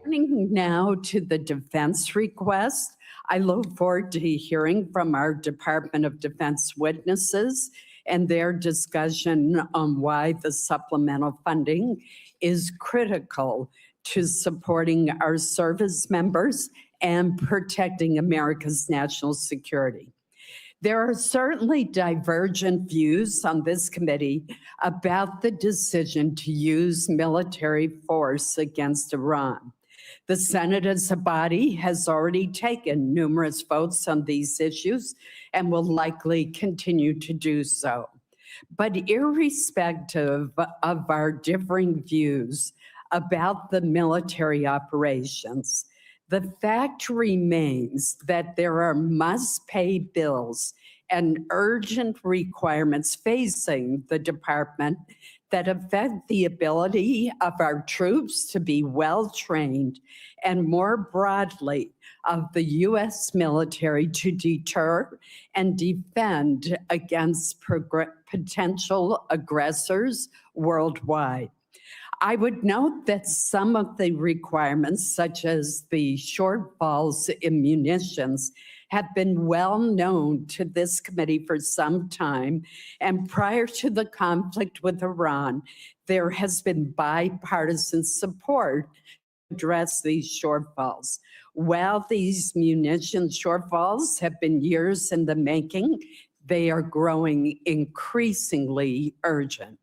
Turning now to the defense request, I look forward to hearing from our Department of Defense witnesses and their discussion on why the supplemental funding is critical to supporting our service members and protecting America's national security. There are certainly divergent views on this committee about the decision to use military force against Iran. The Senate as a body has already taken numerous votes on these issues and will likely continue to do so. But irrespective of our differing views about the military operations, the fact remains that there are must-pay bills and urgent requirements facing the department that affect the ability of our troops to be well-trained and more broadly of the U.S. military to deter and defend against potential aggressors worldwide. I would note that some of the requirements, such as the shortfalls in munitions, have been well known to this committee for some time. And prior to the conflict with Iran, there has been bipartisan support to address these shortfalls. While these munition shortfalls have been years in the making, they are growing increasingly urgent.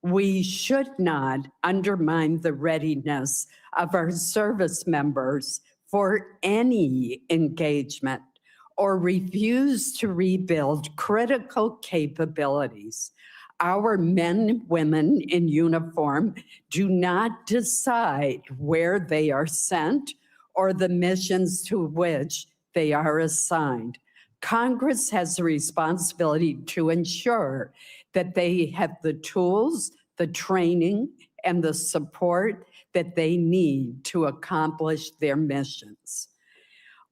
We should not undermine the readiness of our service members for any engagement or refuse to rebuild critical capabilities. Our men and women in uniform do not decide where they are sent or the missions to which they are assigned. Congress has a responsibility to ensure that they have the tools, the training, and the support that they need to accomplish their missions.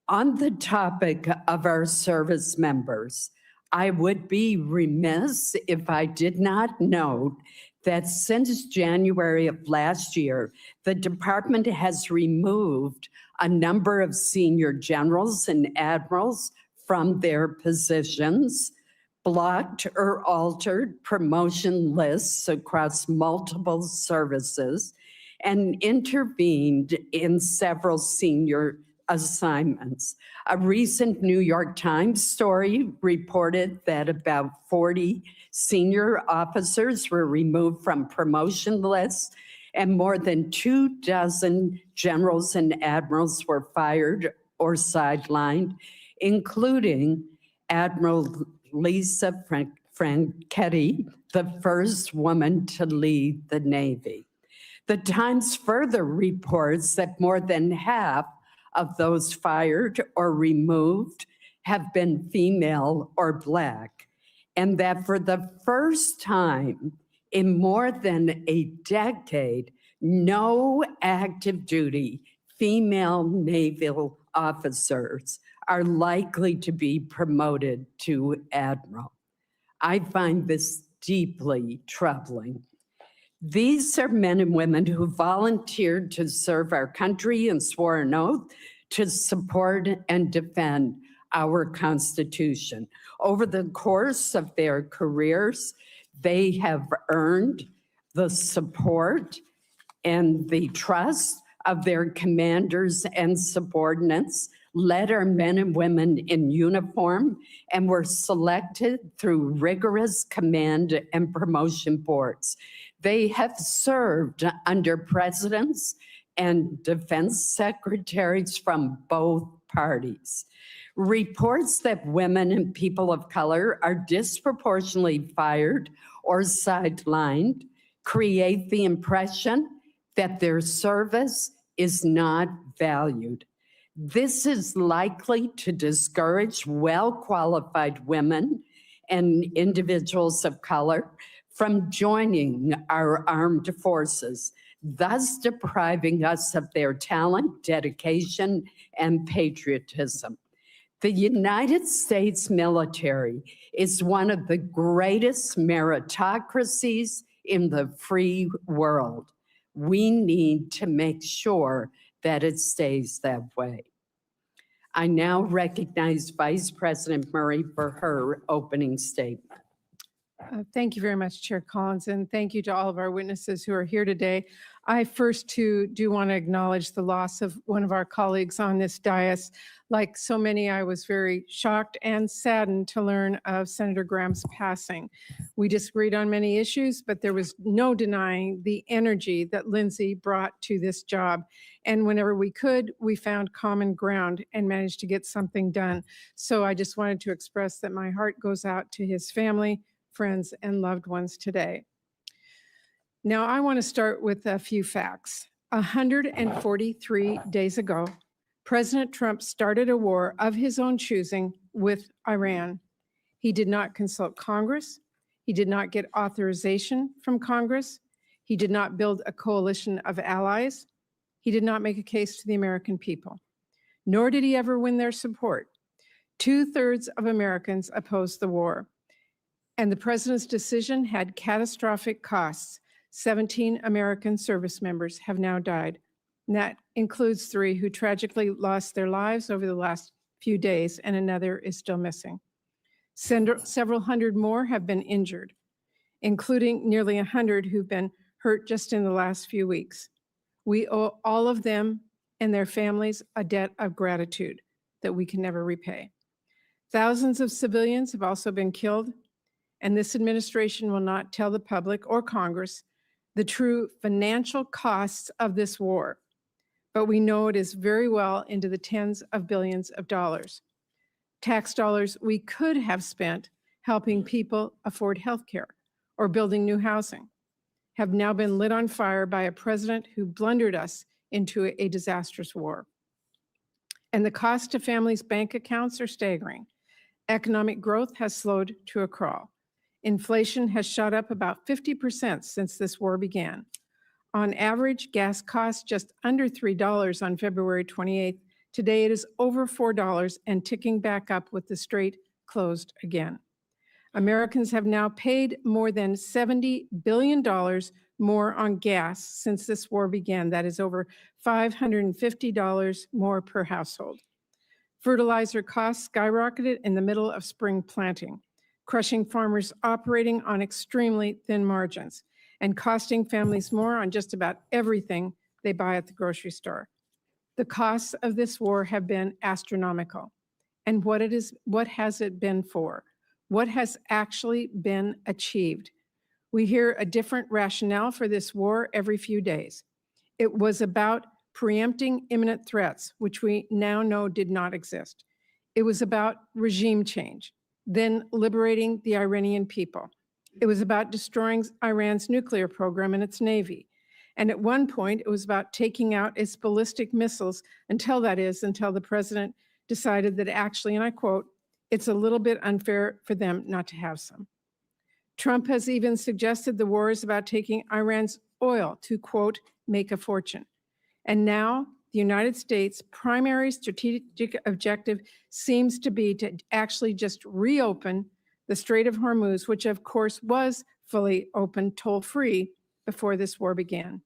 On the topic of our service members, I would be remiss if I did not note that since January of last year, the department has removed a number of senior generals and admirals from their positions, blocked or altered promotion lists across multiple services, and intervened in several senior assignments. A recent New York Times story reported that about 40 senior officers were removed from promotion lists, and more than 24 generals and admirals were fired or sidelined, including Admiral Lisa Franchetti, the first woman to lead the Navy. The Times further reports that more than half of those fired or removed have been female or Black, and that for the first time in more than a decade, no active duty female naval officers are likely to be promoted to admiral. I find this deeply troubling. These are men and women who volunteered to serve our country and swore an oath to support and defend our Constitution. Over the course of their careers, they have earned the support and the trust of their commanders and subordinates, led our men and women in uniform, and were selected through rigorous command and promotion boards. They have served under presidents and defense secretaries from both parties. Reports that women and people of color are disproportionately fired or sidelined create the impression that their service is not valued. This is likely to discourage well-qualified women and individuals of color from joining our armed forces, thus depriving us of their talent, dedication, and patriotism. The United States military is one of the greatest meritocracies in the free world. We need to make sure that it stays that way. I now recognize Vice President Murray for her opening statement. Thank you very much, Chair Collins, and thank you to all of our witnesses who are here today. I first, too, do want to acknowledge the loss of one of our colleagues on this dais. Like so many, I was very shocked and saddened to learn of Senator Graham's passing. We disagreed on many issues, but there was no denying the energy that Lindsay brought to this job. And whenever we could, we found common ground and managed to get something done. So I just wanted to express that my heart goes out to his family, friends, and loved ones today. Now, I want to start with a few facts. 143 days ago, President Trump started a war of his own choosing with Iran. He did not consult Congress. He did not get authorization from Congress. He did not build a coalition of allies. He did not make a case to the American people, nor did he ever win their support. 2/3 of Americans opposed the war. And the president's decision had catastrophic costs. 17 American service members have now died. And that includes 3 who tragically lost their lives over the last few days, and another is still missing. Several hundred more have been injured, including nearly 100 who've been hurt just in the last few weeks. We owe all of them and their families a debt of gratitude that we can never repay. Thousands of civilians have also been killed, and this administration will not tell the public or Congress the true financial costs of this war, but we know it is very well into the tens of billions of dollars. Tax dollars we could have spent helping people afford health care or building new housing have now been lit on fire by a president who blundered us into a disastrous war. And the cost to families' bank accounts are staggering. Economic growth has slowed to a crawl. Inflation has shot up about 50% since this war began. On average, gas cost just under $3 on February 28th. Today it is over $4 and ticking back up with the Strait closed again. Americans have now paid more than $70 billion more on gas since this war began. That is over $550 more per household. Fertilizer costs skyrocketed in the middle of spring planting, crushing farmers operating on extremely thin margins and costing families more on just about everything they buy at the grocery store. The costs of this war have been astronomical. And what has it been for? What has actually been achieved? We hear a different rationale for this war every few days. It was about preempting imminent threats, which we now know did not exist. It was about regime change, then liberating the Iranian people. It was about destroying Iran's nuclear program and its navy. And at one point, it was about taking out its ballistic missiles until the president decided that actually, and I quote, "It's a little bit unfair for them not to have some." Trump has even suggested the war is about taking Iran's oil to, quote, "make a fortune." And now the United States' primary strategic objective seems to be to actually just reopen the Strait of Hormuz, which of course was fully open, toll-free, before this war began.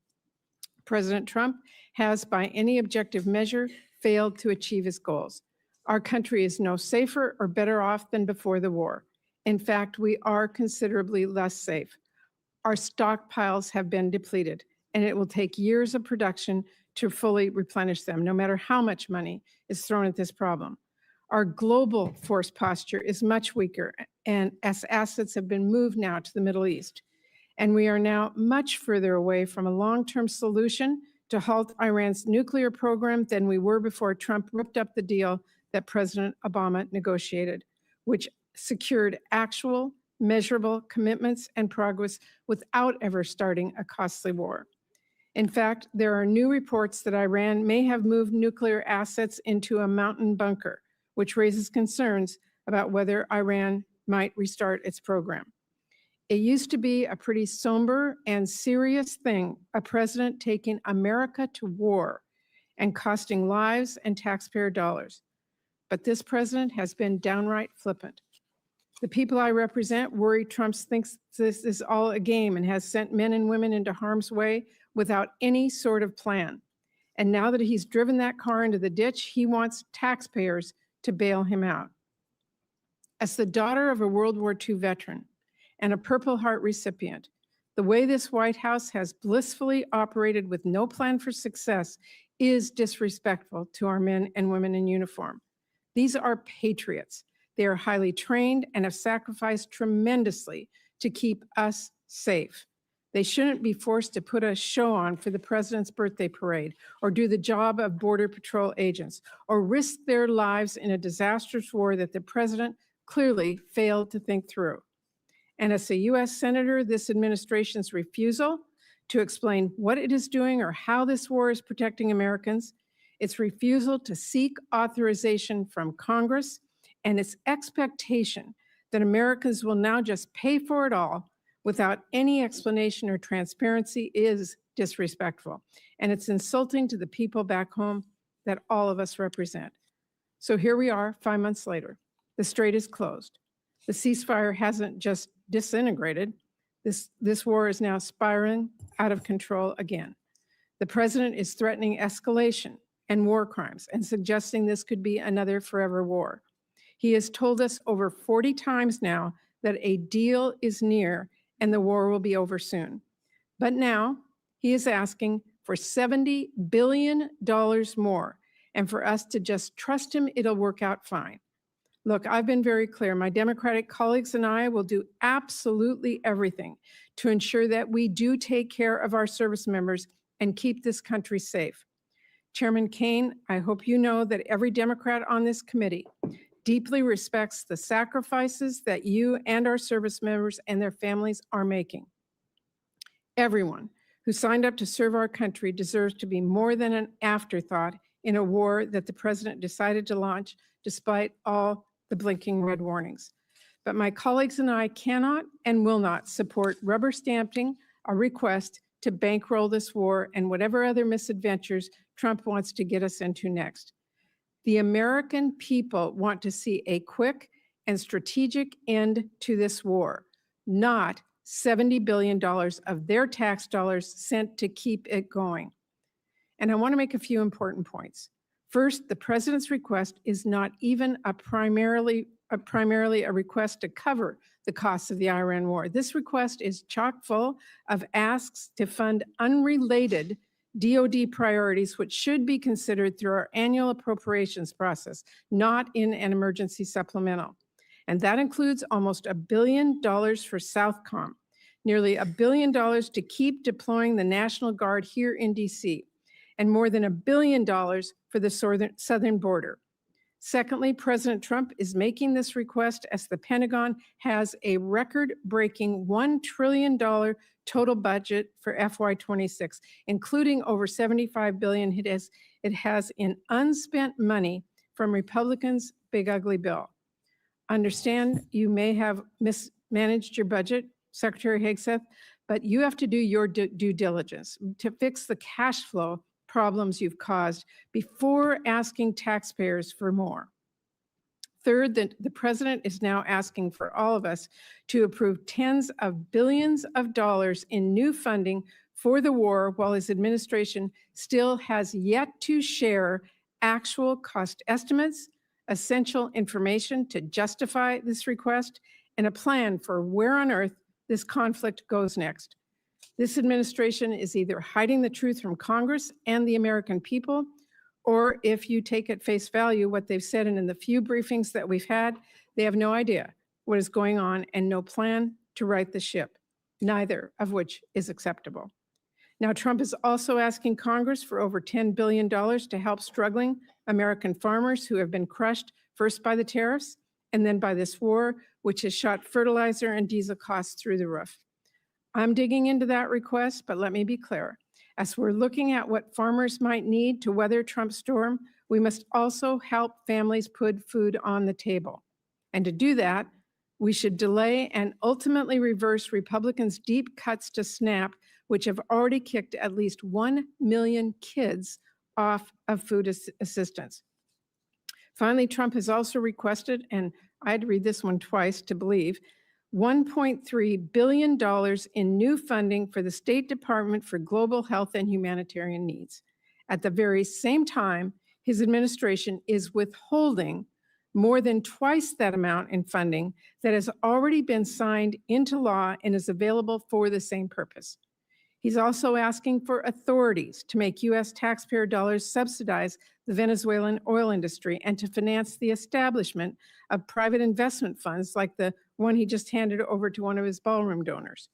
President Trump has, by any objective measure, failed to achieve his goals. Our country is no safer or better off than before the war. In fact, we are considerably less safe. Our stockpiles have been depleted, and it will take years of production to fully replenish them, no matter how much money is thrown at this problem. Our global force posture is much weaker, and as assets have been moved now to the Middle East. And we are now much further away from a long-term solution to halt Iran's nuclear program than we were before Trump ripped up the deal that President Obama negotiated, which secured actual, measurable commitments and progress without ever starting a costly war. In fact, there are new reports that Iran may have moved nuclear assets into a mountain bunker, which raises concerns about whether Iran might restart its program. It used to be a pretty somber and serious thing, a president taking America to war and costing lives and taxpayer dollars. But this president has been downright flippant. The people I represent worry Trump thinks this is all a game and has sent men and women into harm's way without any sort of plan. And now that he's driven that car into the ditch, he wants taxpayers to bail him out. As the daughter of a World War II veteran and a Purple Heart recipient, the way this White House has blissfully operated with no plan for success is disrespectful to our men and women in uniform. These are patriots. They are highly trained and have sacrificed tremendously to keep us safe. They shouldn't be forced to put a show on for the president's birthday parade, or do the job of Border Patrol agents, or risk their lives in a disastrous war that the president clearly failed to think through. And as a U.S. Senator, this administration's refusal to explain what it is doing or how this war is protecting Americans, its refusal to seek authorization from Congress, and its expectation that Americans will now just pay for it all without any explanation or transparency is disrespectful. And it's insulting to the people back home that all of us represent. So here we are 5 months later. The strait is closed. The ceasefire hasn't just disintegrated. This war is now spiraling out of control again. The president is threatening escalation and war crimes and suggesting this could be another forever war. He has told us over 40 times now that a deal is near and the war will be over soon. But now he is asking for $70 billion more, and for us to just trust him, it'll work out fine. Look, I've been very clear. My Democratic colleagues and I will do absolutely everything to ensure that we do take care of our service members and keep this country safe. Chairman Kaine, I hope you know that every Democrat on this committee deeply respects the sacrifices that you and our service members and their families are making. Everyone who signed up to serve our country deserves to be more than an afterthought in a war that the president decided to launch despite all the blinking red warnings. But my colleagues and I cannot and will not support rubber stamping a request to bankroll this war and whatever other misadventures Trump wants to get us into next. The American people want to see a quick and strategic end to this war, not $70 billion of their tax dollars sent to keep it going. And I want to make a few important points. First, the president's request is not even primarily a request to cover the costs of the Iran war. This request is chock full of asks to fund unrelated DoD priorities, which should be considered through our annual appropriations process, not in an emergency supplemental. And that includes almost $1 billion for Southcom, nearly $1 billion to keep deploying the National Guard here in DC, and more than $1 billion for the southern border. Secondly, President Trump is making this request as the Pentagon has a record-breaking $1 trillion total budget for FY26, including over $75 billion it has in unspent money from Republicans' big ugly bill. Understand you may have mismanaged your budget, Secretary Hegseth, but you have to do your due diligence to fix the cash flow problems you've caused before asking taxpayers for more. Third, the president is now asking for all of us to approve tens of billions of dollars in new funding for the war, while his administration still has yet to share actual cost estimates, essential information to justify this request, and a plan for where on earth this conflict goes next. This administration is either hiding the truth from Congress and the American people, or if you take at face value what they've said, and in the few briefings that we've had, they have no idea what is going on and no plan to right the ship, neither of which is acceptable. Now, Trump is also asking Congress for over $10 billion to help struggling American farmers who have been crushed first by the tariffs and then by this war, which has shot fertilizer and diesel costs through the roof. I'm digging into that request, but let me be clear. As we're looking at what farmers might need to weather Trump's storm, we must also help families put food on the table. And to do that, we should delay and ultimately reverse Republicans' deep cuts to SNAP, which have already kicked at least 1 million kids off of food assistance. Finally, Trump has also requested, and I had to read this one twice to believe, $1.3 billion in new funding for the State Department for Global Health and Humanitarian Needs. At the very same time, his administration is withholding more than twice that amount in funding that has already been signed into law and is available for the same purpose. He's also asking for authorities to make U.S. taxpayer dollars subsidize the Venezuelan oil industry and to finance the establishment of private investment funds like the one he just handed over to one of his ballroom donors.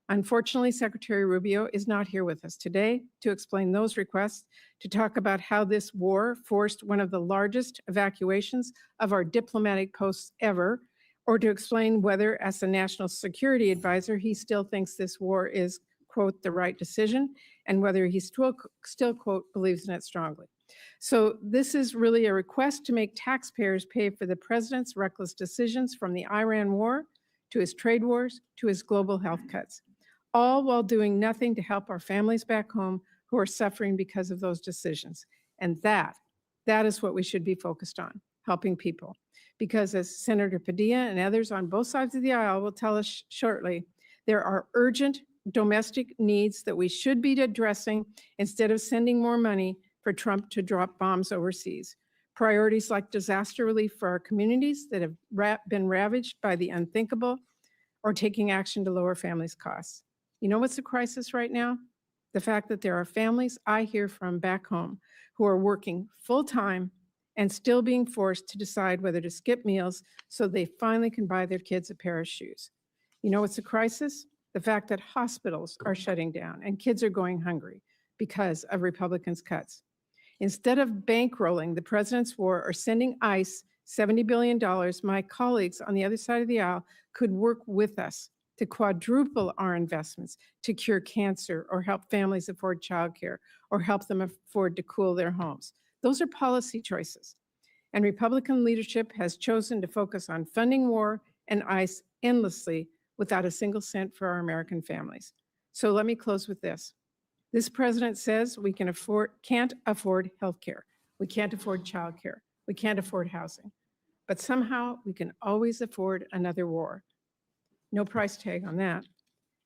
Unfortunately, Secretary Rubio is not here with us today to explain those requests, to talk about how this war forced one of the largest evacuations of our diplomatic posts ever, or to explain whether, as a national security advisor, he still thinks this war is, quote, the right decision, and whether he still, quote, believes in it strongly. So this is really a request to make taxpayers pay for the president's reckless decisions, from the Iran war to his trade wars to his global health cuts, all while doing nothing to help our families back home who are suffering because of those decisions. And that is what we should be focused on, helping people. Because as Senator Padilla and others on both sides of the aisle will tell us shortly, there are urgent domestic needs that we should be addressing instead of sending more money for Trump to drop bombs overseas. Priorities like disaster relief for our communities that have been ravaged by the unthinkable, or taking action to lower families' costs. You know what's a crisis right now? The fact that there are families I hear from back home who are working full-time and still being forced to decide whether to skip meals so they finally can buy their kids a pair of shoes. You know what's a crisis? The fact that hospitals are shutting down and kids are going hungry because of Republicans' cuts. Instead of bankrolling the president's war or sending ICE $70 billion, my colleagues on the other side of the aisle could work with us to quadruple our investments to cure cancer, or help families afford childcare, or help them afford to cool their homes. Those are policy choices. And Republican leadership has chosen to focus on funding war and ICE endlessly without a single cent for our American families. So let me close with this. This president says we can't afford healthcare. We can't afford childcare. We can't afford housing. But somehow we can always afford another war. No price tag on that.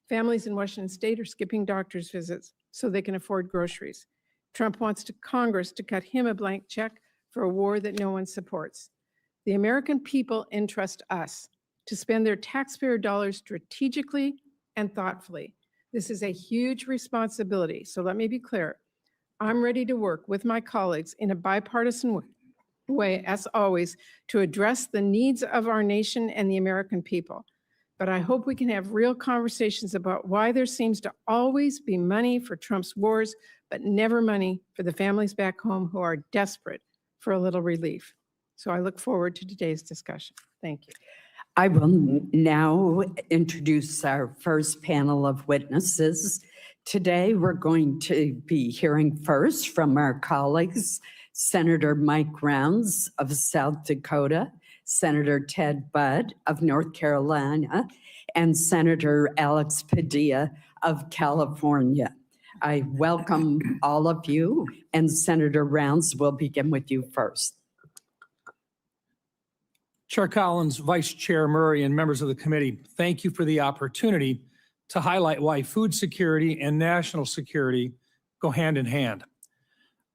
Families in Washington state are skipping doctor's visits so they can afford groceries. Trump wants Congress to cut him a blank check for a war that no one supports. The American people entrust us to spend their taxpayer dollars strategically and thoughtfully. This is a huge responsibility, so let me be clear. I'm ready to work with my colleagues in a bipartisan way, as always, to address the needs of our nation and the American people. But I hope we can have real conversations about why there seems to always be money for Trump's wars, but never money for the families back home who are desperate for a little relief. So I look forward to today's discussion. Thank you. I will now introduce our first panel of witnesses. Today, we're going to be hearing first from our colleagues, Senator Mike Rounds of South Dakota, Senator Ted Budd of North Carolina, and Senator Alex Padilla of California. I welcome all of you, and Senator Rounds will begin with you first. Chair Collins, Vice Chair Murray, and members of the committee, thank you for the opportunity to highlight why food security and national security go hand in hand.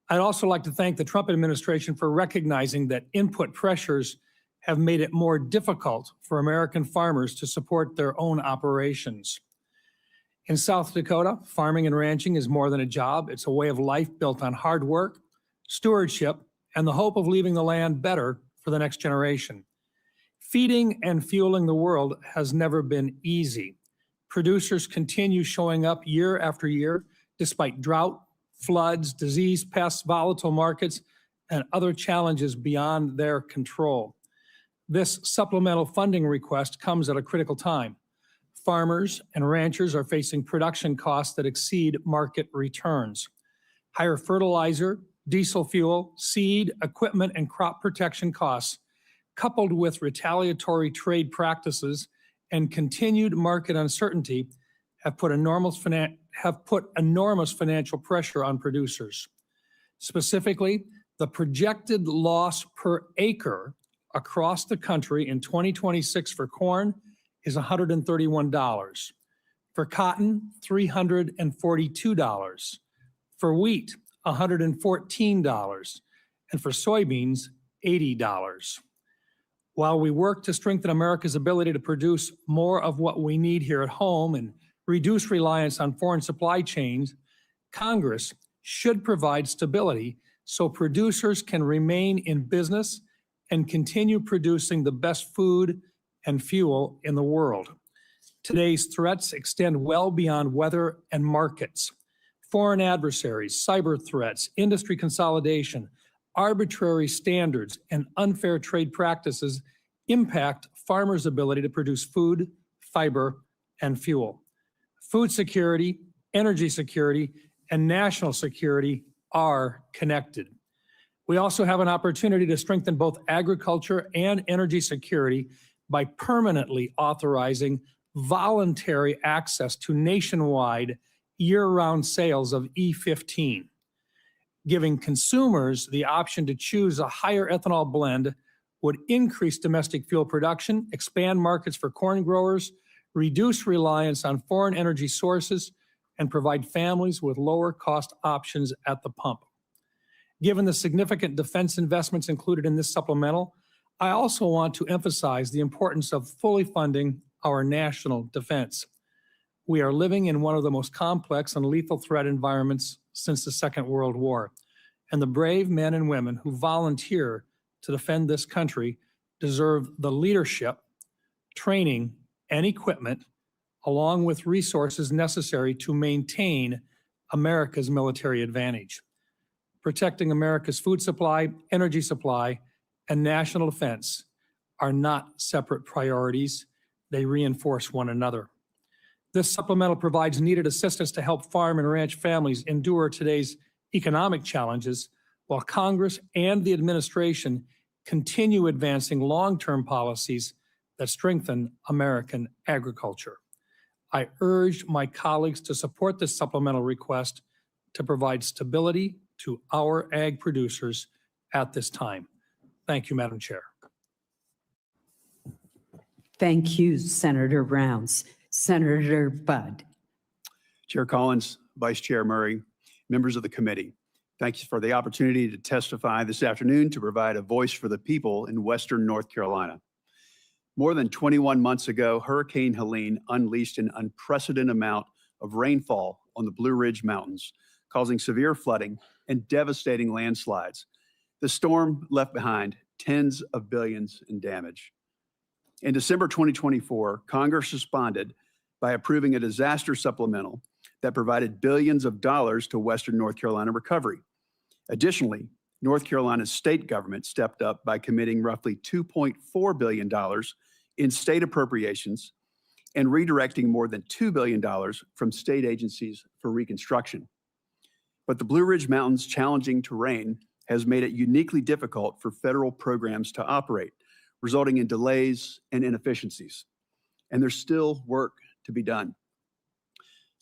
I'd also like to thank the Trump administration for recognizing that input pressures have made it more difficult for American farmers to support their own operations. In South Dakota, farming and ranching is more than a job. It's a way of life built on hard work, stewardship, and the hope of leaving the land better for the next generation. Feeding and fueling the world has never been easy. Producers continue showing up year after year, despite drought, floods, disease, pests, volatile markets, and other challenges beyond their control. This supplemental funding request comes at a critical time. Farmers and ranchers are facing production costs that exceed market returns. Higher fertilizer, diesel fuel, seed, equipment, and crop protection costs, coupled with retaliatory trade practices and continued market uncertainty, have put enormous financial pressure on producers. Specifically, the projected loss per acre across the country in 2026 for corn is $131. For cotton, $342. For wheat, $114, and for soybeans, $80. While we work to strengthen America's ability to produce more of what we need here at home and reduce reliance on foreign supply chains, Congress should provide stability so producers can remain in business and continue producing the best food and fuel in the world. Today's threats extend well beyond weather and markets. Foreign adversaries, cyber threats, industry consolidation, arbitrary standards, and unfair trade practices impact farmers' ability to produce food, fiber, and fuel. Food security, energy security, and national security are connected. We also have an opportunity to strengthen both agriculture and energy security by permanently authorizing voluntary access to nationwide year-round sales of E15. Giving consumers the option to choose a higher ethanol blend would increase domestic fuel production, expand markets for corn growers, reduce reliance on foreign energy sources, and provide families with lower cost options at the pump. Given the significant defense investments included in this supplemental, I also want to emphasize the importance of fully funding our national defense. We are living in one of the most complex and lethal threat environments since the Second World War, and the brave men and women who volunteer to defend this country deserve the leadership, training, and equipment, along with resources necessary to maintain America's military advantage. Protecting America's food supply, energy supply, and national defense are not separate priorities. They reinforce one another. This supplemental provides needed assistance to help farm and ranch families endure today's economic challenges, while Congress and the administration continue advancing long-term policies that strengthen American agriculture. I urge my colleagues to support this supplemental request to provide stability to our ag producers at this time. Thank you, Madam Chair. Thank you, Senator Rounds. Senator Budd. Chair Collins, Vice Chair Murray, members of the committee, thank you for the opportunity to testify this afternoon to provide a voice for the people in Western North Carolina. More than 21 months ago, Hurricane Helene unleashed an unprecedented amount of rainfall on the Blue Ridge Mountains, causing severe flooding and devastating landslides. The storm left behind tens of billions in damage. In December 2024, Congress responded by approving a disaster supplemental that provided billions of dollars to Western North Carolina recovery. Additionally, North Carolina's state government stepped up by committing roughly $2.4 billion in state appropriations and redirecting more than $2 billion from state agencies for reconstruction. But the Blue Ridge Mountains' challenging terrain has made it uniquely difficult for federal programs to operate, resulting in delays and inefficiencies. And there's still work to be done.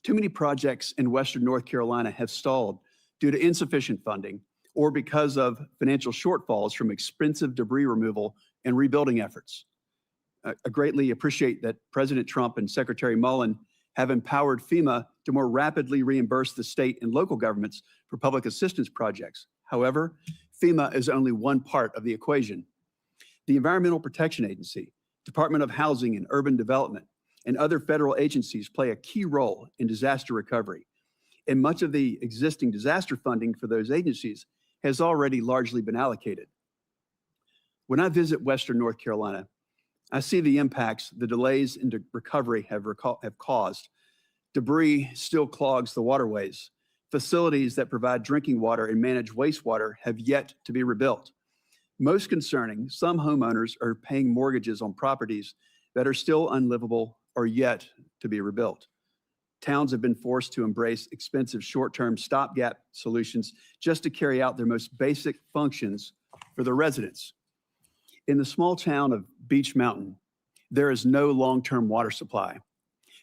Too many projects in Western North Carolina have stalled due to insufficient funding or because of financial shortfalls from expensive debris removal and rebuilding efforts. I greatly appreciate that President Trump and Secretary Mullen have empowered FEMA to more rapidly reimburse the state and local governments for public assistance projects. However, FEMA is only one part of the equation. The Environmental Protection Agency, Department of Housing and Urban Development, and other federal agencies play a key role in disaster recovery. And much of the existing disaster funding for those agencies has already largely been allocated. When I visit Western North Carolina, I see the impacts the delays in recovery have caused. Debris still clogs the waterways. Facilities that provide drinking water and manage wastewater have yet to be rebuilt. Most concerning, some homeowners are paying mortgages on properties that are still unlivable or yet to be rebuilt. Towns have been forced to embrace expensive short-term stopgap solutions just to carry out their most basic functions for their residents. In the small town of Beech Mountain, there is no long-term water supply.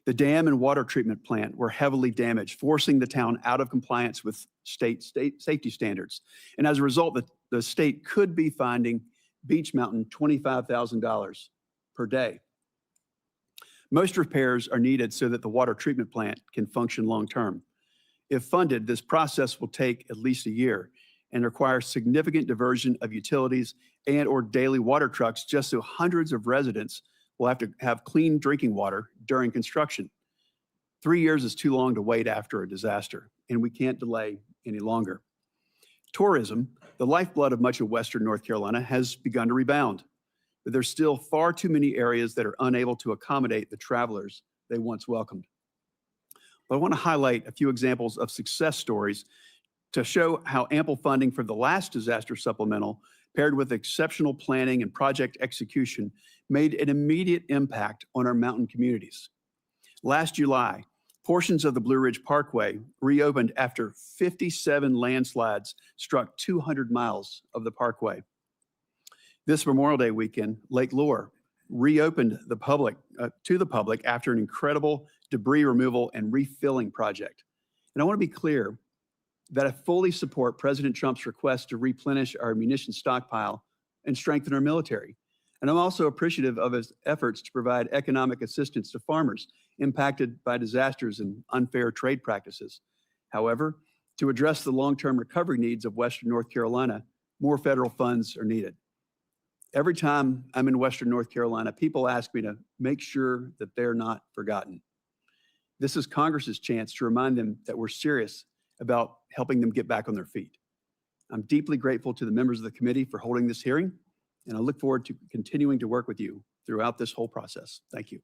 The dam and water treatment plant were heavily damaged, forcing the town out of compliance with state safety standards. And as a result, the state could be finding Beech Mountain $25,000 per day. Most repairs are needed so that the water treatment plant can function long-term. If funded, this process will take at least a year and require significant diversion of utilities and/or daily water trucks just so hundreds of residents will have to have clean drinking water during construction. 3 years is too long to wait after a disaster, and we can't delay any longer. Tourism, the lifeblood of much of Western North Carolina, has begun to rebound, but there's still far too many areas that are unable to accommodate the travelers they once welcomed. But I want to highlight a few examples of success stories to show how ample funding for the last disaster supplemental, paired with exceptional planning and project execution, made an immediate impact on our mountain communities. Last July, portions of the Blue Ridge Parkway reopened after 57 landslides struck 200 miles of the parkway. This Memorial Day weekend, Lake Lure reopened to the public after an incredible debris removal and refilling project. And I want to be clear that I fully support President Trump's request to replenish our munitions stockpile and strengthen our military. And I'm also appreciative of his efforts to provide economic assistance to farmers impacted by disasters and unfair trade practices. However, to address the long-term recovery needs of Western North Carolina, more federal funds are needed. Every time I'm in Western North Carolina, people ask me to make sure that they're not forgotten. This is Congress's chance to remind them that we're serious about helping them get back on their feet. I'm deeply grateful to the members of the committee for holding this hearing, and I look forward to continuing to work with you throughout this whole process. Thank you.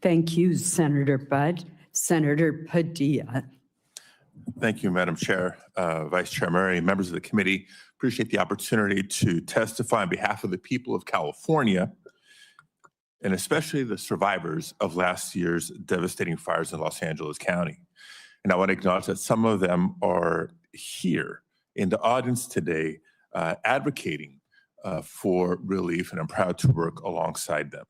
Thank you, Senator Budd. Senator Padilla. Thank you, Madam Chair, Vice Chair Murray, members of the committee. Appreciate the opportunity to testify on behalf of the people of California, and especially the survivors of last year's devastating fires in Los Angeles County. And I want to acknowledge that some of them are here in the audience today advocating for relief, and I'm proud to work alongside them.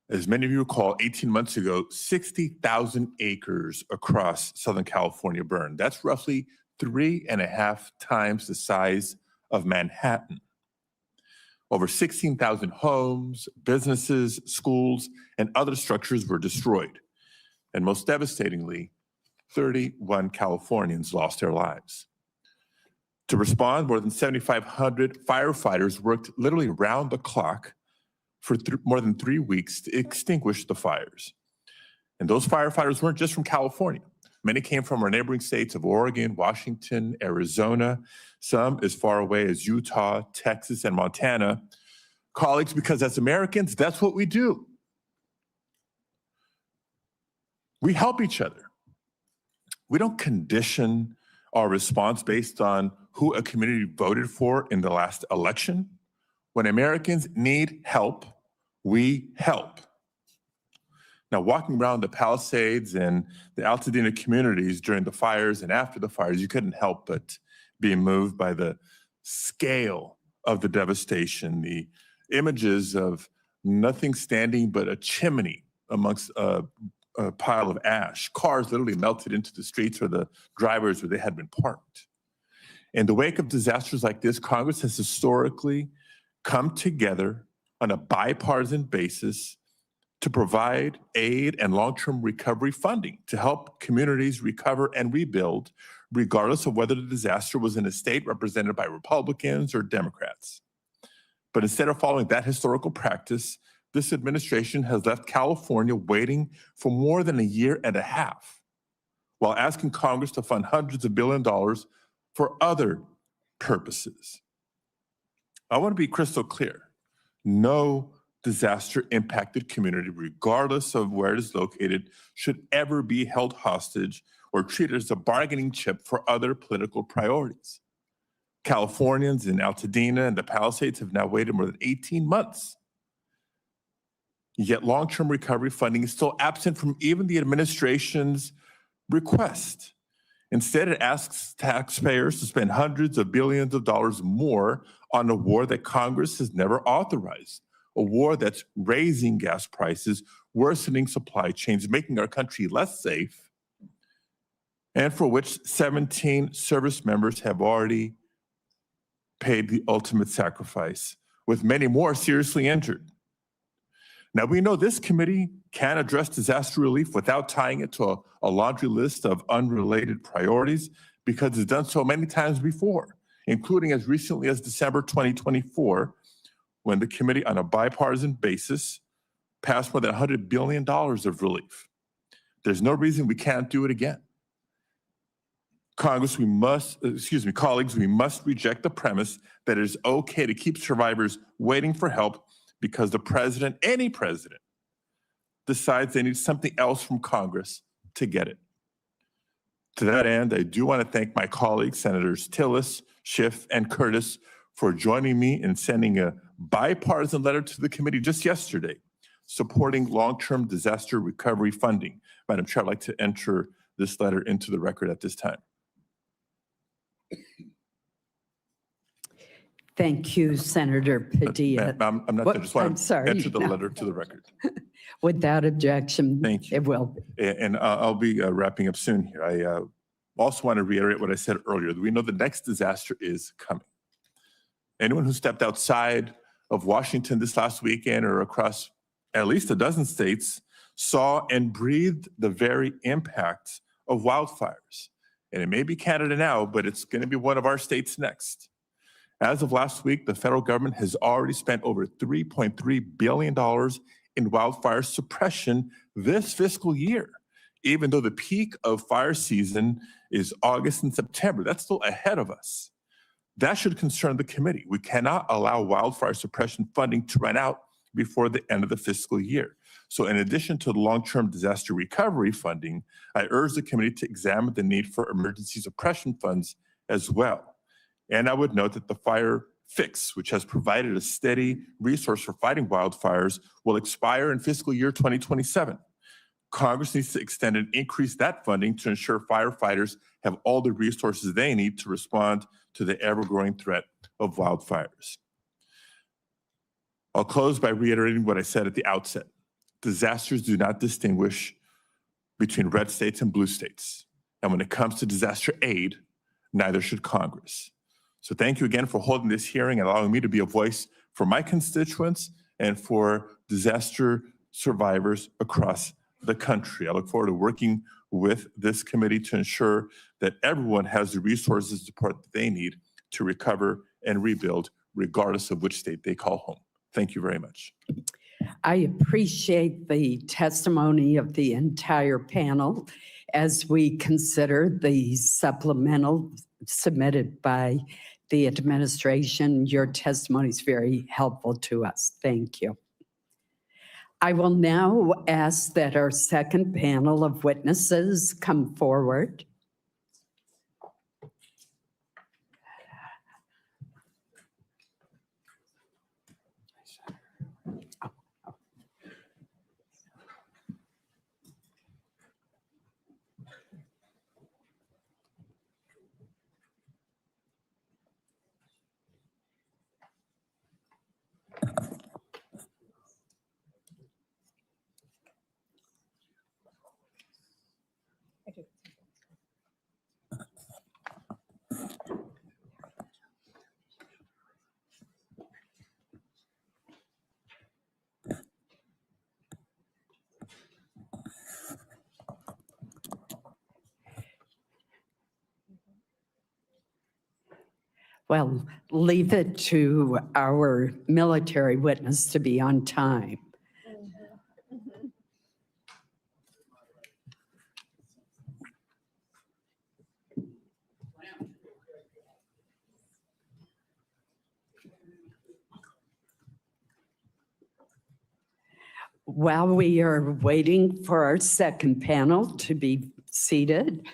As many of you recall, 18 months ago, 60,000 acres across Southern California burned. That's roughly 3.5 times the size of Manhattan. Over 16,000 homes, businesses, schools, and other structures were destroyed. And most devastatingly, 31 Californians lost their lives. To respond, more than 7,500 firefighters worked literally round the clock for more than 3 weeks to extinguish the fires. And those firefighters weren't just from California. Many came from our neighboring states of Oregon, Washington, Arizona, some as far away as Utah, Texas, and Montana. Colleagues, because as Americans, that's what we do. We help each other. We don't condition our response based on who a community voted for in the last election. When Americans need help, we help. Now, walking around the Palisades and the Altadena communities during the fires and after the fires, you couldn't help but be moved by the scale of the devastation, the images of nothing standing but a chimney amongst a pile of ash. Cars literally melted into the streets or the driveways where they had been parked. In the wake of disasters like this, Congress has historically come together on a bipartisan basis to provide aid and long-term recovery funding to help communities recover and rebuild, regardless of whether the disaster was in a state represented by Republicans or Democrats. But instead of following that historical practice, this administration has left California waiting for more than 1.5 years, while asking Congress to fund hundreds of billions of dollars for other purposes. I want to be crystal clear. No disaster-impacted community, regardless of where it is located, should ever be held hostage or treated as a bargaining chip for other political priorities. Californians in Altadena and the Palisades have now waited more than 18 months. Yet long-term recovery funding is still absent from even the administration's request. Instead, it asks taxpayers to spend hundreds of billions of dollars more on a war that Congress has never authorized, a war that's raising gas prices, worsening supply chains, making our country less safe, and for which 17 service members have already paid the ultimate sacrifice, with many more seriously injured. Now, we know this committee can't address disaster relief without tying it to a laundry list of unrelated priorities because it's done so many times before, including as recently as December 2024, when the committee on a bipartisan basis passed more than $100 billion of relief. There's no reason we can't do it again. Colleagues, we must reject the premise that it is okay to keep survivors waiting for help because the president, any president, decides they need something else from Congress to get it. To that end, I do want to thank my colleagues, Senators Tillis, Schiff, and Curtis, for joining me in sending a bipartisan letter to the committee just yesterday, supporting long-term disaster recovery funding. Madam Chair, I'd like to enter this letter into the record at this time. Thank you, Senator Padilla. I'm not, What- I just want I'm to sorry, enter the no. letter to the record. Without objection. Thank you. It will be. And I'll be wrapping up soon here. I also want to reiterate what I said earlier. We know the next disaster is coming. Anyone who stepped outside of Washington this last weekend or across at least a dozen states saw and breathed the very impact of wildfires. And it may be Canada now, but it's going to be one of our states next. As of last week, the federal government has already spent over $3.3 billion in wildfire suppression this fiscal year, even though the peak of fire season is August and September. That's still ahead of us. That should concern the committee. We cannot allow wildfire suppression funding to run out before the end of the fiscal year. So in addition to the long-term disaster recovery funding, I urge the committee to examine the need for emergency suppression funds as well. And I would note that the Fire Fix, which has provided a steady resource for fighting wildfires, will expire in fiscal year 2027. Congress needs to extend and increase that funding to ensure firefighters have all the resources they need to respond to the ever-growing threat of wildfires. I'll close by reiterating what I said at the outset. Disasters do not distinguish between red states and blue states. And when it comes to disaster aid, neither should Congress. So thank you again for holding this hearing and allowing me to be a voice for my constituents and for disaster survivors across the country. I look forward to working with this committee to ensure that everyone has the resources and support that they need to recover and rebuild, regardless of which state they call home. Thank you very much. I appreciate the testimony of the entire panel as we consider the supplemental submitted by the administration. Your testimony is very helpful to us. Thank you. I will now ask that our second panel of witnesses come forward. Well, leave it to our military witness to be on time. While we are waiting for our second panel to be seated,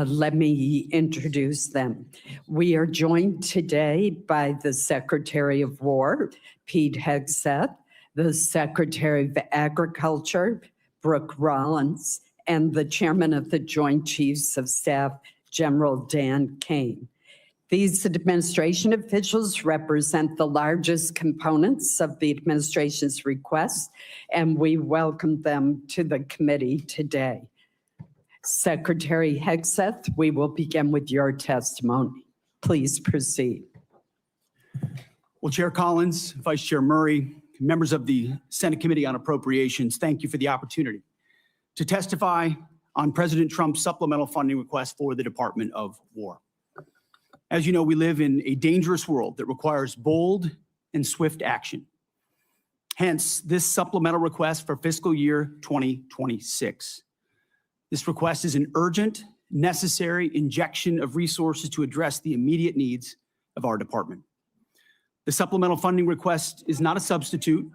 let me introduce them. We are joined today by the Secretary of War, Pete Hegseth, the Secretary of Agriculture, Brooke Rollins, and the Chairman of the Joint Chiefs of Staff, General Dan Kane. These administration officials represent the largest components of the administration's request, and we welcome them to the committee today. Secretary Hegseth, we will begin with your testimony. Please proceed. Well, Chair Collins, Vice Chair Murray, members of the Senate Committee on Appropriations, thank you for the opportunity to testify on President Trump's supplemental funding request for the Department of War. As you know, we live in a dangerous world that requires bold and swift action. Hence, this supplemental request for fiscal year 2026. This request is an urgent, necessary injection of resources to address the immediate needs of our department. The supplemental funding request is not a substitute.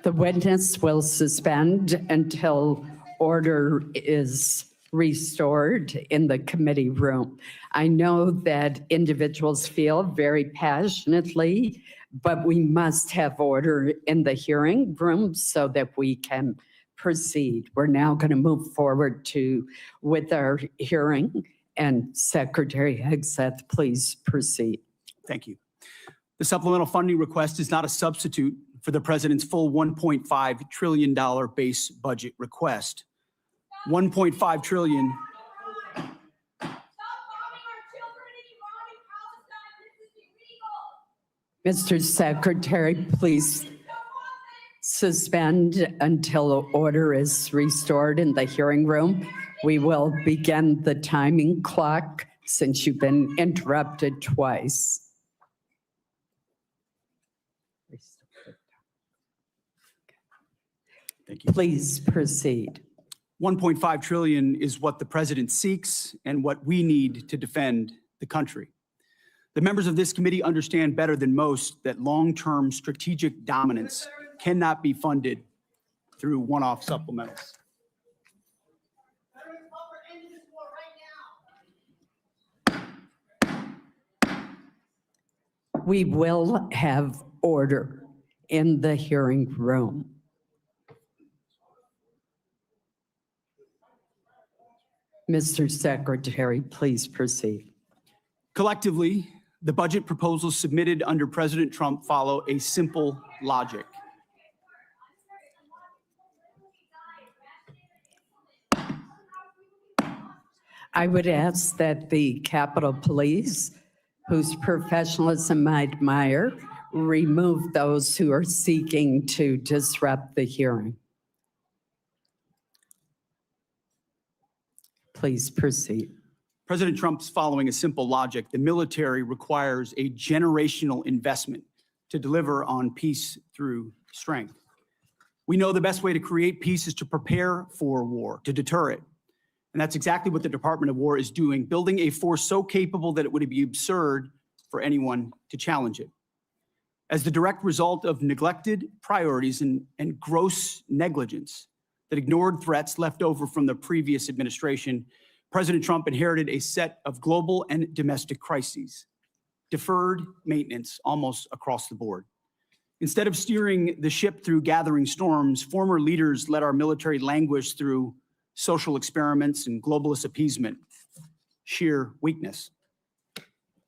The witness will suspend until order is restored in the committee room. I know that individuals feel very passionately, but we must have order in the hearing room so that we can proceed. We're now going to move forward with our hearing, and Secretary Hegseth, please proceed. Thank you. The supplemental funding request is not a substitute for the president's full $1.5 trillion base budget request. 1.5 trillion. Mr. Secretary, please suspend until order is restored in the hearing room. We will begin the timing clock since you've been interrupted twice. Thank you. Please proceed. 1.5 trillion is what the president seeks and what we need to defend the country. The members of this committee understand better than most that long-term strategic dominance cannot be funded through one-off supplementals. We will have order in the hearing room. Mr. Secretary, please proceed. Collectively, the budget proposals submitted under President Trump follow a simple logic. I would ask that the Capitol Police, whose professionalism I admire, remove those who are seeking to disrupt the hearing. Please proceed. President Trump's following a simple logic. The military requires a generational investment to deliver on peace through strength. We know the best way to create peace is to prepare for war, to deter it. And that's exactly what the Department of War is doing, building a force so capable that it would be absurd for anyone to challenge it. As the direct result of neglected priorities and gross negligence that ignored threats left over from the previous administration, President Trump inherited a set of global and domestic crises, deferred maintenance almost across the board. Instead of steering the ship through gathering storms, former leaders let our military languish through social experiments and globalist appeasement, sheer weakness.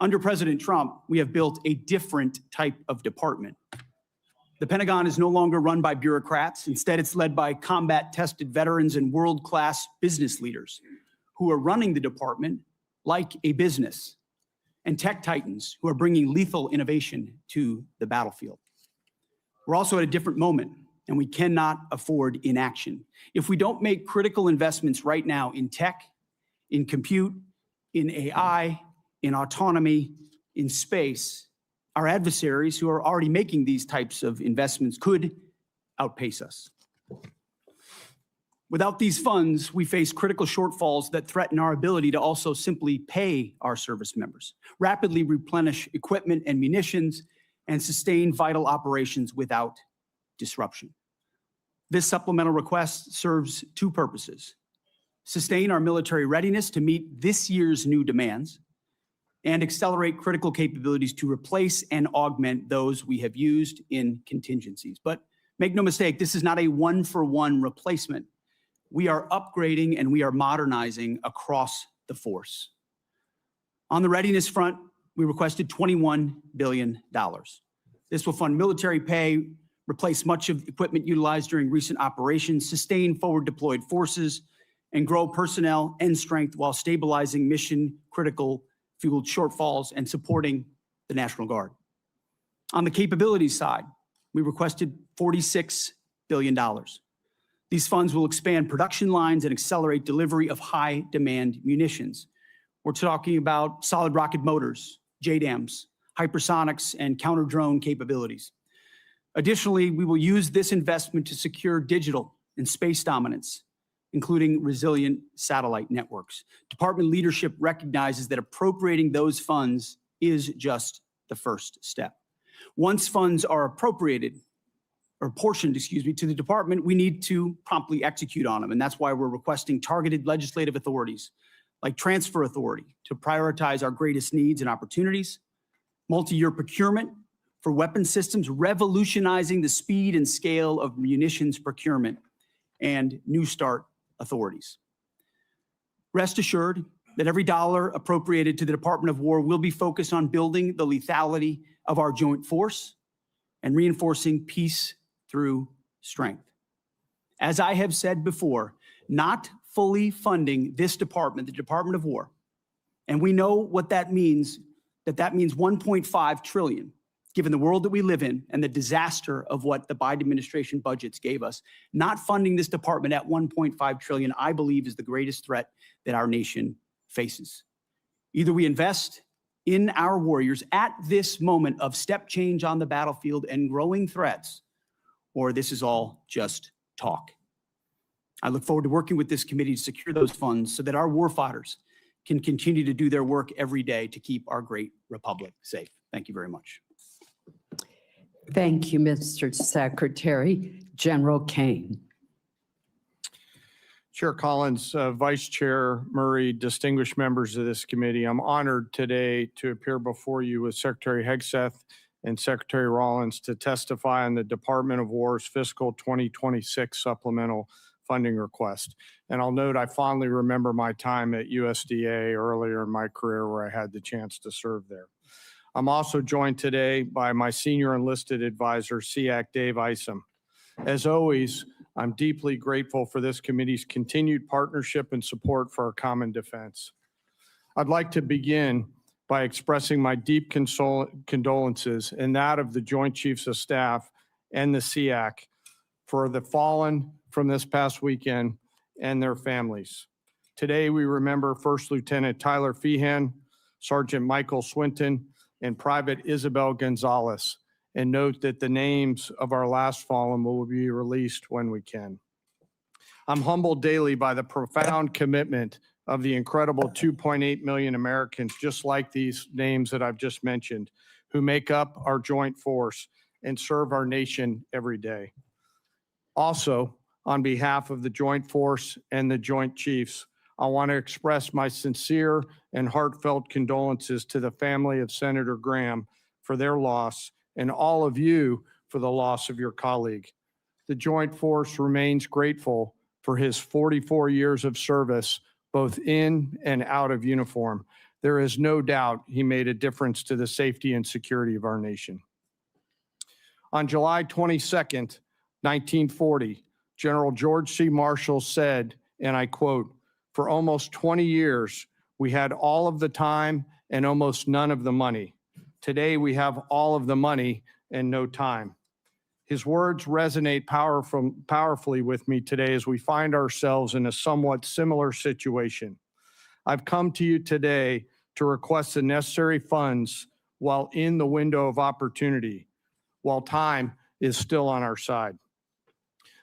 Under President Trump, we have built a different type of department. The Pentagon is no longer run by bureaucrats. Instead, it's led by combat-tested veterans and world-class business leaders who are running the department like a business, and tech titans who are bringing lethal innovation to the battlefield. We're also at a different moment, and we cannot afford inaction. If we don't make critical investments right now in tech, in compute, in AI, in autonomy, in space, our adversaries who are already making these types of investments could outpace us. Without these funds, we face critical shortfalls that threaten our ability to also simply pay our service members, rapidly replenish equipment and munitions, and sustain vital operations without disruption. This supplemental request serves two purposes: sustain our military readiness to meet this year's new demands, and accelerate critical capabilities to replace and augment those we have used in contingencies. But make no mistake, this is not a one-for-one replacement. We are upgrading and we are modernizing across the force. On the readiness front, we requested $21 billion. This will fund military pay, replace much of the equipment utilized during recent operations, sustain forward deployed forces, and grow personnel and strength while stabilizing mission-critical fueled shortfalls and supporting the National Guard. On the capabilities side, we requested $46 billion. These funds will expand production lines and accelerate delivery of high-demand munitions. We're talking about solid rocket motors, JDAMs, hypersonics, and counter-drone capabilities. Additionally, we will use this investment to secure digital and space dominance, including resilient satellite networks. Department leadership recognizes that appropriating those funds is just the first step. Once funds are appropriated, or apportioned, to the department, we need to promptly execute on them. And that's why we're requesting targeted legislative authorities, like transfer authority, to prioritize our greatest needs and opportunities, multi-year procurement for weapon systems, revolutionizing the speed and scale of munitions procurement, and New START authorities. Rest assured that every dollar appropriated to the Department of War will be focused on building the lethality of our joint force and reinforcing peace through strength. As I have said before, not fully funding this department, the Department of War, and we know what that means, that means 1.5 trillion, given the world that we live in and the disaster of what the Biden administration budgets gave us. Not funding this department at 1.5 trillion, I believe, is the greatest threat that our nation faces. Either we invest in our warriors at this moment of step change on the battlefield and growing threats, or this is all just talk. I look forward to working with this committee to secure those funds so that our warfighters can continue to do their work every day to keep our great republic safe. Thank you very much. Thank you, Mr. Secretary. General Kane. Chair Collins, Vice Chair Murray, distinguished members of this committee, I'm honored today to appear before you with Secretary Hegseth and Secretary Rollins to testify on the Department of War's fiscal 2026 supplemental funding request. And I'll note I fondly remember my time at USDA earlier in my career where I had the chance to serve there. I'm also joined today by my senior enlisted advisor, SEAC Dave Isom. As always, I'm deeply grateful for this committee's continued partnership and support for our common defense. I'd like to begin by expressing my deep condolences and that of the Joint Chiefs of Staff and the SEAC for the fallen from this past weekend and their families. Today, we remember First Lieutenant Tyler Feehan, Sergeant Michael Swinton, and Private Isabel Gonzalez, and note that the names of our last fallen will be released when we can. I'm humbled daily by the profound commitment of the incredible 2.8 million Americans, just like these names that I've just mentioned, who make up our joint force and serve our nation every day. Also, on behalf of the Joint Force and the Joint Chiefs, I want to express my sincere and heartfelt condolences to the family of Senator Graham for their loss and all of you for the loss of your colleague. The Joint Force remains grateful for his 44 years of service, both in and out of uniform. There is no doubt he made a difference to the safety and security of our nation. On July 22nd, 1940, General George C. Marshall said, and I quote, "For almost 20 years, we had all of the time and almost none of the money. Today, we have all of the money and no time." His words resonate powerfully with me today as we find ourselves in a somewhat similar situation. I've come to you today to request the necessary funds while in the window of opportunity, while time is still on our side.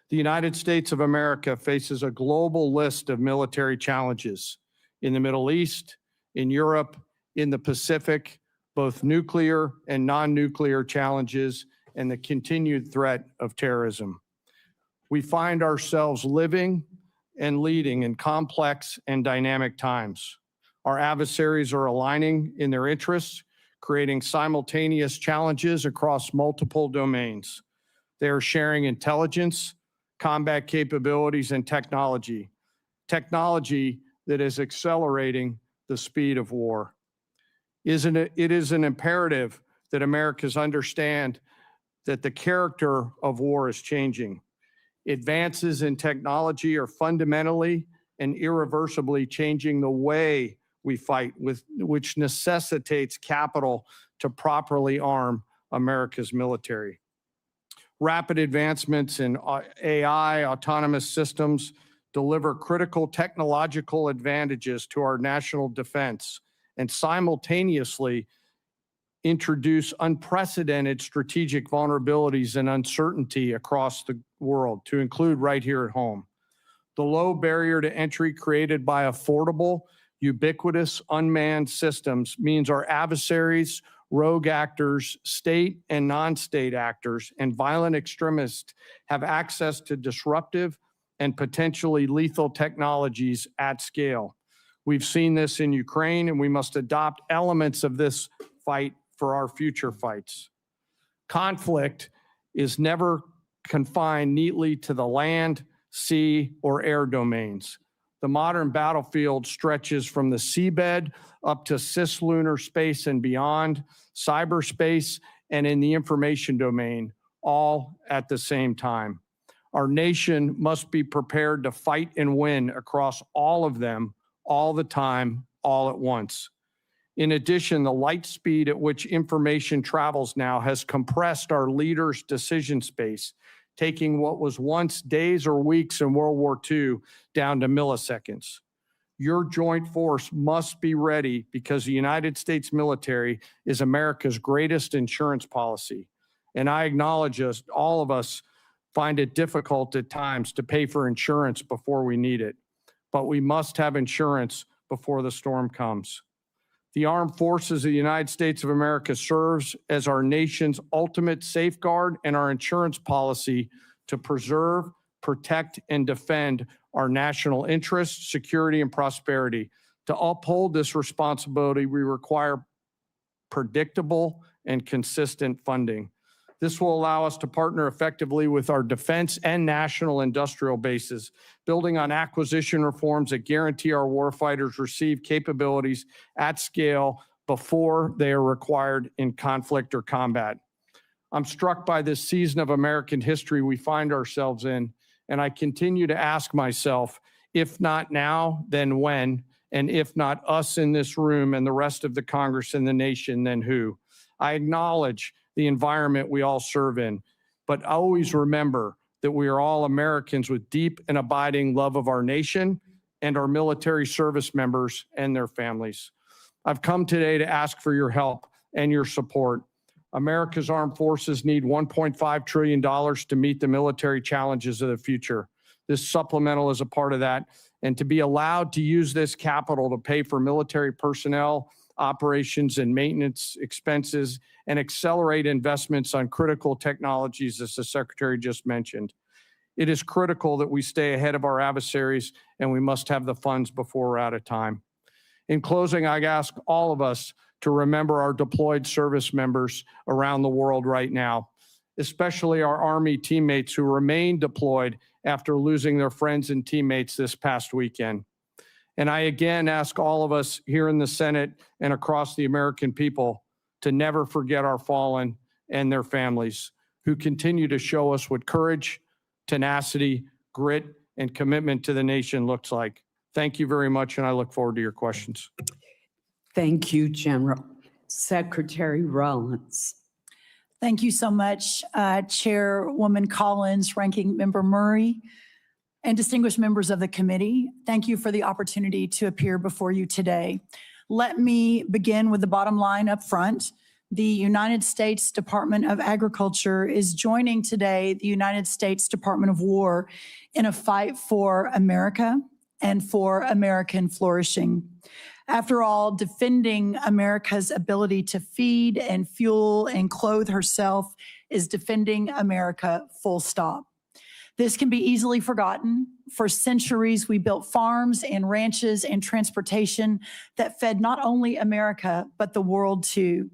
The United States of America faces a global list of military challenges in the Middle East, in Europe, in the Pacific, both nuclear and non-nuclear challenges, and the continued threat of terrorism. We find ourselves living and leading in complex and dynamic times. Our adversaries are aligning in their interests, creating simultaneous challenges across multiple domains. They are sharing intelligence, combat capabilities, and technology that is accelerating the speed of war. It is an imperative that Americans understand that the character of war is changing. Advances in technology are fundamentally and irreversibly changing the way we fight, which necessitates capital to properly arm America's military. Rapid advancements in AI, autonomous systems, deliver critical technological advantages to our national defense and simultaneously introduce unprecedented strategic vulnerabilities and uncertainty across the world, to include right here at home. The low barrier to entry created by affordable, ubiquitous, unmanned systems means our adversaries, rogue actors, state and non-state actors, and violent extremists have access to disruptive and potentially lethal technologies at scale. We've seen this in Ukraine, and we must adopt elements of this fight for our future fights. Conflict is never confined neatly to the land, sea, or air domains. The modern battlefield stretches from the seabed up to cislunar space and beyond, cyberspace, and in the information domain, all at the same time. Our nation must be prepared to fight and win across all of them, all the time, all at once. In addition, the light speed at which information travels now has compressed our leaders' decision space, taking what was once days or weeks in World War II down to milliseconds. Your joint force must be ready because the United States military is America's greatest insurance policy. And I acknowledge all of us find it difficult at times to pay for insurance before we need it, but we must have insurance before the storm comes. The Armed Forces of the United States of America serves as our nation's ultimate safeguard and our insurance policy to preserve, protect, and defend our national interests, security, and prosperity. To uphold this responsibility, we require predictable and consistent funding. This will allow us to partner effectively with our defense and national industrial bases, building on acquisition reforms that guarantee our warfighters receive capabilities at scale before they are required in conflict or combat. I'm struck by this season of American history we find ourselves in, and I continue to ask myself, if not now, then when? And if not us in this room and the rest of the Congress and the nation, then who? I acknowledge the environment we all serve in, but always remember that we are all Americans with deep and abiding love of our nation and our military service members and their families. I've come today to ask for your help and your support. America's armed forces need $1.5 trillion to meet the military challenges of the future. This supplemental is a part of that, and to be allowed to use this capital to pay for military personnel, operations and maintenance expenses, and accelerate investments on critical technologies, as the Secretary just mentioned. It is critical that we stay ahead of our adversaries, and we must have the funds before we're out of time. In closing, I ask all of us to remember our deployed service members around the world right now, especially our Army teammates who remain deployed after losing their friends and teammates this past weekend. And I again ask all of us here in the Senate and across the American people to never forget our fallen and their families who continue to show us what courage, tenacity, grit, and commitment to the nation looks like. Thank you very much, and I look forward to your questions. Thank you, General. Secretary Rollins. Thank you so much, Chairwoman Collins, Ranking Member Murray, and distinguished members of the committee. Thank you for the opportunity to appear before you today. Let me begin with the bottom line up front. The United States Department of Agriculture is joining today the United States Department of War in a fight for America and for American flourishing. After all, defending America's ability to feed and fuel and clothe herself is defending America, full stop. This can be easily forgotten. For centuries, we built farms and ranches and transportation that fed not only America, but the world too.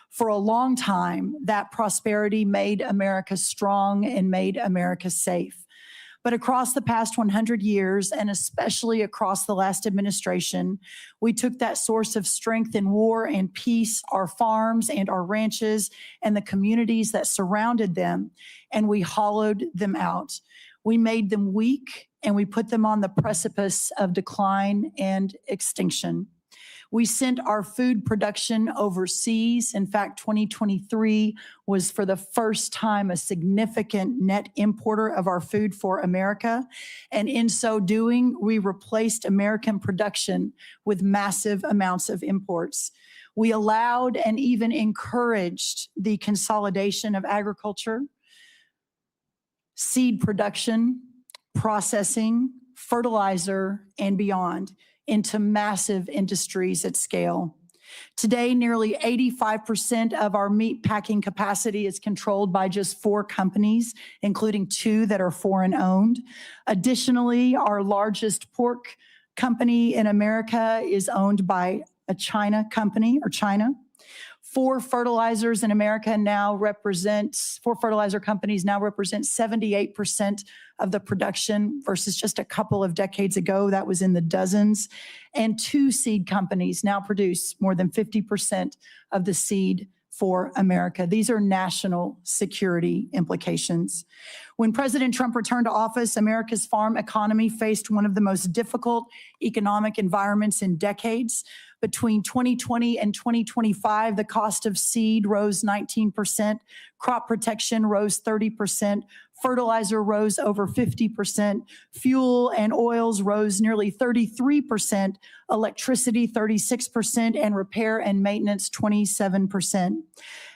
For a long time, that prosperity made America strong and made America safe. But across the past 100 years, and especially across the last administration, we took that source of strength in war and peace, our farms and our ranches, and the communities that surrounded them, and we hollowed them out. We made them weak, and we put them on the precipice of decline and extinction. We sent our food production overseas. In fact, 2023 was for the first time a significant net importer of our food for America. And in so doing, we replaced American production with massive amounts of imports. We allowed and even encouraged the consolidation of agriculture, seed production, processing, fertilizer, and beyond into massive industries at scale. Today, nearly 85% of our meat packing capacity is controlled by just 4 companies, including 2 that are foreign owned. Additionally, our largest pork company in America is owned by a China company, or China. 4 fertilizer companies now represent 78% of the production versus just a couple of decades ago, that was in the dozens. And 2 seed companies now produce more than 50% of the seed for America. These are national security implications. When President Trump returned to office, America's farm economy faced one of the most difficult economic environments in decades. Between 2020 and 2025, the cost of seed rose 19%, crop protection rose 30%, fertilizer rose over 50%, fuel and oils rose nearly 33%, electricity 36%, and repair and maintenance 27%.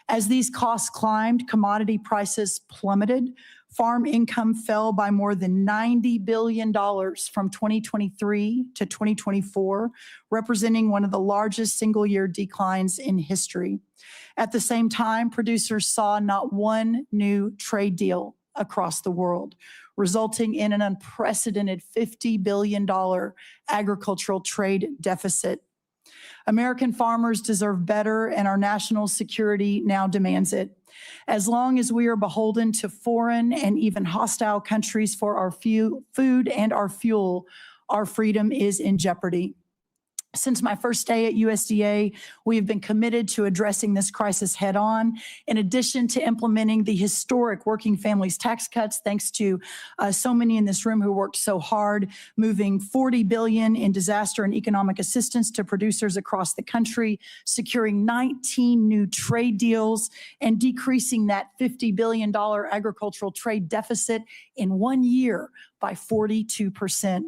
As these costs climbed, commodity prices plummeted. Farm income fell by more than $90 billion from 2023 to 2024, representing one of the largest single-year declines in history. At the same time, producers saw not one new trade deal across the world, resulting in an unprecedented $50 billion agricultural trade deficit. American farmers deserve better, and our national security now demands it. As long as we are beholden to foreign and even hostile countries for our food and our fuel, our freedom is in jeopardy. Since my first day at USDA, we have been committed to addressing this crisis head on. In addition to implementing the historic working families tax cuts, thanks to so many in this room who worked so hard, moving $40 billion in disaster and economic assistance to producers across the country, securing 19 new trade deals, and decreasing that $50 billion agricultural trade deficit in 1 year by 42%.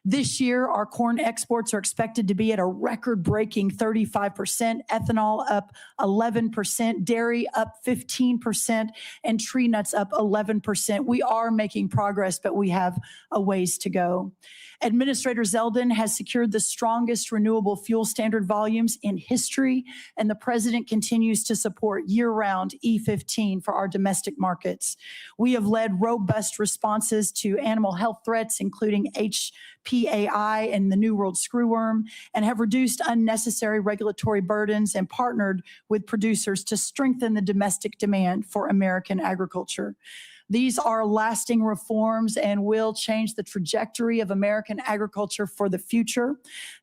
This year, our corn exports are expected to be at a record-breaking 35%, ethanol up 11%, dairy up 15%, and tree nuts up 11%. We are making progress, but we have a ways to go. Administrator Zeldin has secured the strongest renewable fuel standard volumes in history, and the president continues to support year-round E15 for our domestic markets. We have led robust responses to animal health threats, including HPAI and the New World screwworm, and have reduced unnecessary regulatory burdens and partnered with producers to strengthen the domestic demand for American agriculture. These are lasting reforms and will change the trajectory of American agriculture for the future.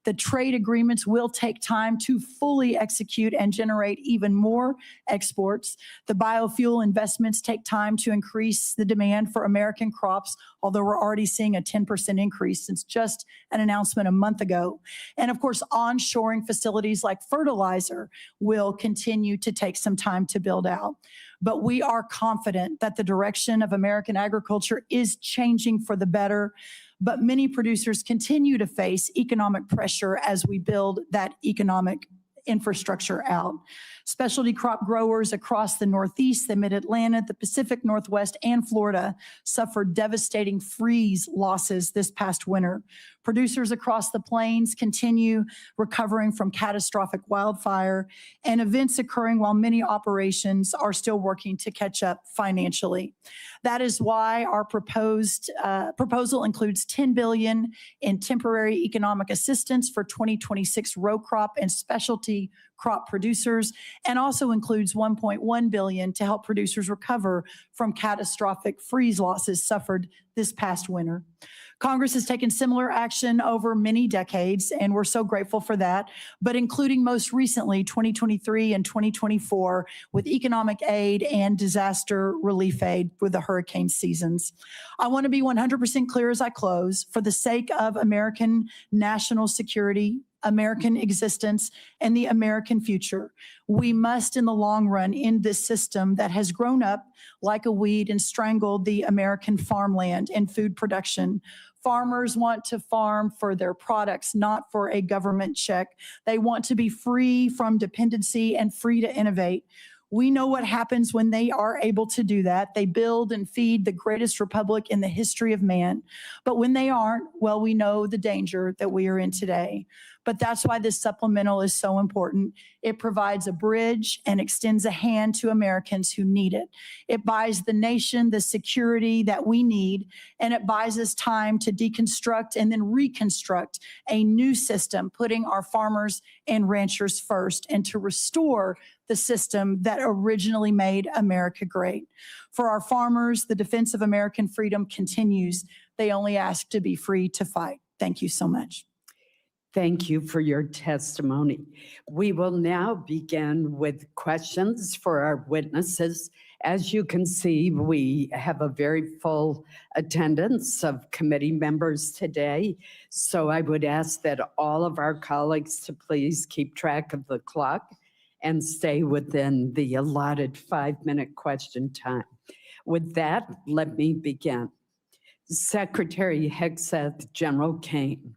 The trade agreements will take time to fully execute and generate even more exports. The biofuel investments take time to increase the demand for American crops, although we're already seeing a 10% increase since just an announcement a month ago. And of course, onshoring facilities like fertilizer will continue to take some time to build out. But we are confident that the direction of American agriculture is changing for the better. But many producers continue to face economic pressure as we build that economic infrastructure out. Specialty crop growers across the Northeast, the Mid-Atlantic, the Pacific Northwest, and Florida suffered devastating freeze losses this past winter. Producers across the plains continue recovering from catastrophic wildfire and events occurring while many operations are still working to catch up financially. That is why our proposal includes $10 billion in temporary economic assistance for 2026 row crop and specialty crop producers, and also includes $1.1 billion to help producers recover from catastrophic freeze losses suffered this past winter. Congress has taken similar action over many decades, and we're so grateful for that, but including most recently 2023 and 2024 with economic aid and disaster relief aid with the hurricane seasons. I want to be 100% clear as I close. For the sake of American national security, American existence, and the American future, we must, in the long run, end this system that has grown up like a weed and strangled the American farmland and food production. Farmers want to farm for their products, not for a government check. They want to be free from dependency and free to innovate. We know what happens when they are able to do that. They build and feed the greatest republic in the history of man. But when they aren't, well, we know the danger that we are in today. But that's why this supplemental is so important. It provides a bridge and extends a hand to Americans who need it. It buys the nation the security that we need, and it buys us time to deconstruct and then reconstruct a new system, putting our farmers and ranchers first, and to restore the system that originally made America great. For our farmers, the defense of American freedom continues. They only ask to be free to fight. Thank you so much. Thank you for your testimony. We will now begin with questions for our witnesses. As you can see, we have a very full attendance of committee members today. So I would ask that all of our colleagues to please keep track of the clock and stay within the allotted 5-minute question time. With that, let me begin. Secretary Hegseth, General Kane.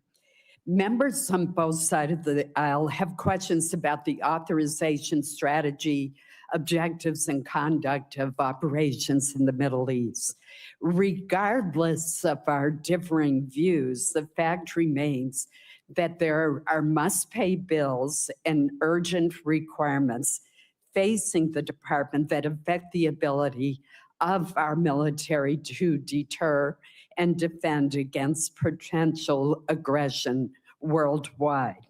Members on both sides of the aisle have questions about the authorization strategy, objectives, and conduct of operations in the Middle East. Regardless of our differing views, the fact remains that there are must-pay bills and urgent requirements facing the department that affect the ability of our military to deter and defend against potential aggression worldwide.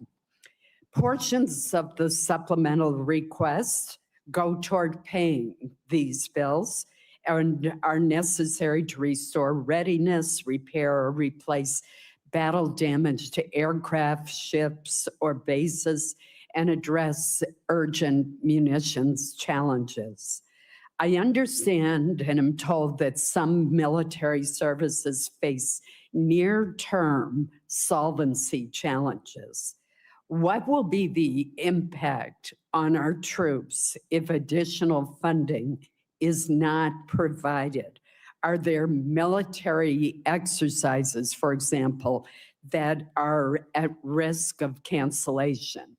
Portions of the supplemental request go toward paying these bills and are necessary to restore readiness, repair, or replace battle damage to aircraft, ships, or bases, and address urgent munitions challenges. I understand and am told that some military services face near-term solvency challenges. What will be the impact on our troops if additional funding is not provided? Are there military exercises, for example, that are at risk of cancellation?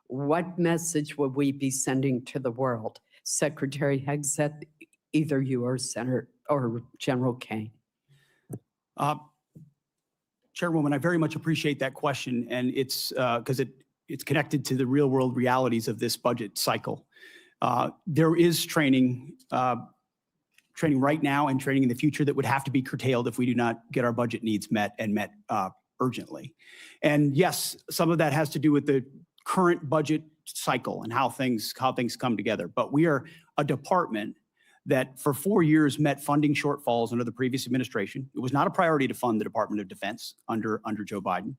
What message will we be sending to the world? Secretary Hegseth, either you or Senator or General Kane. Chairwoman, I very much appreciate that question, and it's because it's connected to the real world realities of this budget cycle. There is training right now and training in the future that would have to be curtailed if we do not get our budget needs met and met urgently. And yes, some of that has to do with the current budget cycle and how things come together. But we are a department that for 4 years met funding shortfalls under the previous administration. It was not a priority to fund the Department of Defense under Joe Biden.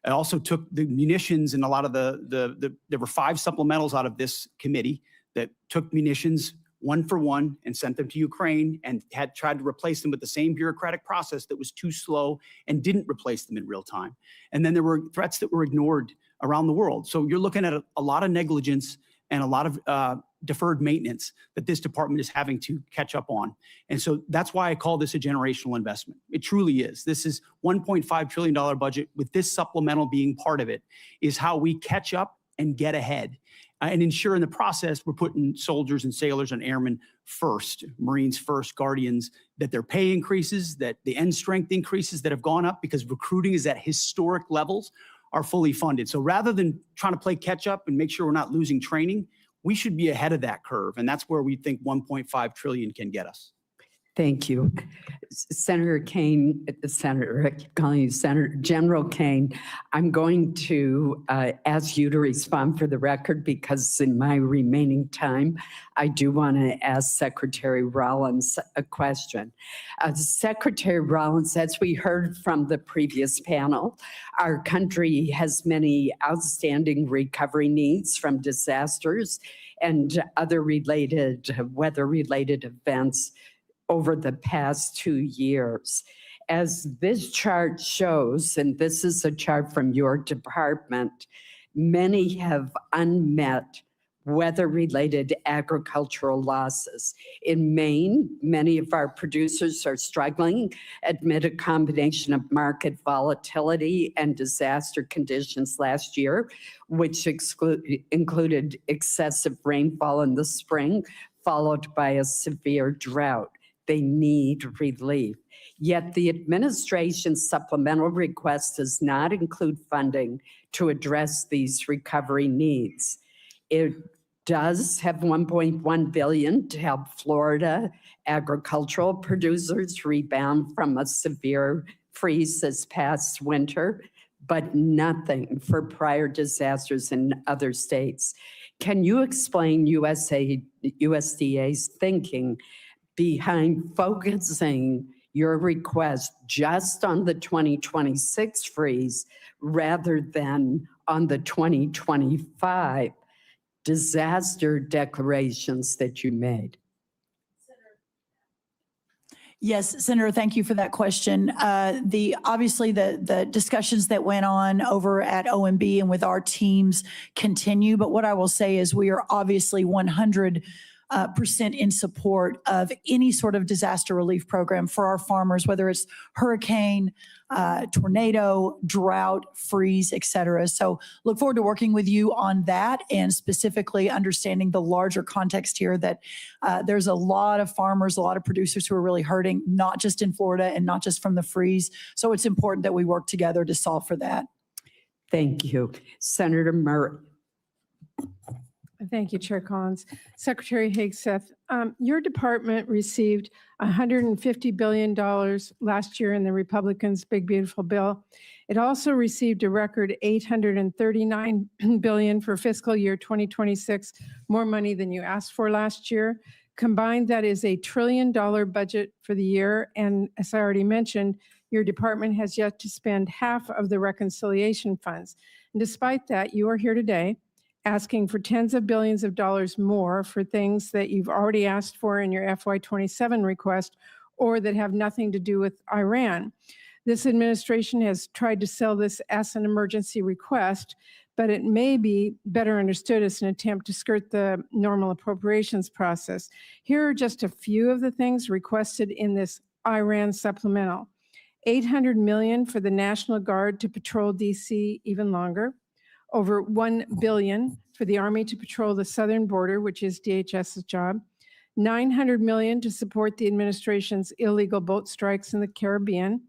It also took the munitions and a lot of there were 5 supplementals out of this committee that took munitions one for one and sent them to Ukraine and had tried to replace them with the same bureaucratic process that was too slow and didn't replace them in real time. And then there were threats that were ignored around the world. So you're looking at a lot of negligence and a lot of deferred maintenance that this department is having to catch up on. And so that's why I call this a generational investment. It truly is. This is $1.5 trillion budget with this supplemental being part of it is how we catch up and get ahead. and ensure in the process we're putting soldiers and sailors and airmen first, Marines first, Guardians, that their pay increases, that the end strength increases that have gone up because recruiting is at historic levels are fully funded. So rather than trying to play catch up and make sure we're not losing training, we should be ahead of that curve. And that's where we think 1.5 trillion can get us. Thank you. Senator Kane, Senator General Kane, I'm going to ask you to respond for the record because in my remaining time, I do want to ask Secretary Rollins a question. Secretary Rollins, as we heard from the previous panel, our country has many outstanding recovery needs from disasters and other weather-related events over the past 2 years. As this chart shows, and this is a chart from your department, many have unmet weather-related agricultural losses. In Maine, many of our producers are struggling amid a combination of market volatility and disaster conditions last year, which included excessive rainfall in the spring, followed by a severe drought. They need relief. Yet the administration's supplemental request does not include funding to address these recovery needs. It does have $1.1 billion to help Florida agricultural producers rebound from a severe freeze this past winter, but nothing for prior disasters in other states. Can you explain USDA's thinking behind focusing your request just on the 2026 freeze rather than on the 2025 disaster declarations that you made? Yes, Senator, thank you for that question. Obviously the discussions that went on over at OMB and with our teams continue, but what I will say is we are obviously 100% in support of any sort of disaster relief program for our farmers, whether it's hurricane, tornado, drought, freeze, et cetera. So look forward to working with you on that and specifically understanding the larger context here that there's a lot of farmers, a lot of producers who are really hurting, not just in Florida and not just from the freeze. So it's important that we work together to solve for that. Thank you. Senator Murray. Thank you, Chair Collins. Secretary Hegseth, your department received $150 billion last year in the Republicans' Big Beautiful Bill. It also received a record $839 billion for fiscal year 2026, more money than you asked for last year. Combined, that is a $1 trillion budget for the year. And as I already mentioned, your department has yet to spend half of the reconciliation funds. And despite that, you are here today asking for tens of billions of dollars more for things that you've already asked for in your FY27 request or that have nothing to do with Iran. This administration has tried to sell this as an emergency request, but it may be better understood as an attempt to skirt the normal appropriations process. Here are just a few of the things requested in this Iran supplemental. $800 million for the National Guard to patrol DC even longer. Over $1 billion for the Army to patrol the southern border, which is DHS's job. $900 million to support the administration's illegal boat strikes in the Caribbean.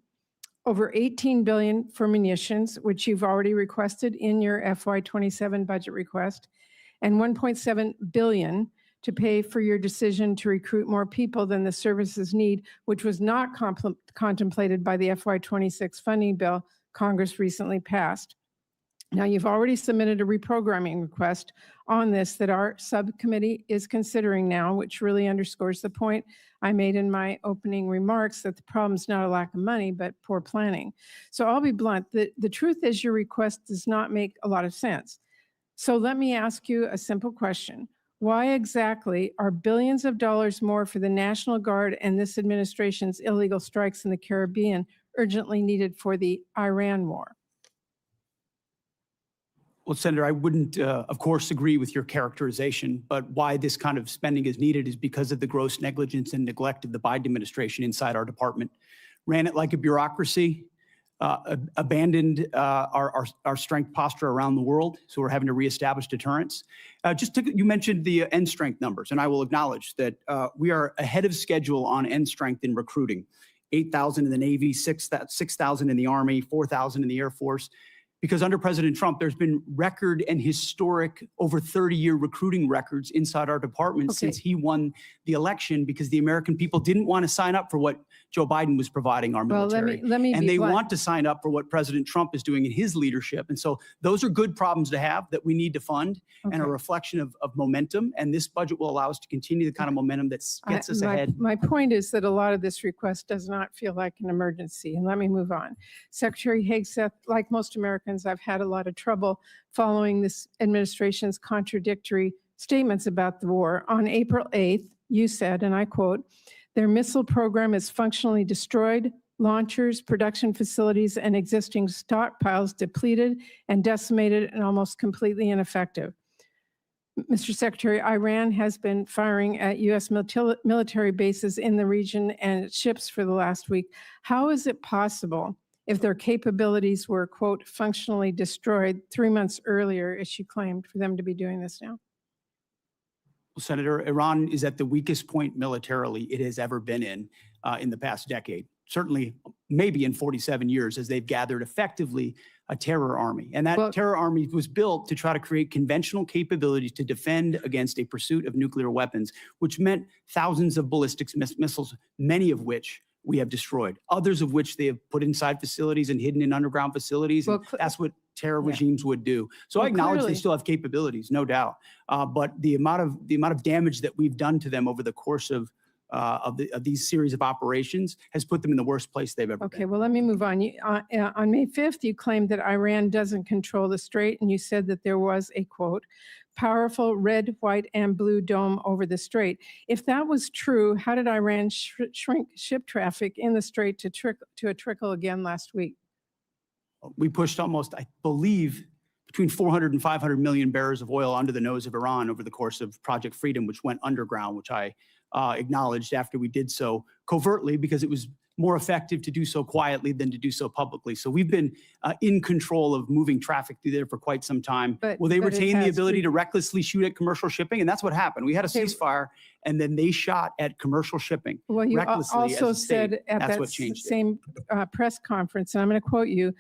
Over $18 billion for munitions, which you've already requested in your FY27 budget request. And $1.7 billion to pay for your decision to recruit more people than the services need, which was not contemplated by the FY26 funding bill Congress recently passed. Now, you've already submitted a reprogramming request on this that our subcommittee is considering now, which really underscores the point I made in my opening remarks that the problem is not a lack of money, but poor planning. So I'll be blunt. The truth is your request does not make a lot of sense. So let me ask you a simple question. Why exactly are billions of dollars more for the National Guard and this administration's illegal strikes in the Caribbean urgently needed for the Iran war? Well, Senator, I wouldn't, of course, agree with your characterization, but why this kind of spending is needed is because of the gross negligence and neglect of the Biden administration inside our department. Ran it like a bureaucracy, abandoned our strength posture around the world, so we're having to reestablish deterrence. You mentioned the end strength numbers, and I will acknowledge that we are ahead of schedule on end strength in recruiting. 8,000 in the Navy, 6,000 in the Army, 4,000 in the Air Force. Because under President Trump, there's been record and historic over 30-year recruiting records inside our department since he won the election, because the American people didn't want to sign up for what Joe Biden was providing our military. Well, let me and be they blunt. want to sign up for what President Trump is doing in his leadership. And so those are good problems to have that we need to fund, and a reflection of momentum. And this budget will allow us to continue the kind of momentum that gets us ahead. My point is that a lot of this request does not feel like an emergency. And let me move on. Secretary Hegseth, like most Americans, I've had a lot of trouble following this administration's contradictory statements about the war. On April 8th, you said, and I quote, "Their missile program is functionally destroyed, launchers, production facilities, and existing stockpiles depleted and decimated and almost completely ineffective." Mr. Secretary, Iran has been firing at U.S. military bases in the region and its ships for the last week. How is it possible, if their capabilities were, quote, functionally destroyed 3 months earlier, as you claimed, for them to be doing this now? Well, Senator, Iran is at the weakest point militarily it has ever been in the past decade. Certainly, maybe in 47 years, as they've gathered effectively a terror army. And that terror army was built to try to create conventional capabilities to defend against a pursuit of nuclear weapons, which meant thousands of ballistic missiles, many of which we have destroyed, others of which they have put inside facilities and hidden in underground facilities. And that's what terror regimes would do. So I acknowledge they still have capabilities, no doubt. But the amount of damage that we've done to them over the course of these series of operations has put them in the worst place they've ever been. Okay, well, let me move on. On May 5th, you claimed that Iran doesn't control the strait, and you said that there was a, quote, powerful red, white, and blue dome over the strait. If that was true, how did Iran shrink ship traffic in the strait to a trickle again last week? We pushed almost, I believe, between 400 and 500 million barrels of oil under the nose of Iran over the course of Project Freedom, which went underground, which I acknowledged after we did so covertly, because it was more effective to do so quietly than to do so publicly. So we've been in control of moving traffic through there for quite some time. Will they retain the ability to recklessly shoot at commercial shipping? And that's what happened. We had a ceasefire, and then they shot at commercial shipping. Well, you recklessly also as a state. said at That's that what changed same press conference, and I'm going to quote you,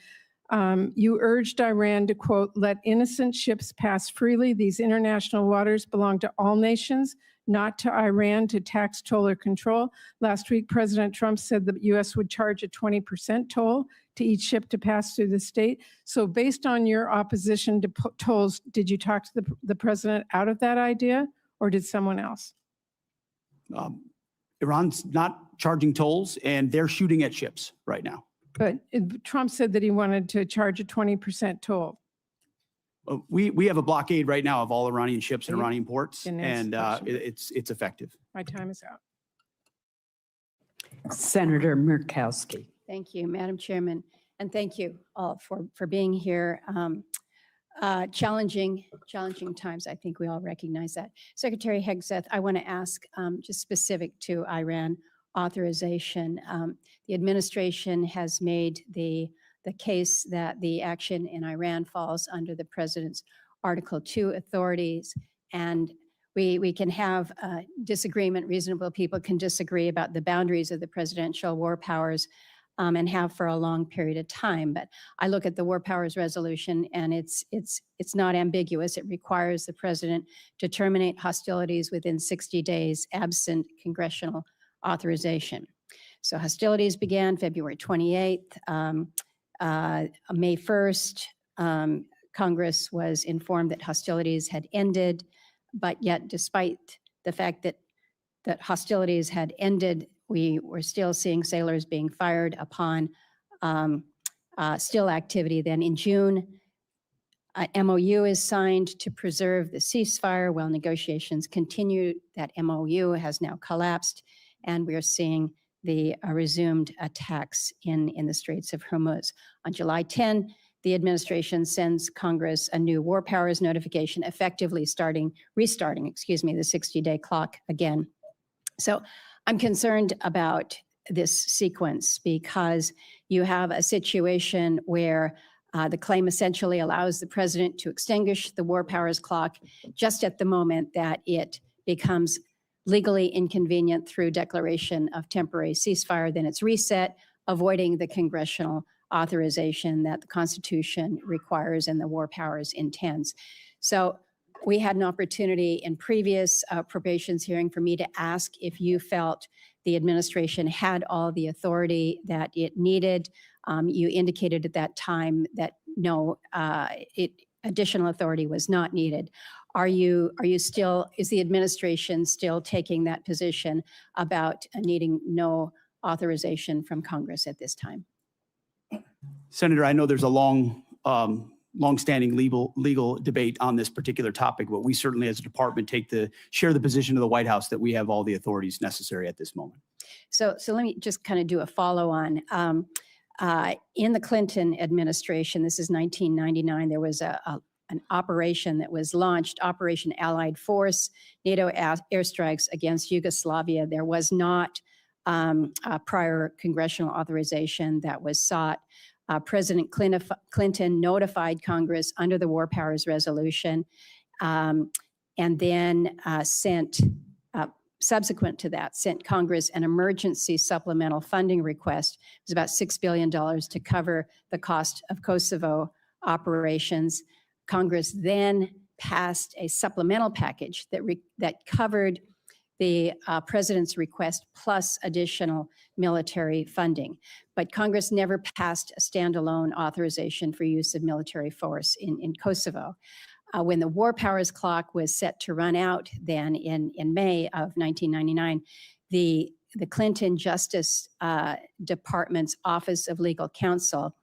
you urged Iran to, quote, let innocent ships pass freely. These international waters belong to all nations, not to Iran to tax, toll, or control. Last week, President Trump said the U.S. would charge a 20% toll to each ship to pass through the state. So based on your opposition to tolls, did you talk to the president out of that idea, or did someone else? Iran's not charging tolls, and they're shooting at ships right now. But Trump said that he wanted to charge a 20% toll. We have a blockade right now of all Iranian ships and Iranian ports, Didn't and answer the question. it's effective. My time is out. Senator Murkowski. Thank you, Madam Chairman, and thank you all for being here. Challenging times, I think we all recognize that. Secretary Hegseth, I want to ask just specific to Iran authorization. The administration has made the case that the action in Iran falls under the president's Article 2 authorities, and we can have disagreement. Reasonable people can disagree about the boundaries of the presidential war powers, and have for a long period of time. But I look at the War Powers Resolution, and it's not ambiguous. It requires the president to terminate hostilities within 60 days, absent congressional authorization. So hostilities began February 28th. May 1st, Congress was informed that hostilities had ended, but yet despite the fact that hostilities had ended, we were still seeing sailors being fired upon still activity. Then in June, an MOU is signed to preserve the ceasefire while negotiations continue. That MOU has now collapsed, and we are seeing the resumed attacks in the Straits of Hormuz. On July 10, the administration sends Congress a new war powers notification, effectively restarting, the 60-day clock again. So I'm concerned about this sequence, because you have a situation where the claim essentially allows the president to extinguish the war powers clock just at the moment that it becomes legally inconvenient through declaration of temporary ceasefire. Then it's reset, avoiding the congressional authorization that the Constitution requires and the war powers intends. So we had an opportunity in previous appropriations hearing for me to ask if you felt the administration had all the authority that it needed. You indicated at that time that no, additional authority was not needed. Are you still, is the administration still taking that position about needing no authorization from Congress at this time? Senator, I know there's a longstanding legal debate on this particular topic, but we certainly as a department share the position of the White House that we have all the authorities necessary at this moment. So let me just kind of do a follow-on. In the Clinton administration, this is 1999, there was an operation that was launched, Operation Allied Force, NATO airstrikes against Yugoslavia. There was not a prior congressional authorization that was sought. President Clinton notified Congress under the War Powers Resolution, and then subsequent to that, sent Congress an emergency supplemental funding request. It was about $6 billion to cover the cost of Kosovo operations. Congress then passed a supplemental package that covered the president's request plus additional military funding. But Congress never passed a standalone authorization for use of military force in Kosovo. When the war powers clock was set to run out then in May of 1999, the Clinton Justice Department's Office of Legal Counsel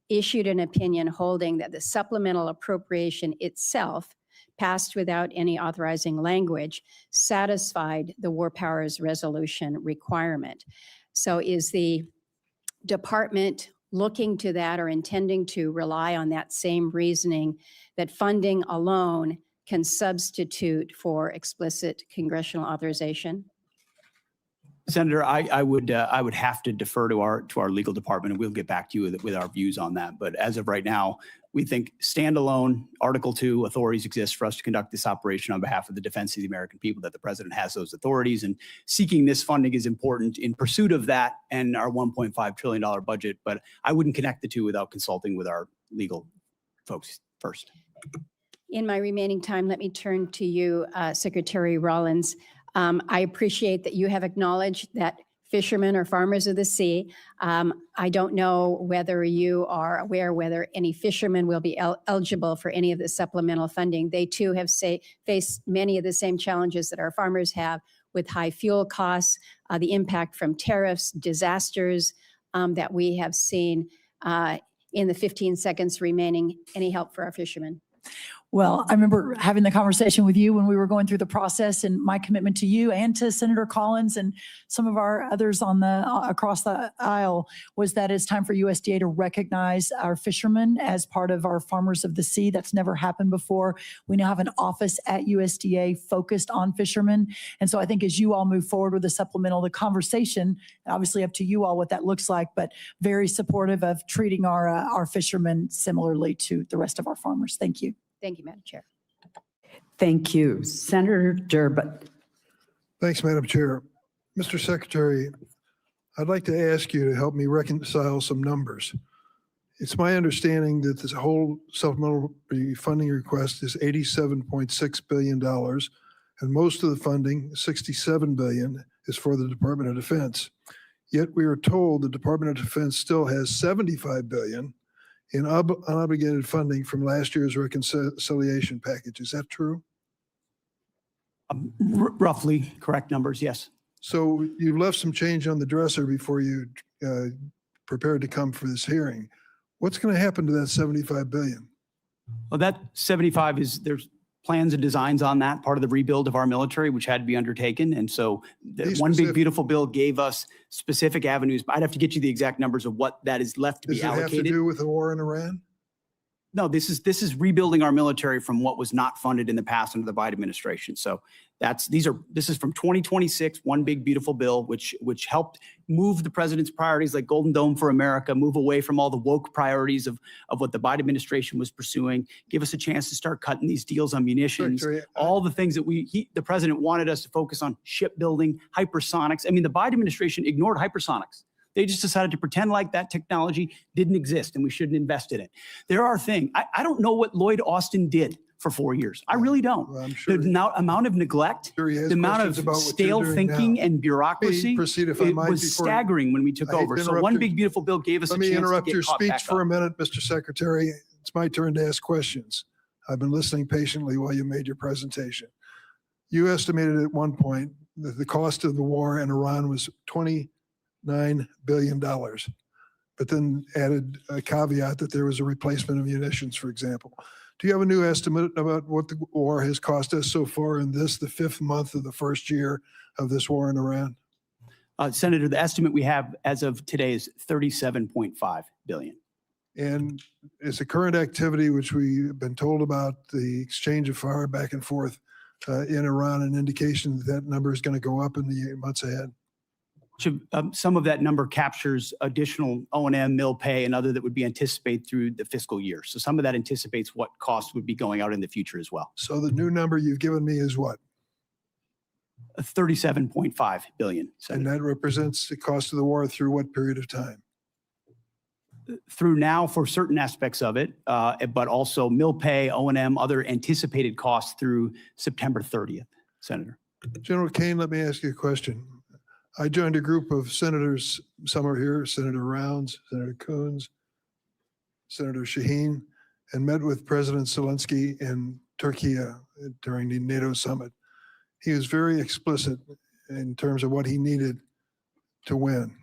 issued an opinion holding that the supplemental appropriation itself, passed without any authorizing language, satisfied the War Powers Resolution requirement. So is the department looking to that or intending to rely on that same reasoning that funding alone can substitute for explicit congressional authorization? Senator, I would have to defer to our legal department, and we'll get back to you with our views on that. But as of right now, we think standalone Article 2 authorities exist for us to conduct this operation on behalf of the defense of the American people, that the president has those authorities, and seeking this funding is important in pursuit of that and our $1.5 trillion budget. But I wouldn't connect the two without consulting with our legal folks first. In my remaining time, let me turn to you, Secretary Rollins. I appreciate that you have acknowledged that fishermen are farmers of the sea. I don't know whether you are aware whether any fishermen will be eligible for any of the supplemental funding. They too have faced many of the same challenges that our farmers have with high fuel costs, the impact from tariffs, disasters that we have seen. In the 15 seconds remaining, any help for our fishermen? Well, I remember having the conversation with you when we were going through the process, and my commitment to you and to Senator Collins and some of our others on across the aisle was that it's time for USDA to recognize our fishermen as part of our farmers of the sea. That's never happened before. We now have an office at USDA focused on fishermen. And so I think as you all move forward with the supplemental, the conversation, obviously up to you all what that looks like, but very supportive of treating our fishermen similarly to the rest of our farmers. Thank you. Thank you, Madam Chair. Thank you. Senator Durbin. Thanks, Madam Chair. Mr. Secretary, I'd like to ask you to help me reconcile some numbers. It's my understanding that this whole supplemental funding request is $87.6 billion, and most of the funding, $67 billion, is for the Department of Defense. Yet we are told the Department of Defense still has $75 billion in unobligated funding from last year's reconciliation package. Is that true? Roughly correct numbers, yes. So you left some change on the dresser before you prepared to come for this hearing. What's going to happen to that $75 billion? Well, that 75 there's plans and designs on that, part of the rebuild of our military, which had to be undertaken. And so the One Big Beautiful Bill gave us specific avenues. I'd have to get you the exact numbers of what that is left to be allocated. Does it have to do with the war in Iran? No, this is rebuilding our military from what was not funded in the past under the Biden administration. So this is from 2026, one big beautiful bill, which helped move the president's priorities like Golden Dome for America, move away from all the woke priorities of what the Biden administration was pursuing, give us a chance to start cutting these deals on munitions, Secretary, all the things that the president wanted us to focus on: shipbuilding, hypersonics. I mean, the Biden administration ignored hypersonics. They just decided to pretend like that technology didn't exist and we shouldn't invest in it. There are things, I don't know what Lloyd Austin did for 4 years. I really don't. Well, I'm sure, The amount of neglect, sure he has the amount questions of about what stale you're doing thinking now. and bureaucracy, Proceed if I it might was before- staggering when we took I hate to over. So interrupt one you. big beautiful bill gave us a Let me chance to interrupt get your caught speech back for a up. minute, Mr. Secretary. It's my turn to ask questions. I've been listening patiently while you made your presentation. You estimated at one point that the cost of the war in Iran was $29 billion, but then added a caveat that there was a replacement of munitions, for example. Do you have a new estimate about what the war has cost us so far in the 5th month of the first year of this war in Iran? Senator, the estimate we have as of today is 37.5 billion. And is the current activity, which we've been told about, the exchange of fire back and forth in Iran, an indication that that number is going to go up in the months ahead? Some of that number captures additional O&M, mill pay, and other that would be anticipated through the fiscal year. So some of that anticipates what costs would be going out in the future as well. So the new number you've given me is what? 37.5 billion. And Senator. that represents the cost of the war through what period of time? Through now for certain aspects of it, but also mill pay, O&M, other anticipated costs through September 30th, Senator. General Kane, let me ask you a question. I joined a group of senators, some are here, Senator Rounds, Senator Coons, Senator Shaheen, and met with President Zelensky in Turkey during the NATO summit. He was very explicit in terms of what he needed to win.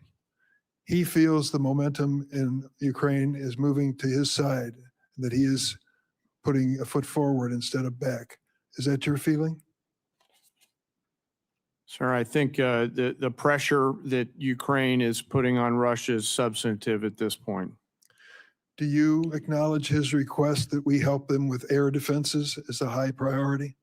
He feels the momentum in Ukraine is moving to his side, that he is putting a foot forward instead of back. Is that your feeling? Sir, I think the pressure that Ukraine is putting on Russia is substantive at this point. Do you acknowledge his request that we help them with air defenses as a high priority?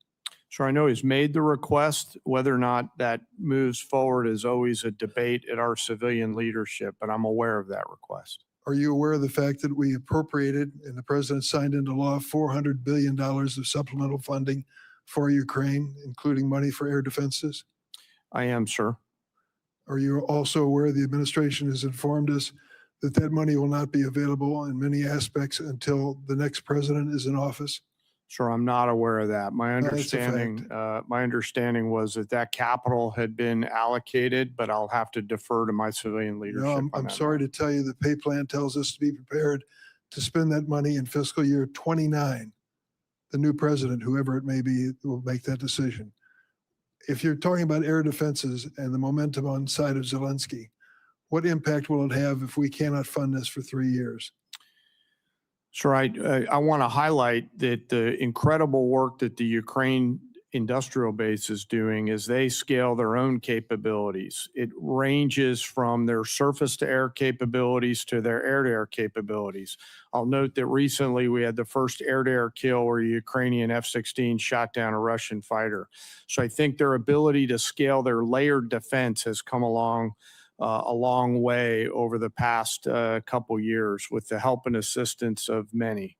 Sure, I know he's made the request. Whether or not that moves forward is always a debate at our civilian leadership, but I'm aware of that request. Are you aware of the fact that we appropriated and the president signed into law $400 billion of supplemental funding for Ukraine, including money for air defenses? I am, sir. Are you also aware the administration has informed us that that money will not be available in many aspects until the next president is in office? Sure, I'm not aware of that. My That's a fact. understanding was that capital had been allocated, but I'll have to defer to my civilian leadership. No, on I'm that sorry matter. to tell you the pay plan tells us to be prepared to spend that money in fiscal year 29. The new president, whoever it may be, will make that decision. If you're talking about air defenses and the momentum on the side of Zelensky, what impact will it have if we cannot fund this for 3 years? Sure, I want to highlight that the incredible work that the Ukraine industrial base is doing as they scale their own capabilities. It ranges from their surface-to-air capabilities to their air-to-air capabilities. I'll note that recently we had the first air-to-air kill where a Ukrainian F-16 shot down a Russian fighter. So I think their ability to scale their layered defense has come along a long way over the past couple years with the help and assistance of many.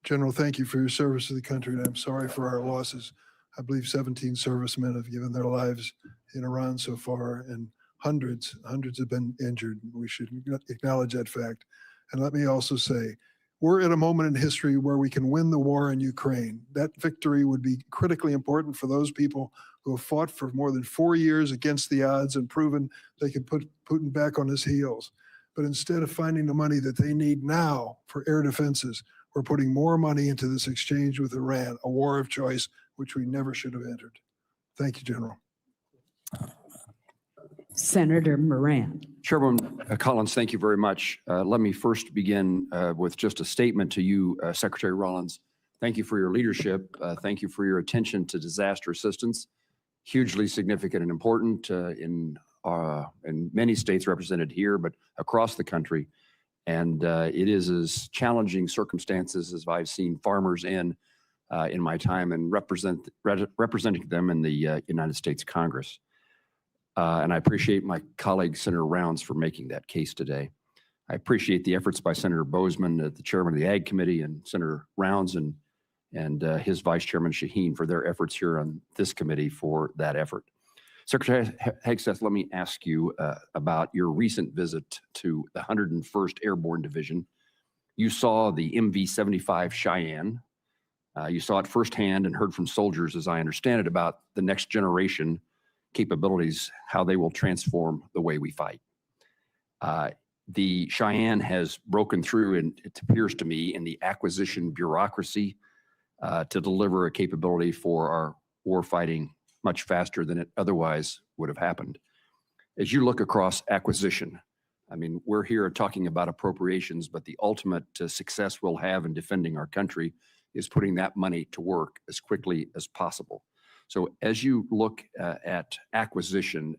General, thank you for your service to the country, and I'm sorry for our losses. I believe 17 servicemen have given their lives in Iran so far, and hundreds have been injured. We should acknowledge that fact. And let me also say, we're at a moment in history where we can win the war in Ukraine. That victory would be critically important for those people who have fought for more than 4 years against the odds and proven they can put Putin back on his heels. But instead of finding the money that they need now for air defenses, we're putting more money into this exchange with Iran, a war of choice, which we never should have entered. Thank you, General. Senator Moran. Chairwoman Collins, thank you very much. Let me first begin with just a statement to you, Secretary Rollins. Thank you for your leadership. Thank you for your attention to disaster assistance. Hugely significant and important in many states represented here, but across the country. And it is as challenging circumstances as I've seen farmers in my time and representing them in the United States Congress. And I appreciate my colleague, Senator Rounds, for making that case today. I appreciate the efforts by Senator Bozeman, the chairman of the Ag Committee, and Senator Rounds and his Vice Chairman Shaheen for their efforts here on this committee for that effort. Secretary Hegseth, let me ask you about your recent visit to the 101st Airborne Division. You saw the MV-75 Cheyenne. You saw it firsthand and heard from soldiers, as I understand it, about the next generation capabilities, how they will transform the way we fight. The Cheyenne has broken through, and it appears to me, in the acquisition bureaucracy to deliver a capability for our war fighting much faster than it otherwise would have happened. As you look across acquisition, I mean, we're here talking about appropriations, but the ultimate success we'll have in defending our country is putting that money to work as quickly as possible. So as you look at acquisition,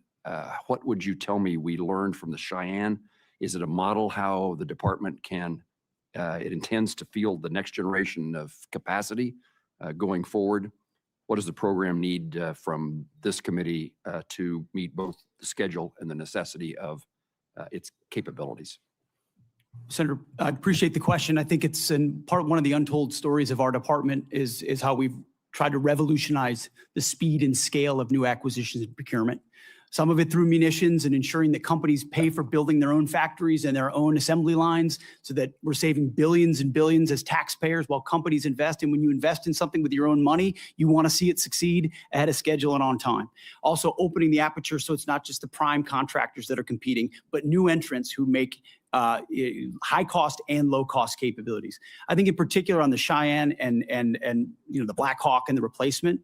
what would you tell me we learned from the Cheyenne? Is it a model how the department it intends to field the next generation of capacity going forward? What does the program need from this committee to meet both the schedule and the necessity of its capabilities? Senator, I appreciate the question. I think it's one of the untold stories of our department is how we've tried to revolutionize the speed and scale of new acquisitions and procurement. Some of it through munitions and ensuring that companies pay for building their own factories and their own assembly lines so that we're saving billions and billions as taxpayers while companies invest. And when you invest in something with your own money, you want to see it succeed ahead of schedule and on time. Also opening the aperture so it's not just the prime contractors that are competing, but new entrants who make high cost and low cost capabilities. I think in particular on the Cheyenne and the Black Hawk and the replacement,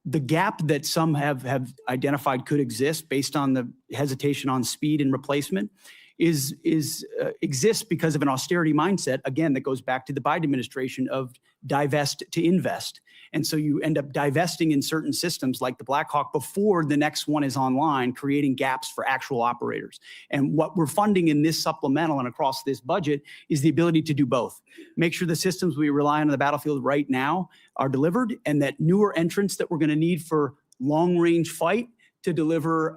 the gap that some have identified could exist based on the hesitation on speed and replacement exists because of an austerity mindset, again, that goes back to the Biden administration of divest to invest. And so you end up divesting in certain systems like the Black Hawk before the next one is online, creating gaps for actual operators. And what we're funding in this supplemental and across this budget is the ability to do both. Make sure the systems we rely on the battlefield right now are delivered, and that newer entrants that we're going to need for long-range fight to deliver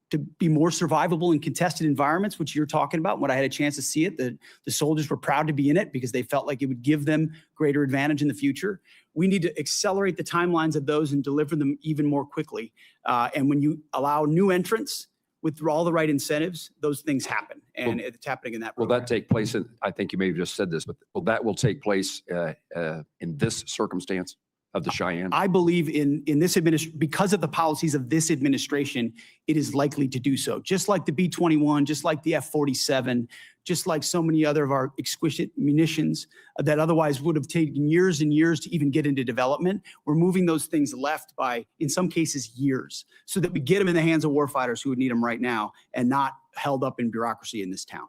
to be more survivable in contested environments, which you're talking about. When I had a chance to see it, the soldiers were proud to be in it because they felt like it would give them greater advantage in the future. We need to accelerate the timelines of those and deliver them even more quickly. And when you allow new entrants with all the right incentives, those things happen. And it's happening in that program. Will that take place, I think you may have just said this, but will take place in this circumstance of the Cheyenne? I believe in this administration, because of the policies of this administration, it is likely to do so. Just like the B-21, just like the F-47, just like so many other of our exquisite munitions that otherwise would have taken years and years to even get into development. We're moving those things left by, in some cases, years, so that we get them in the hands of warfighters who would need them right now and not held up in bureaucracy in this town.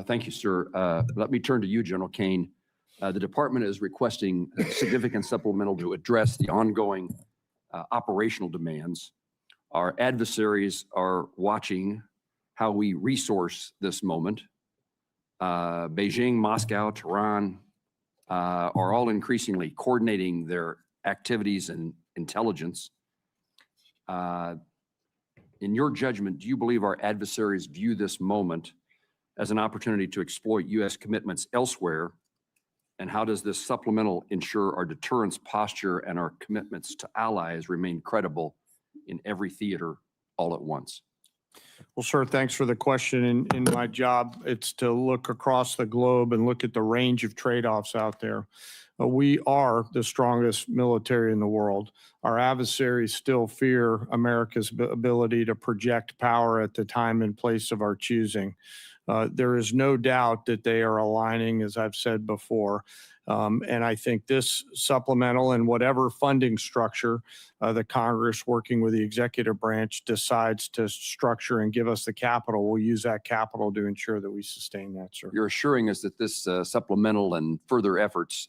Thank you, sir. Let me turn to you, General Kane. The department is requesting a significant supplemental to address the ongoing operational demands. Our adversaries are watching how we resource this moment. Beijing, Moscow, Tehran are all increasingly coordinating their activities and intelligence. In your judgment, do you believe our adversaries view this moment as an opportunity to exploit U.S. commitments elsewhere? And how does this supplemental ensure our deterrence posture and our commitments to allies remain credible in every theater all at once? Well, sir, thanks for the question. In my job, it's to look across the globe and look at the range of trade-offs out there. We are the strongest military in the world. Our adversaries still fear America's ability to project power at the time and place of our choosing. There is no doubt that they are aligning, as I've said before. And I think this supplemental and whatever funding structure the Congress working with the executive branch decides to structure and give us the capital, we'll use that capital to ensure that we sustain that, sir. You're assuring us that this supplemental and further efforts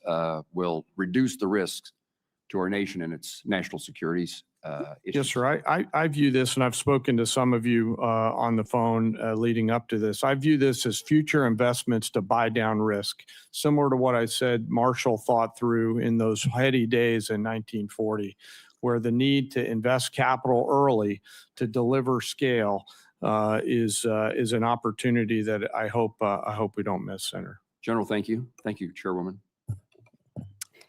will reduce the risks to our nation and its national securities issues. Yes, sir. I view this, and I've spoken to some of you on the phone leading up to this. I view this as future investments to buy down risk, similar to what I said Marshall thought through in those heady days in 1940, where the need to invest capital early to deliver scale is an opportunity that I hope we don't miss, Senator. General, thank you. Thank you, Chairwoman.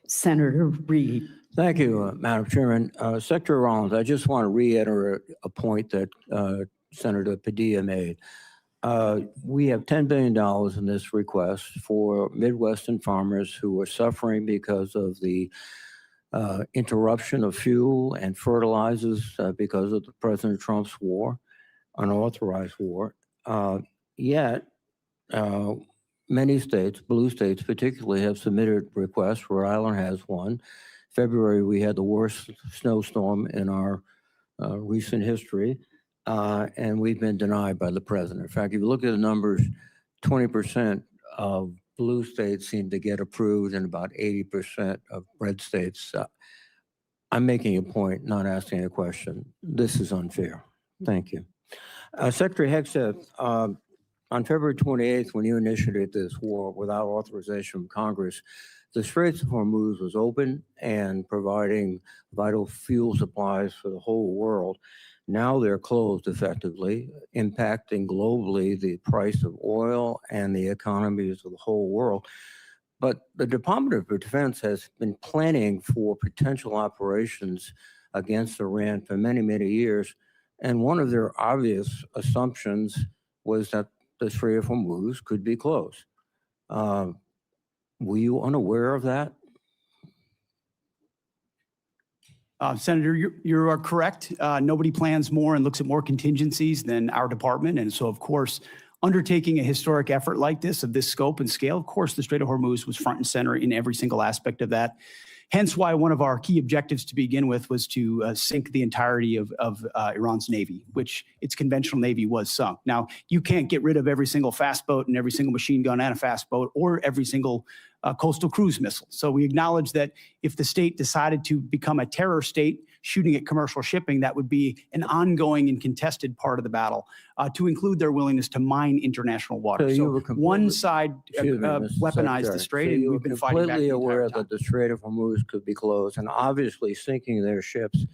Senator Reed. Thank you, Madam Chairman. Secretary Rollins, I just want to reiterate a point that Senator Padilla made. We have $10 billion in this request for Midwestern farmers who are suffering because of the interruption of fuel and fertilizers because of the President Trump's war, unauthorized war. Yet, many states, blue states particularly, have submitted requests. Rhode Island has one. February, we had the worst snowstorm in our recent history, and we've been denied by the president. In fact, if you look at the numbers, 20% of blue states seem to get approved and about 80% of red states. I'm making a point, not asking a question. This is unfair. Thank you. Secretary Hegseth, on February 28th, when you initiated this war without authorization from Congress, the Straits of Hormuz was open and providing vital fuel supplies for the whole world. Now they're closed effectively, impacting globally the price of oil and the economies of the whole world. But the Department of Defense has been planning for potential operations against Iran for many, many years. And one of their obvious assumptions was that the Strait of Hormuz could be closed. Were you unaware of that? Senator, you are correct. Nobody plans more and looks at more contingencies than our department. And so, of course, undertaking a historic effort like this, of this scope and scale, of course, the Strait of Hormuz was front and center in every single aspect of that. Hence why one of our key objectives to begin with was to sink the entirety of Iran's Navy, which its conventional Navy was sunk. Now, you can't get rid of every single fast boat and every single machine gun and a fast boat or every single coastal cruise missile. So we acknowledge that if the state decided to become a terror state shooting at commercial shipping, that would be an ongoing and contested part of the battle, to include their willingness to mine international water. So one side weaponized the strait, and we've been fighting back. Completely aware that the Strait of Hormuz could be closed, and obviously sinking their ships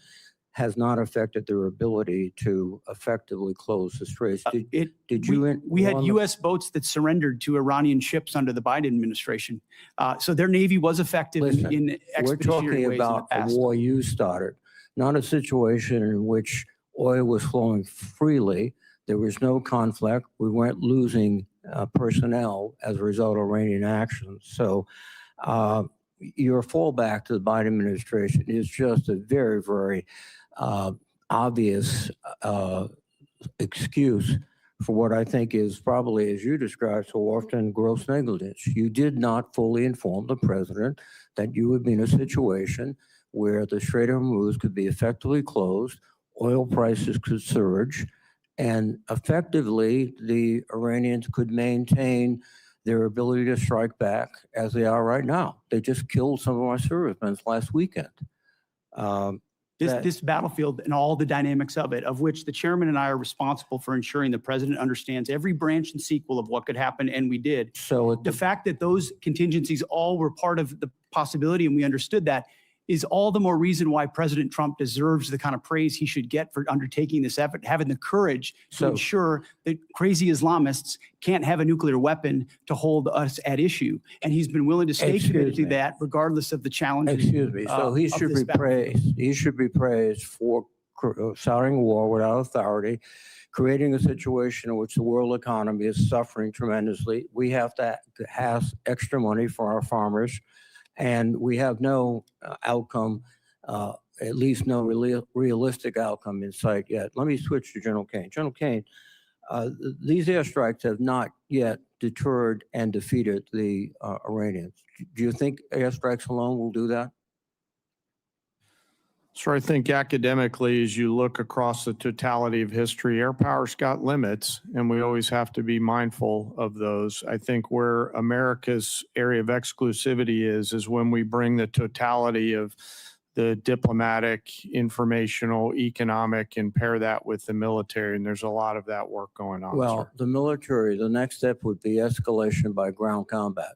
has not affected their ability to effectively close the straits. We had U.S. boats that surrendered to Iranian ships under the Biden administration. So their Navy was effective in expeditionary ways in the past. We're talking about a war you started, not a situation in which oil was flowing freely. There was no conflict. We weren't losing personnel as a result of Iranian actions. So your fallback to the Biden administration is just a very, very obvious excuse for what I think is probably, as you described so often, gross negligence. You did not fully inform the president that you would be in a situation where the Strait of Hormuz could be effectively closed, oil prices could surge, and effectively the Iranians could maintain their ability to strike back as they are right now. They just killed some of our servicemen last weekend. This battlefield and all the dynamics of it, of which the chairman and I are responsible for ensuring the president understands every branch and sequel of what could happen, and we did. So the fact that those contingencies all were part of the possibility, and we understood that, is all the more reason why President Trump deserves the kind of praise he should get for undertaking this effort, having the courage to ensure that crazy Islamists can't have a nuclear weapon to hold us at issue. And he's been willing to stay committed to that regardless of the challenges. Excuse me. So he should be praised. He should be praised for starting a war without authority, creating a situation in which the world economy is suffering tremendously. We have to have extra money for our farmers. And we have no outcome, at least no realistic outcome in sight yet. Let me switch to General Kane. General Kane, these airstrikes have not yet deterred and defeated the Iranians. Do you think airstrikes alone will do that? So I think academically, as you look across the totality of history, air power's got limits, and we always have to be mindful of those. I think where America's area of exclusivity is when we bring the totality of the diplomatic, informational, economic, and pair that with the military. And there's a lot of that work going on, Well, sir. the military, the next step would be escalation by ground combat.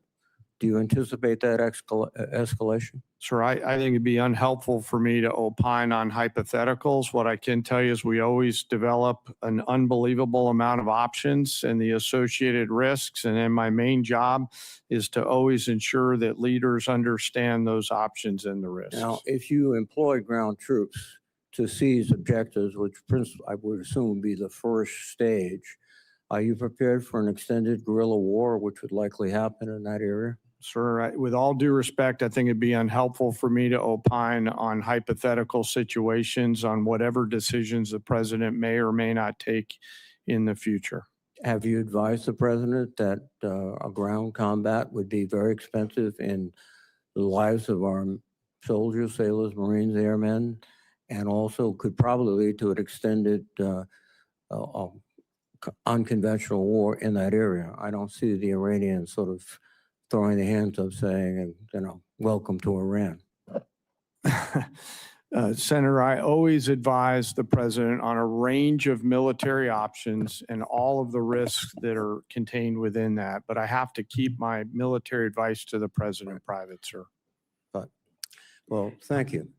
Do you anticipate that escalation? Sir, I think it'd be unhelpful for me to opine on hypotheticals. What I can tell you is we always develop an unbelievable amount of options and the associated risks. And then my main job is to always ensure that leaders understand those options and the risks. Now, if you employ ground troops to seize objectives, which I would assume would be the first stage, are you prepared for an extended guerrilla war, which would likely happen in that area? Sir, with all due respect, I think it'd be unhelpful for me to opine on hypothetical situations on whatever decisions the president may or may not take in the future. Have you advised the president that a ground combat would be very expensive in the lives of our soldiers, sailors, Marines, airmen, and also could probably lead to an extended unconventional war in that area? I don't see the Iranians sort of throwing their hands up saying, welcome to Iran. Senator, I always advise the president on a range of military options and all of the risks that are contained within that. But I have to keep my military advice to the president private, sir. Well, thank you.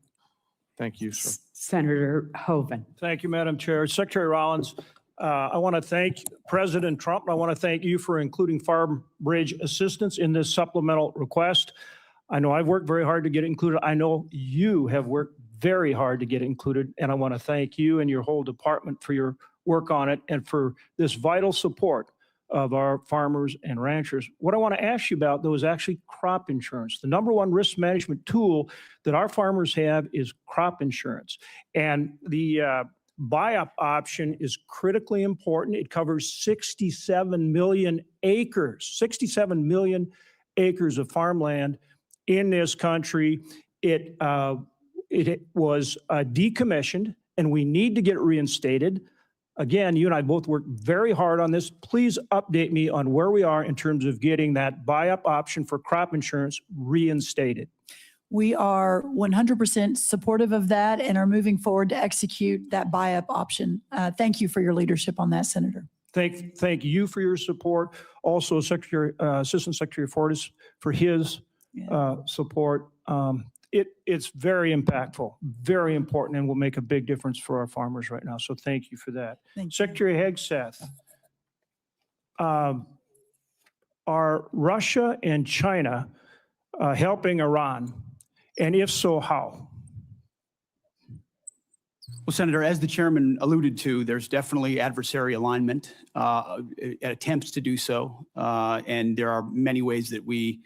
Thank you, sir. Senator Hoeven. Thank you, Madam Chair. Secretary Rollins, I want to thank President Trump. I want to thank you for including farm bridge assistance in this supplemental request. I know I've worked very hard to get it included. I know you have worked very hard to get it included, and I want to thank you and your whole department for your work on it and for this vital support of our farmers and ranchers. What I want to ask you about, though, is actually crop insurance. The number one risk management tool that our farmers have is crop insurance. And the buy-up option is critically important. It covers 67 million acres, 67 million acres of farmland in this country. It was decommissioned, and we need to get it reinstated. Again, you and I both worked very hard on this. Please update me on where we are in terms of getting that buy-up option for crop insurance reinstated. We are 100% supportive of that and are moving forward to execute that buy-up option. Thank you for your leadership on that, Senator. Thank you for your support. Also, Assistant Secretary Fortis for his support. It's very impactful, very important, and will make a big difference for our farmers right now. So thank you for that. Thank you. Secretary Hegseth, are Russia and China helping Iran? And if so, how? Well, Senator, as the chairman alluded to, there's definitely adversary alignment, attempts to do so. And there are many ways that we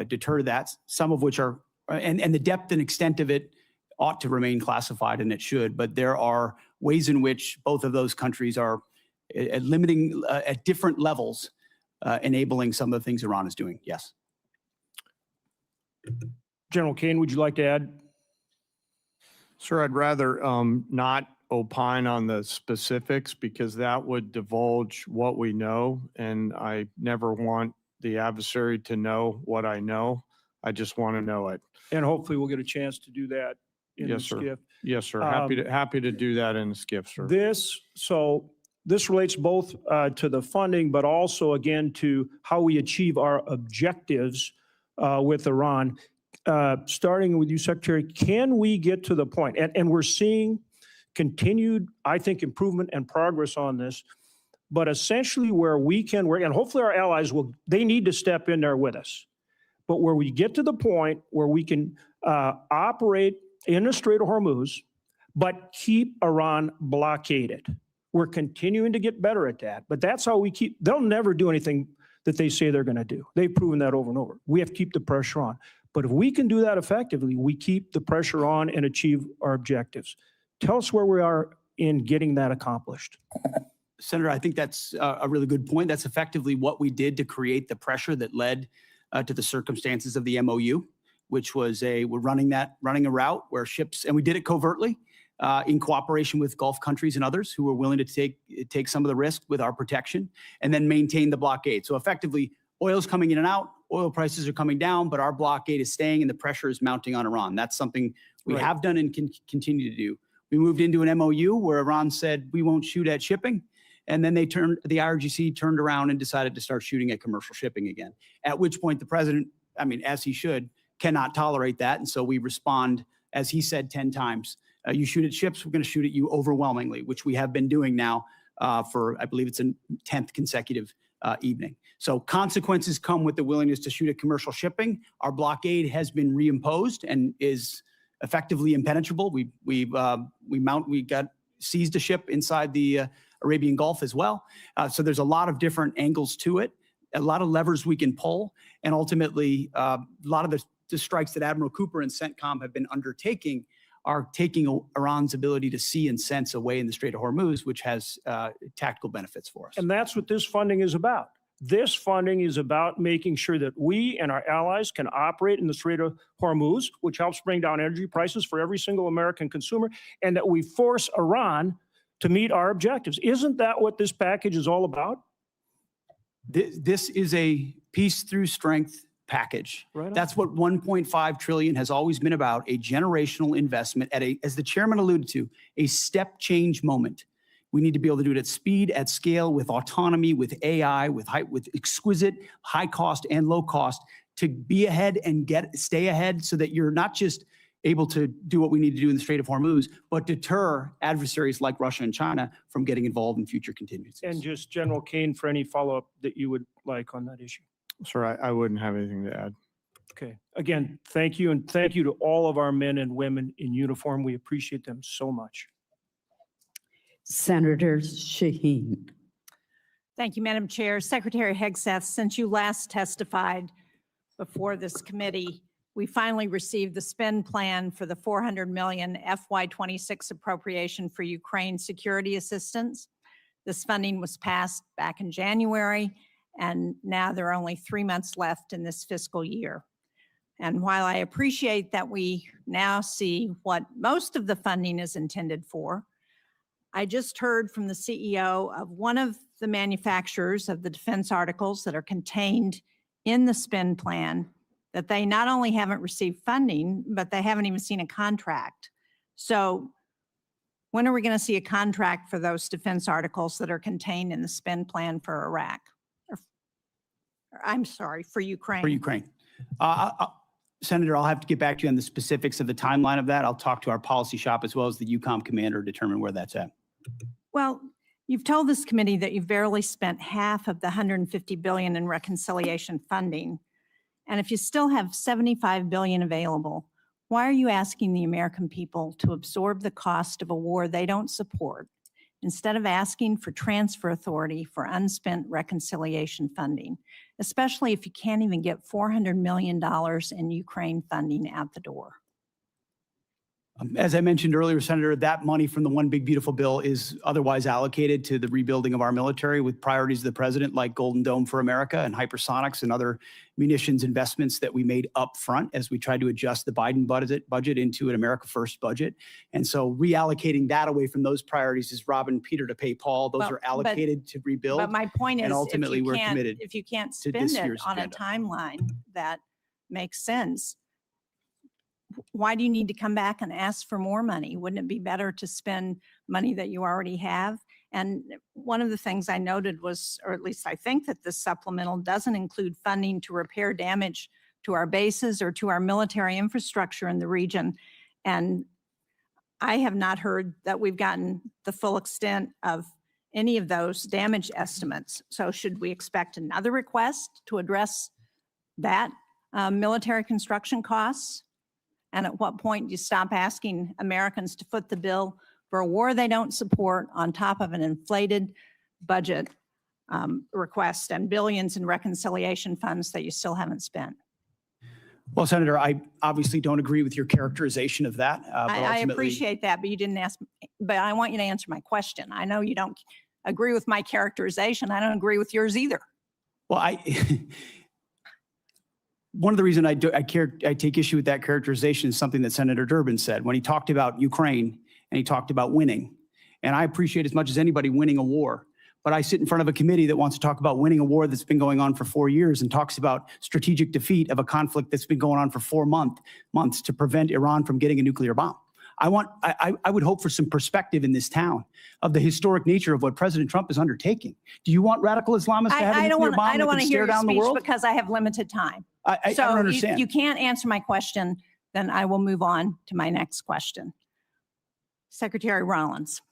deter that, some of which are, and the depth and extent of it ought to remain classified, and it should. But there are ways in which both of those countries are limiting at different levels, enabling some of the things Iran is doing. Yes. General Kane, would you like to add? Sir, I'd rather not opine on the specifics because that would divulge what we know, and I never want the adversary to know what I know. I just want to know it. And hopefully we'll get a chance to do that in the Yes, sir. skiff. Yes, sir. Happy to do that in the skiff, sir. This relates both to the funding, but also again to how we achieve our objectives with Iran. Starting with you, Secretary, can we get to the point, and we're seeing continued, I think, improvement and progress on this, but essentially where we can work, and hopefully our allies they need to step in there with us, but where we get to the point where we can operate in the Strait of Hormuz, but keep Iran blockaded. We're continuing to get better at that, but that's how they'll never do anything that they say they're going to do. They've proven that over and over. We have to keep the pressure on. But if we can do that effectively, we keep the pressure on and achieve our objectives. Tell us where we are in getting that accomplished. Senator, I think that's a really good point. That's effectively what we did to create the pressure that led to the circumstances of the MOU, which was we're running a route where ships, and we did it covertly in cooperation with Gulf countries and others who were willing to take some of the risk with our protection and then maintain the blockade. So effectively, Oil's coming in and out, oil prices are coming down, but our blockade is staying and the pressure is mounting on Iran. That's something we Right. have done and can continue to do. We moved into an MOU where Iran said we won't shoot at shipping. And then the IRGC turned around and decided to start shooting at commercial shipping again. At which point the president, I mean, as he should, cannot tolerate that. And so we respond, as he said 10 times, you shoot at ships, we're going to shoot at you overwhelmingly, which we have been doing now for, I believe it's a 10th consecutive evening. So consequences come with the willingness to shoot at commercial shipping. Our blockade has been reimposed and is effectively impenetrable. We got seized a ship inside the Arabian Gulf as well. So there's a lot of different angles to it, a lot of levers we can pull, and ultimately a lot of the strikes that Admiral Cooper and CENTCOM have been undertaking are taking Iran's ability to see and sense away in the Strait of Hormuz, which has tactical benefits for us. And that's what this funding is about. This funding is about making sure that we and our allies can operate in the Strait of Hormuz, which helps bring down energy prices for every single American consumer, and that we force Iran to meet our objectives. Isn't that what this package is all about? This is a peace through strength package. Right on. That's what 1.5 trillion has always been about, a generational investment at as the chairman alluded to, a step change moment. We need to be able to do it at speed, at scale, with autonomy, with AI, with exquisite high cost and low cost to be ahead and stay ahead so that you're not just able to do what we need to do in the Strait of Hormuz, but deter adversaries like Russia and China from getting involved in future contingencies. And just General Kane for any follow-up that you would like on that issue. Sir, I wouldn't have anything to add. Okay. Again, thank you, and thank you to all of our men and women in uniform. We appreciate them so much. Senator Shaheen. Thank you, Madam Chair. Secretary Hegseth, since you last testified before this committee, we finally received the spend plan for the $400 million FY26 appropriation for Ukraine security assistance. This funding was passed back in January, and now there are only 3 months left in this fiscal year. And while I appreciate that we now see what most of the funding is intended for, I just heard from the CEO of one of the manufacturers of the defense articles that are contained in the spend plan that they not only haven't received funding, but they haven't even seen a contract. So when are we going to see a contract for those defense articles that are contained in the spend plan for Iraq? Or I'm sorry, for Ukraine. For Ukraine. Senator, I'll have to get back to you on the specifics of the timeline of that. I'll talk to our policy shop as well as the UCOM commander to determine where that's at. Well, you've told this committee that you've barely spent half of the $150 billion in reconciliation funding. And if you still have $75 billion available, why are you asking the American people to absorb the cost of a war they don't support instead of asking for transfer authority for unspent reconciliation funding, especially if you can't even get $400 million in Ukraine funding out the door? As I mentioned earlier, Senator, that money from the One Big Beautiful Bill is otherwise allocated to the rebuilding of our military with priorities of the president like Golden Dome for America and hypersonics and other munitions investments that we made up front as we tried to adjust the Biden budget into an America First budget. And so reallocating that away from those priorities is robbing Peter to pay Paul. Those are allocated to rebuild. But my point is, and ultimately we're committed if you can't to spend this it year's on a agenda. timeline that makes sense, why do you need to come back and ask for more money? Wouldn't it be better to spend money that you already have? And one of the things I noted was, or at least I think that this supplemental doesn't include funding to repair damage to our bases or to our military infrastructure in the region. And I have not heard that we've gotten the full extent of any of those damage estimates. So should we expect another request to address that military construction costs? And at what point do you stop asking Americans to foot the bill for a war they don't support on top of an inflated budget request and billions in reconciliation funds that you still haven't spent? Well, Senator, I obviously don't agree with your characterization of that. But I ultimately- appreciate that, but you didn't ask, but I want you to answer my question. I know you don't agree with my characterization. I don't agree with yours either. Well, one of the reasons I take issue with that characterization is something that Senator Durbin said when he talked about Ukraine and he talked about winning. And I appreciate as much as anybody winning a war. but I sit in front of a committee that wants to talk about winning a war that's been going on for 4 years and talks about strategic defeat of a conflict that's been going on for 4 months to prevent Iran from getting a nuclear bomb. I would hope for some perspective in this town of the historic nature of what President Trump is undertaking. Do you want radical Islamists to have a nuclear bomb I don't that want can to hear stare your down the speech world? because I have limited time. I So don't if understand. you can't answer my question, then I will move on to my next question. Secretary Rollins,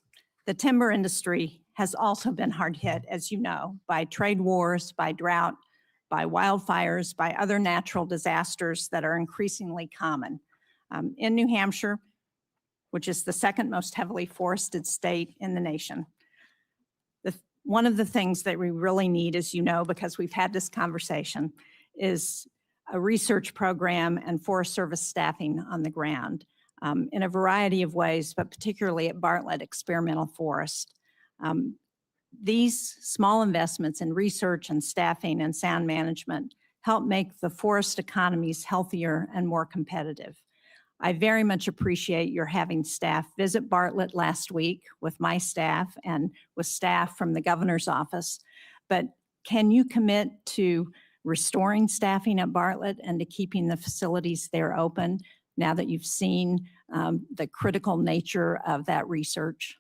the timber industry has also been hard hit, as you know, by trade wars, by drought, by wildfires, by other natural disasters that are increasingly common. In New Hampshire, which is the second most heavily forested state in the nation, one of the things that we really need, as you know, because we've had this conversation, is a research program and Forest Service staffing on the ground in a variety of ways, but particularly at Bartlett Experimental Forest. These small investments in research and staffing and sound management help make the forest economies healthier and more competitive. I very much appreciate your having staff visit Bartlett last week with my staff and with staff from the governor's office. But can you commit to restoring staffing at Bartlett and to keeping the facilities there open now that you've seen the critical nature of that research?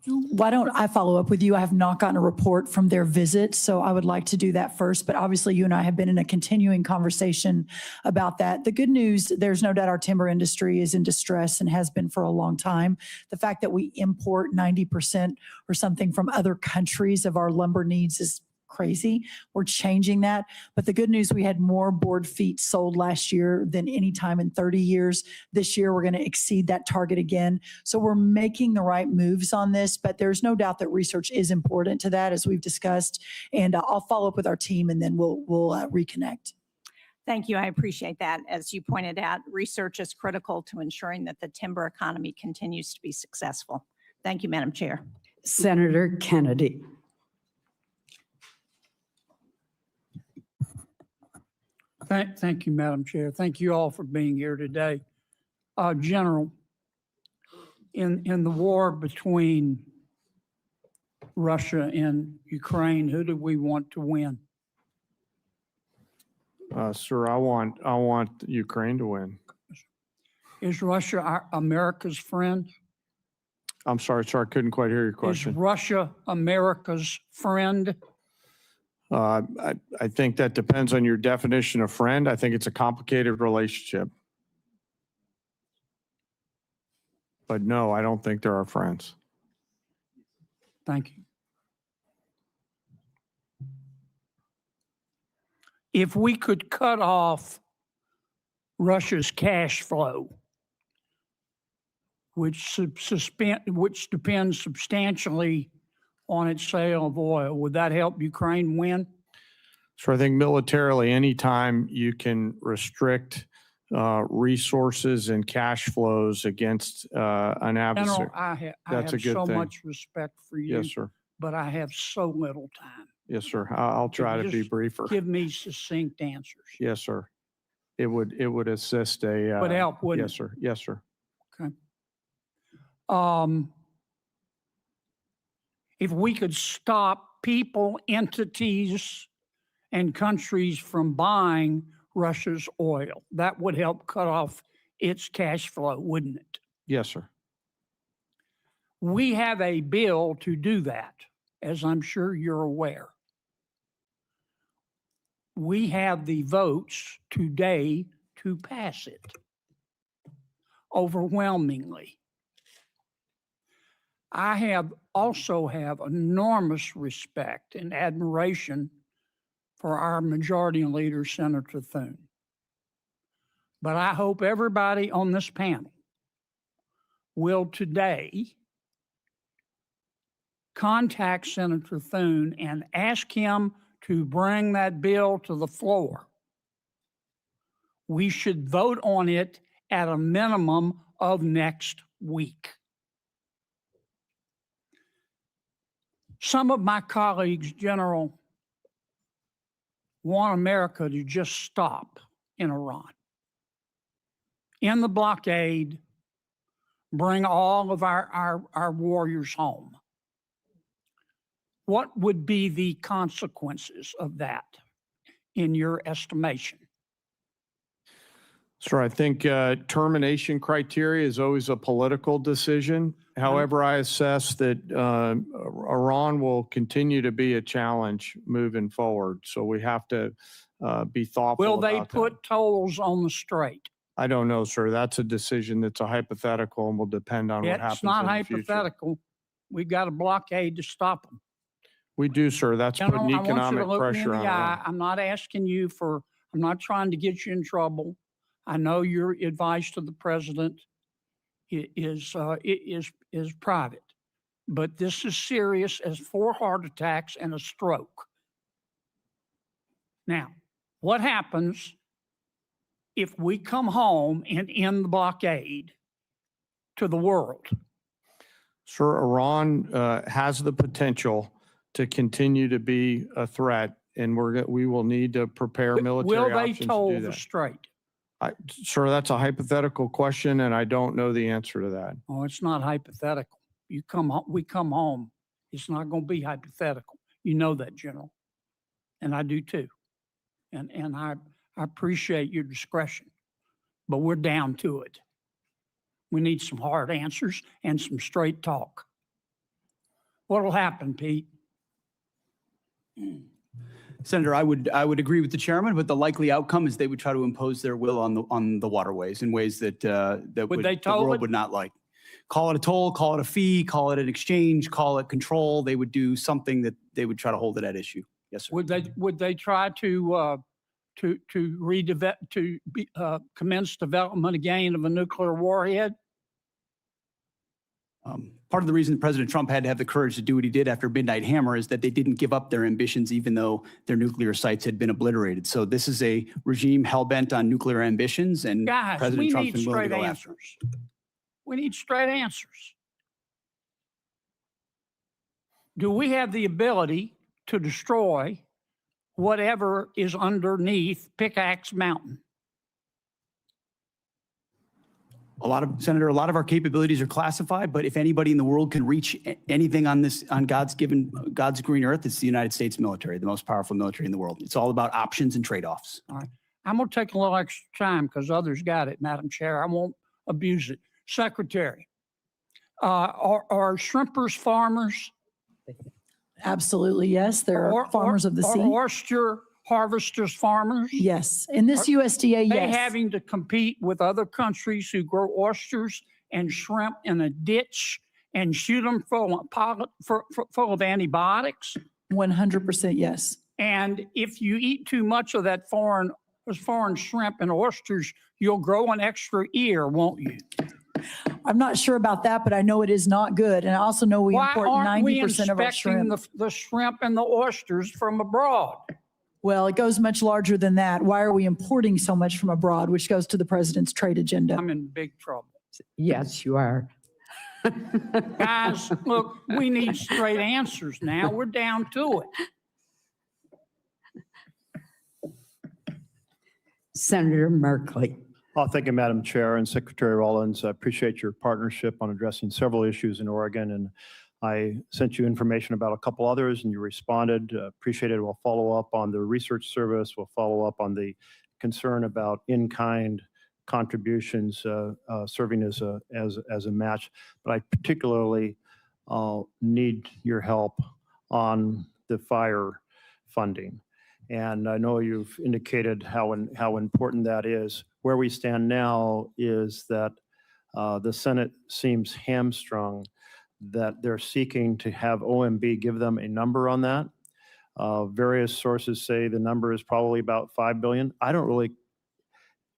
Why don't I follow up with you? I have not gotten a report from their visit, so I would like to do that first. But obviously, you and I have been in a continuing conversation about that. The good news, there's no doubt our timber industry is in distress and has been for a long time. The fact that we import 90% or something from other countries of our lumber needs is crazy. We're changing that. But the good news, we had more board feet sold last year than any time in 30 years. This year, we're going to exceed that target again. So we're making the right moves on this, but there's no doubt that research is important to that, as we've discussed. And I'll follow up with our team, and then we'll reconnect. Thank you. I appreciate that. As you pointed out, research is critical to ensuring that the timber economy continues to be successful. Thank you, Madam Chair. Senator Kennedy. Thank you, Madam Chair. Thank you all for being here today. General, in the war between Russia and Ukraine, who do we want to win? Sir, I want Ukraine to win. Is Russia America's friend? I'm sorry, sir, I couldn't quite hear your Is question. Russia America's friend? I think that depends on your definition of friend. I think it's a complicated relationship. But no, I don't think they're our friends. Thank you. If we could cut off Russia's cash flow, which depends substantially on its sale of oil, would that help Ukraine win? So I think militarily, anytime you can restrict resources and cash flows against an adversary. General, I That's have a good so thing. much respect for you, Yes, sir. but I have so little time. Yes, sir. I'll try to be Just briefer. Give me succinct answers. Yes, sir. It would assist a. Would help, wouldn't Yes, it? sir. Yes, sir. If we could stop people, entities, and countries from buying Russia's oil, that would help cut off its cash flow, wouldn't it? Yes, sir. We have a bill to do that, as I'm sure you're aware. We have the votes today to pass it overwhelmingly. I also have enormous respect and admiration for our majority leader, Senator Thune. But I hope everybody on this panel will today contact Senator Thune and ask him to bring that bill to the floor. We should vote on it at a minimum of next week. Some of my colleagues, General, want America to just stop in Iran. In the blockade, bring all of our warriors home. What would be the consequences of that in your estimation? Sure, I think termination criteria is always a political decision. However, I assess that Iran will continue to be a challenge moving forward. So we have to be thoughtful Will they about that. put tolls on the strait? I don't know, sir. That's a decision that's a hypothetical and will depend on what happens It's not in the future. hypothetical. We've got a blockade to stop them. We do, sir. That's putting I want you economic to look me in pressure the on eye. Iran. I'm not asking you for, I'm not trying to get you in trouble. I know your advice to the president is private, but this is serious as 4 heart attacks and a stroke. Now, what happens if we come home and end the blockade to the world? Sir, Iran has the potential to continue to be a threat, and we will need to prepare military Will they options to toll do the that. strait? Sir, that's a hypothetical question, and I don't know the answer to that. Oh, it's not hypothetical. We come home. It's not going to be hypothetical. You know that, General. And I do too. And I appreciate your discretion, but we're down to it. We need some hard answers and some straight talk. What'll happen, Pete? Senator, I would agree with the chairman, but the likely outcome is they would try to impose their will on the waterways in ways that Would they the toll world it? would not like. Call it a toll, call it a fee, call it an exchange, call it control. They would do something that they would try to hold it at issue. Yes, sir. Would they try to commence development again of a nuclear warhead? Part of the reason President Trump had to have the courage to do what he did after Midnight Hammer is that they didn't give up their ambitions, even though their nuclear sites had been obliterated. So this is a regime hell-bent on nuclear ambitions, and Guys, President we Trump's need been willing to straight go after them. answers. We need straight answers. Do we have the ability to destroy whatever is underneath Pickaxe Mountain? Senator, a lot of our capabilities are classified, but if anybody in the world can reach anything on God's green earth, it's the United States military, the most powerful military in the world. It's all about options and trade-offs. All right. I'm going to take a little extra time because others got it, Madam Chair. I won't abuse it. Secretary, are shrimpers farmers? Absolutely, yes. There are farmers of the sea. Are oyster harvesters farmers? Yes. In this USDA, They yes. having to compete with other countries who grow oysters and shrimp in a ditch and shoot them full of antibiotics? 100% yes. And if you eat too much of that foreign shrimp and oysters, you'll grow an extra ear, won't you? I'm not sure about that, but I know it is not good. And I also know we Why import aren't we 90% of our inspecting shrimp. the shrimp and the oysters from abroad? Well, it goes much larger than that. Why are we importing so much from abroad, which goes to the president's trade agenda? I'm in big trouble. Yes, you are. Guys, look, we need straight answers now. We're down to it. Senator Merkley. Thank you, Madam Chair and Secretary Rollins. I appreciate your partnership on addressing several issues in Oregon, and I sent you information about a couple others, and you responded. Appreciate it. We'll follow up on the research service. We'll follow up on the concern about in-kind contributions serving as a match. But I particularly need your help on the fire funding. And I know you've indicated how important that is. Where we stand now is that the Senate seems hamstrung, that they're seeking to have OMB give them a number on that. Various sources say the number is probably about $5 billion. I don't really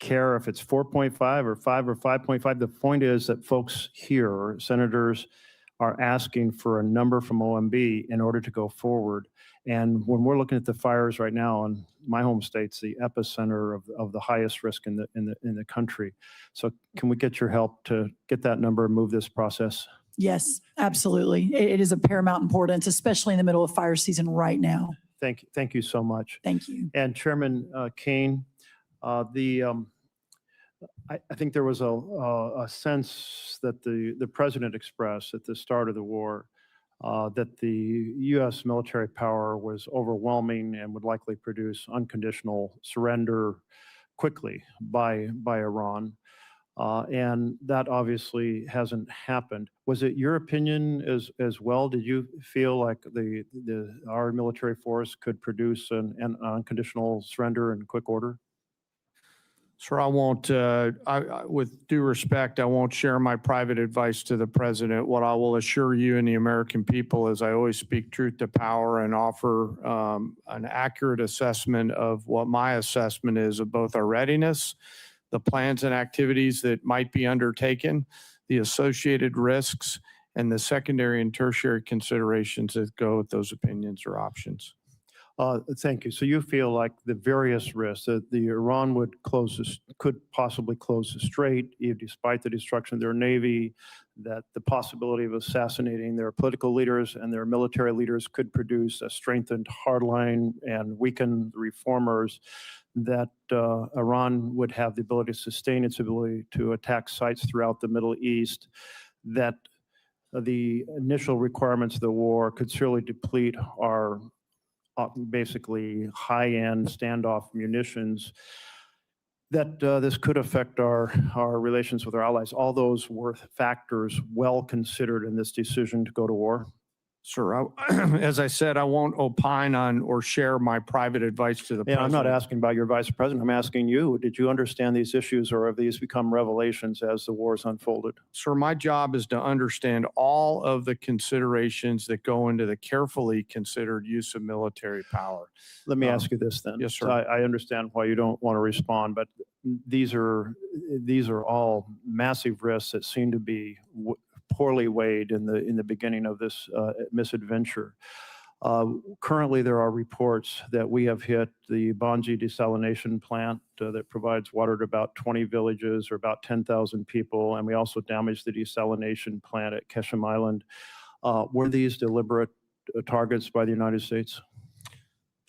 care if it's 4.5 or 5 or 5.5. The point is that folks here, senators, are asking for a number from OMB in order to go forward. And when we're looking at the fires right now in my home state's the epicenter of the highest risk in the country. So can we get your help to get that number and move this process? Yes, absolutely. It is of paramount importance, especially in the middle of fire season right now. Thank you so much. Thank you. And Chairman Kane, I think there was a sense that the president expressed at the start of the war that the U.S. military power was overwhelming and would likely produce unconditional surrender quickly by Iran. And that obviously hasn't happened. Was it your opinion as well? Did you feel like our military force could produce an unconditional surrender in quick order? Sir, I won't, with due respect, I won't share my private advice to the president. What I will assure you and the American people is I always speak truth to power and offer an accurate assessment of what my assessment is of both our readiness, the plans and activities that might be undertaken, the associated risks, and the secondary and tertiary considerations that go with those opinions or options. Thank you. So you feel like the various risks that the Iran could possibly close the strait, despite the destruction of their navy, that the possibility of assassinating their political leaders and their military leaders could produce a strengthened hardline and weaken the reformers, that Iran would have the ability to sustain its ability to attack sites throughout the Middle East, that the initial requirements of the war could surely deplete our basically high-end standoff munitions, that this could affect our relations with our allies. All those were factors well considered in this decision to go to war. Sir, as I said, I won't opine on or share my private advice to the president. I'm not asking about your vice president. I'm asking you, did you understand these issues, or have these become revelations as the wars unfolded? Sir, my job is to understand all of the considerations that go into the carefully considered use of military power. Let me ask you this then. Yes, sir. So I understand why you don't want to respond, but these are all massive risks that seem to be poorly weighed in the beginning of this misadventure. Currently, there are reports that we have hit the Banji desalination plant that provides water to about 20 villages or about 10,000 people, and we also damaged the desalination plant at Keshim Island. Were these deliberate targets by the United States?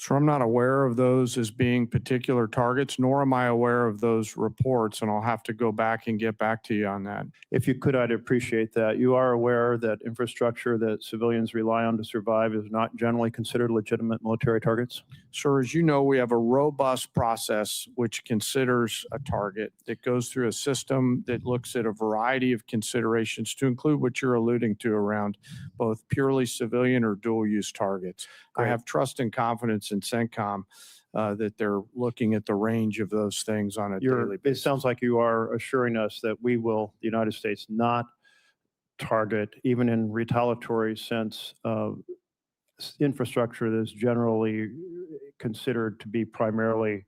Sir, I'm not aware of those as being particular targets, nor am I aware of those reports, and I'll have to go back and get back to you on that. If you could, I'd appreciate that. You are aware that infrastructure that civilians rely on to survive is not generally considered legitimate military targets? Sir, as you know, we have a robust process which considers a target that goes through a system that looks at a variety of considerations to include what you're alluding to around both purely civilian or dual use targets. Great. I have trust and confidence in CENTCOM that they're looking at the range of those things on a daily It basis. sounds like you are assuring us that we will, the United States, not target, even in retaliatory sense, infrastructure that is generally considered to be primarily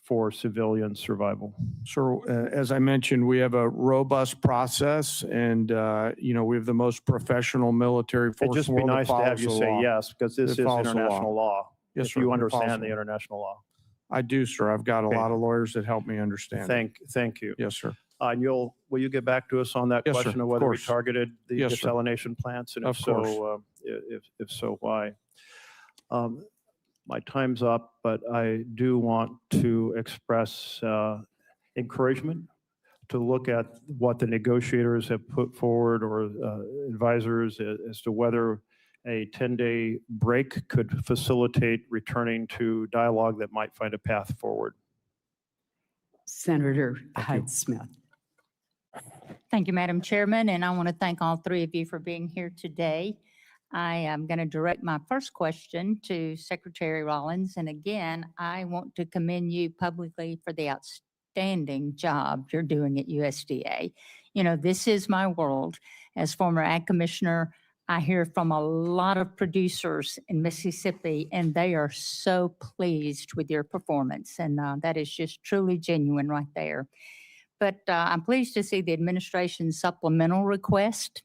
for civilian survival. So as I mentioned, we have a robust process, and we have the most professional military force. It'd just in the be world that nice to have follows you the say law. yes, because this It is follows the international law. Yes, If sir. you It follows understand the the law. international law. I do, sir. I've got a Okay. lot of lawyers that help me understand. it. Thank you. Yes, sir. And will you get back to us on that Yes, sir. question of Of whether we course. targeted the Yes, sir. desalination plants? And Of if so, why? My time's up, but I do want to express encouragement to look at what the negotiators have put forward, or advisors, as to whether a 10-day break could facilitate returning to dialogue that might find a path forward. Senator Hyde-Smith. Thank you, Madam Chairman, and I want to thank all three of you for being here today. I am going to direct my first question to Secretary Rollins, and again, I want to commend you publicly for the outstanding job you're doing at USDA. You know, this is my world. As former Ag Commissioner, I hear from a lot of producers in Mississippi, and they are so pleased with your performance, and that is just truly genuine right there. But I'm pleased to see the administration's supplemental request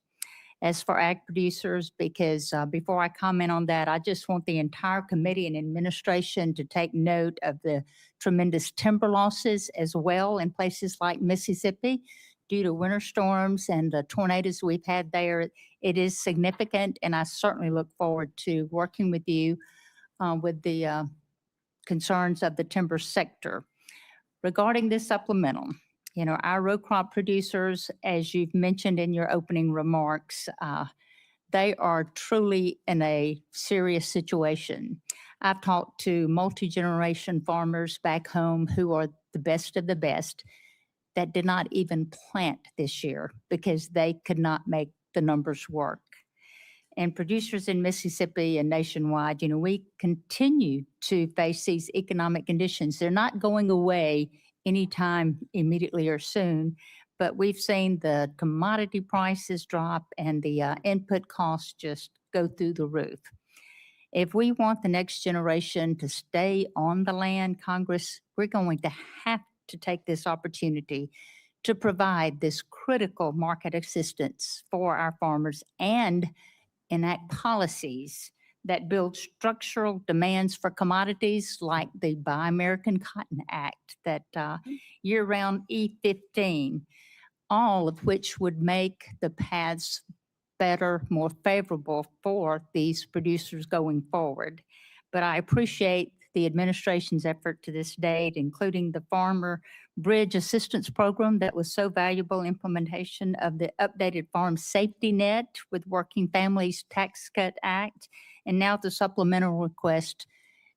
as for ag producers, because before I comment on that, I just want the entire committee and administration to take note of the tremendous timber losses as well in places like Mississippi due to winter storms and the tornadoes we've had there. It is significant, and I certainly look forward to working with you with the concerns of the timber sector. Regarding this supplemental, you know, our row crop producers, as you've mentioned in your opening remarks, they are truly in a serious situation. I've talked to multi-generation farmers back home who are the best of the best that did not even plant this year because they could not make the numbers work. And producers in Mississippi and nationwide, we continue to face these economic conditions. They're not going away anytime immediately or soon, but we've seen the commodity prices drop and the input costs just go through the roof. If we want the next generation to stay on the land, Congress, we're going to have to take this opportunity to provide this critical market assistance for our farmers and enact policies that build structural demands for commodities like the Buy American Cotton Act, that year-round E15, all of which would make the paths better, more favorable for these producers going forward. But I appreciate the administration's effort to this date, including the Farmer Bridge Assistance Program that was so valuable, implementation of the updated Farm Safety Net with Working Families Tax Cut Act, and now the supplemental request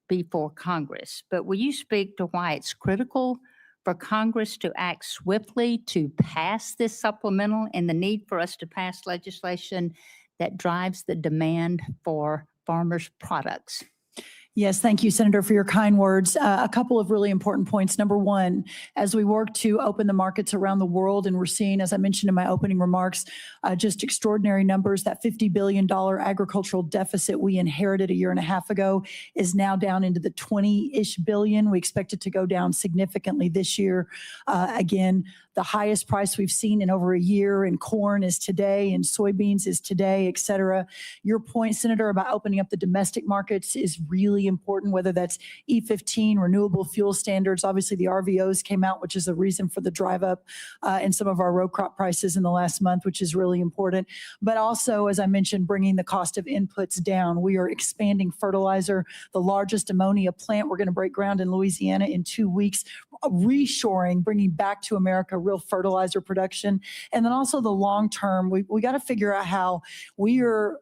before Congress. But will you speak to why it's critical for Congress to act swiftly to pass this supplemental and the need for us to pass legislation that drives the demand for farmers' products? Yes, thank you, Senator, for your kind words. A couple of really important points. Number one, as we work to open the markets around the world, and we're seeing, as I mentioned in my opening remarks, just extraordinary numbers. That $50 billion agricultural deficit we inherited a year and a half ago is now down into the 20-ish billion. We expect it to go down significantly this year. Again, the highest price we've seen in over a year in corn is today, and soybeans is today, et cetera. Your point, Senator, about opening up the domestic markets is really important, whether that's E15, renewable fuel standards. Obviously, the RVOs came out, which is the reason for the drive up in some of our row crop prices in the last month, which is really important. But also, as I mentioned, bringing the cost of inputs down. We are expanding fertilizer, the largest ammonia plant. We're going to break ground in Louisiana in 2 weeks, reshoring, bringing back to America real fertilizer production. And then also the long term, we got to figure out how we are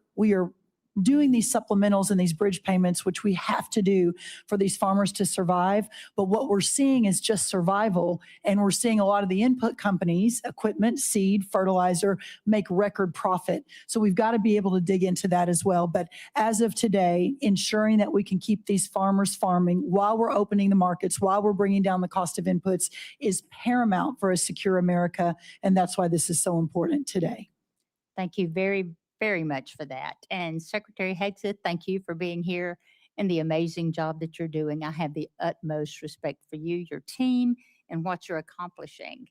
doing these supplementals and these bridge payments, which we have to do for these farmers to survive. But what we're seeing is just survival. And we're seeing a lot of the input companies, equipment, seed, fertilizer, make record profit. So we've got to be able to dig into that as well. But as of today, ensuring that we can keep these farmers farming while we're opening the markets, while we're bringing down the cost of inputs, is paramount for a secure America. And that's why this is so important today. Thank you very much for that. And Secretary Hegseth, thank you for being here and the amazing job that you're doing. I have the utmost respect for you, your team, and what you're accomplishing.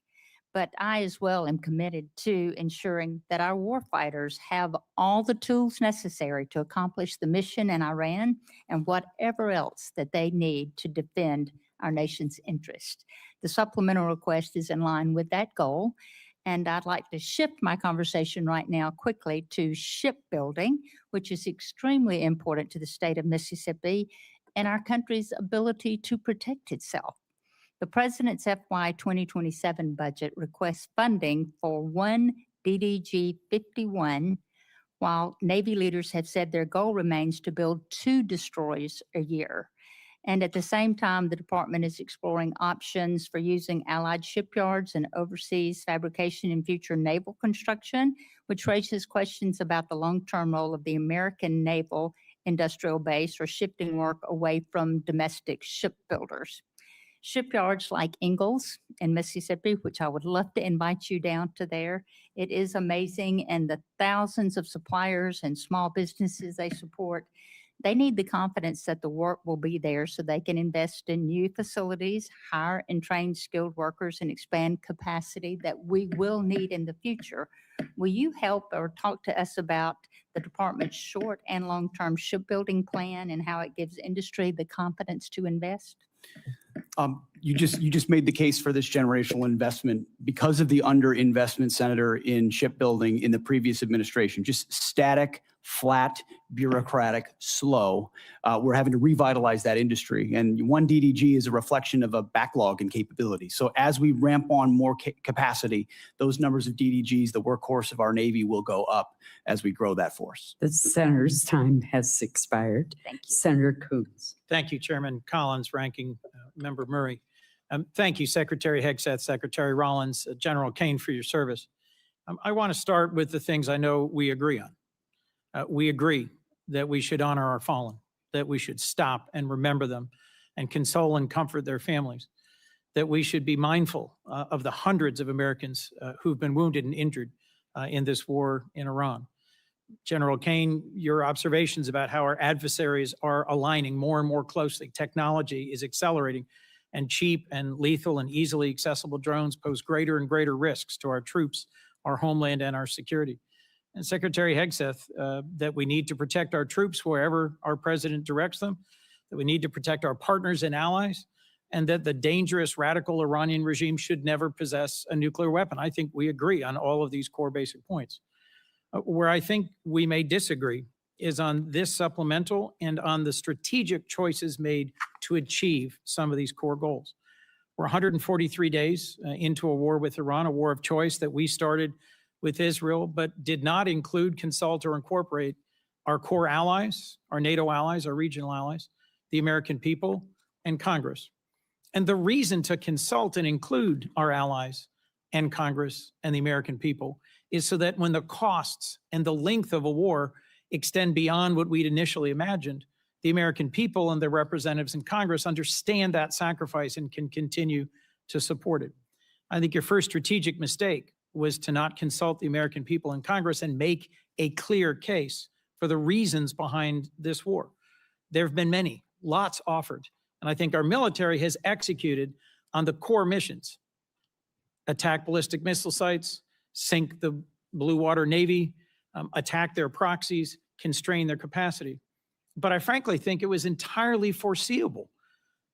But I as well am committed to ensuring that our warfighters have all the tools necessary to accomplish the mission in Iran and whatever else that they need to defend our nation's interest. The supplemental request is in line with that goal. And I'd like to shift my conversation right now quickly to shipbuilding, which is extremely important to the state of Mississippi and our country's ability to protect itself. The President's FY 2027 budget requests funding for one DDG-51, while Navy leaders have said their goal remains to build 2 destroyers a year. And at the same time, the department is exploring options for using allied shipyards and overseas fabrication in future naval construction, which raises questions about the long-term role of the American naval industrial base or shifting work away from domestic shipbuilders. Shipyards like Ingalls in Mississippi, which I would love to invite you down to there. It is amazing, and the thousands of suppliers and small businesses they support, they need the confidence that the work will be there so they can invest in new facilities, hire and train skilled workers, and expand capacity that we will need in the future. Will you help or talk to us about the department's short and long-term shipbuilding plan and how it gives industry the confidence to invest? You just made the case for this generational investment because of the underinvestment, Senator, in shipbuilding in the previous administration. Just static, flat bureaucratic, slow. We're having to revitalize that industry. And one DDG is a reflection of a backlog in capability. So as we ramp on more capacity, those numbers of DDGs, the workhorse of our Navy, will go up as we grow that force. The senator's time has expired. Thank you. Senator Coons. Thank you, Chairman Collins, Ranking Member Murray. Thank you, Secretary Hegseth, Secretary Rollins, General Kane, for your service. I want to start with the things I know we agree on. We agree that we should honor our fallen, that we should stop and remember them and console and comfort their families, that we should be mindful of the hundreds of Americans who've been wounded and injured in this war in Iran. General Kane, your observations about how our adversaries are aligning more and more closely. Technology is accelerating, and cheap and lethal and easily accessible drones pose greater and greater risks to our troops, our homeland, and our security. And Secretary Hegseth, that we need to protect our troops wherever our president directs them, that we need to protect our partners and allies, and that the dangerous radical Iranian regime should never possess a nuclear weapon. I think we agree on all of these core basic points. Where I think we may disagree is on this supplemental and on the strategic choices made to achieve some of these core goals. We're 143 days into a war with Iran, a war of choice that we started with Israel, but did not include, consult, or incorporate our core allies, our NATO allies, our regional allies, the American people, and Congress. And the reason to consult and include our allies and Congress and the American people is so that when the costs and the length of a war extend beyond what we'd initially imagined, the American people and their representatives in Congress understand that sacrifice and can continue to support it. I think your first strategic mistake was to not consult the American people in Congress and make a clear case for the reasons behind this war. There have been many, lots offered, and I think our military has executed on the core missions: attack ballistic missile sites, sink the Blue Water Navy, attack their proxies, constrain their capacity. But I frankly think it was entirely foreseeable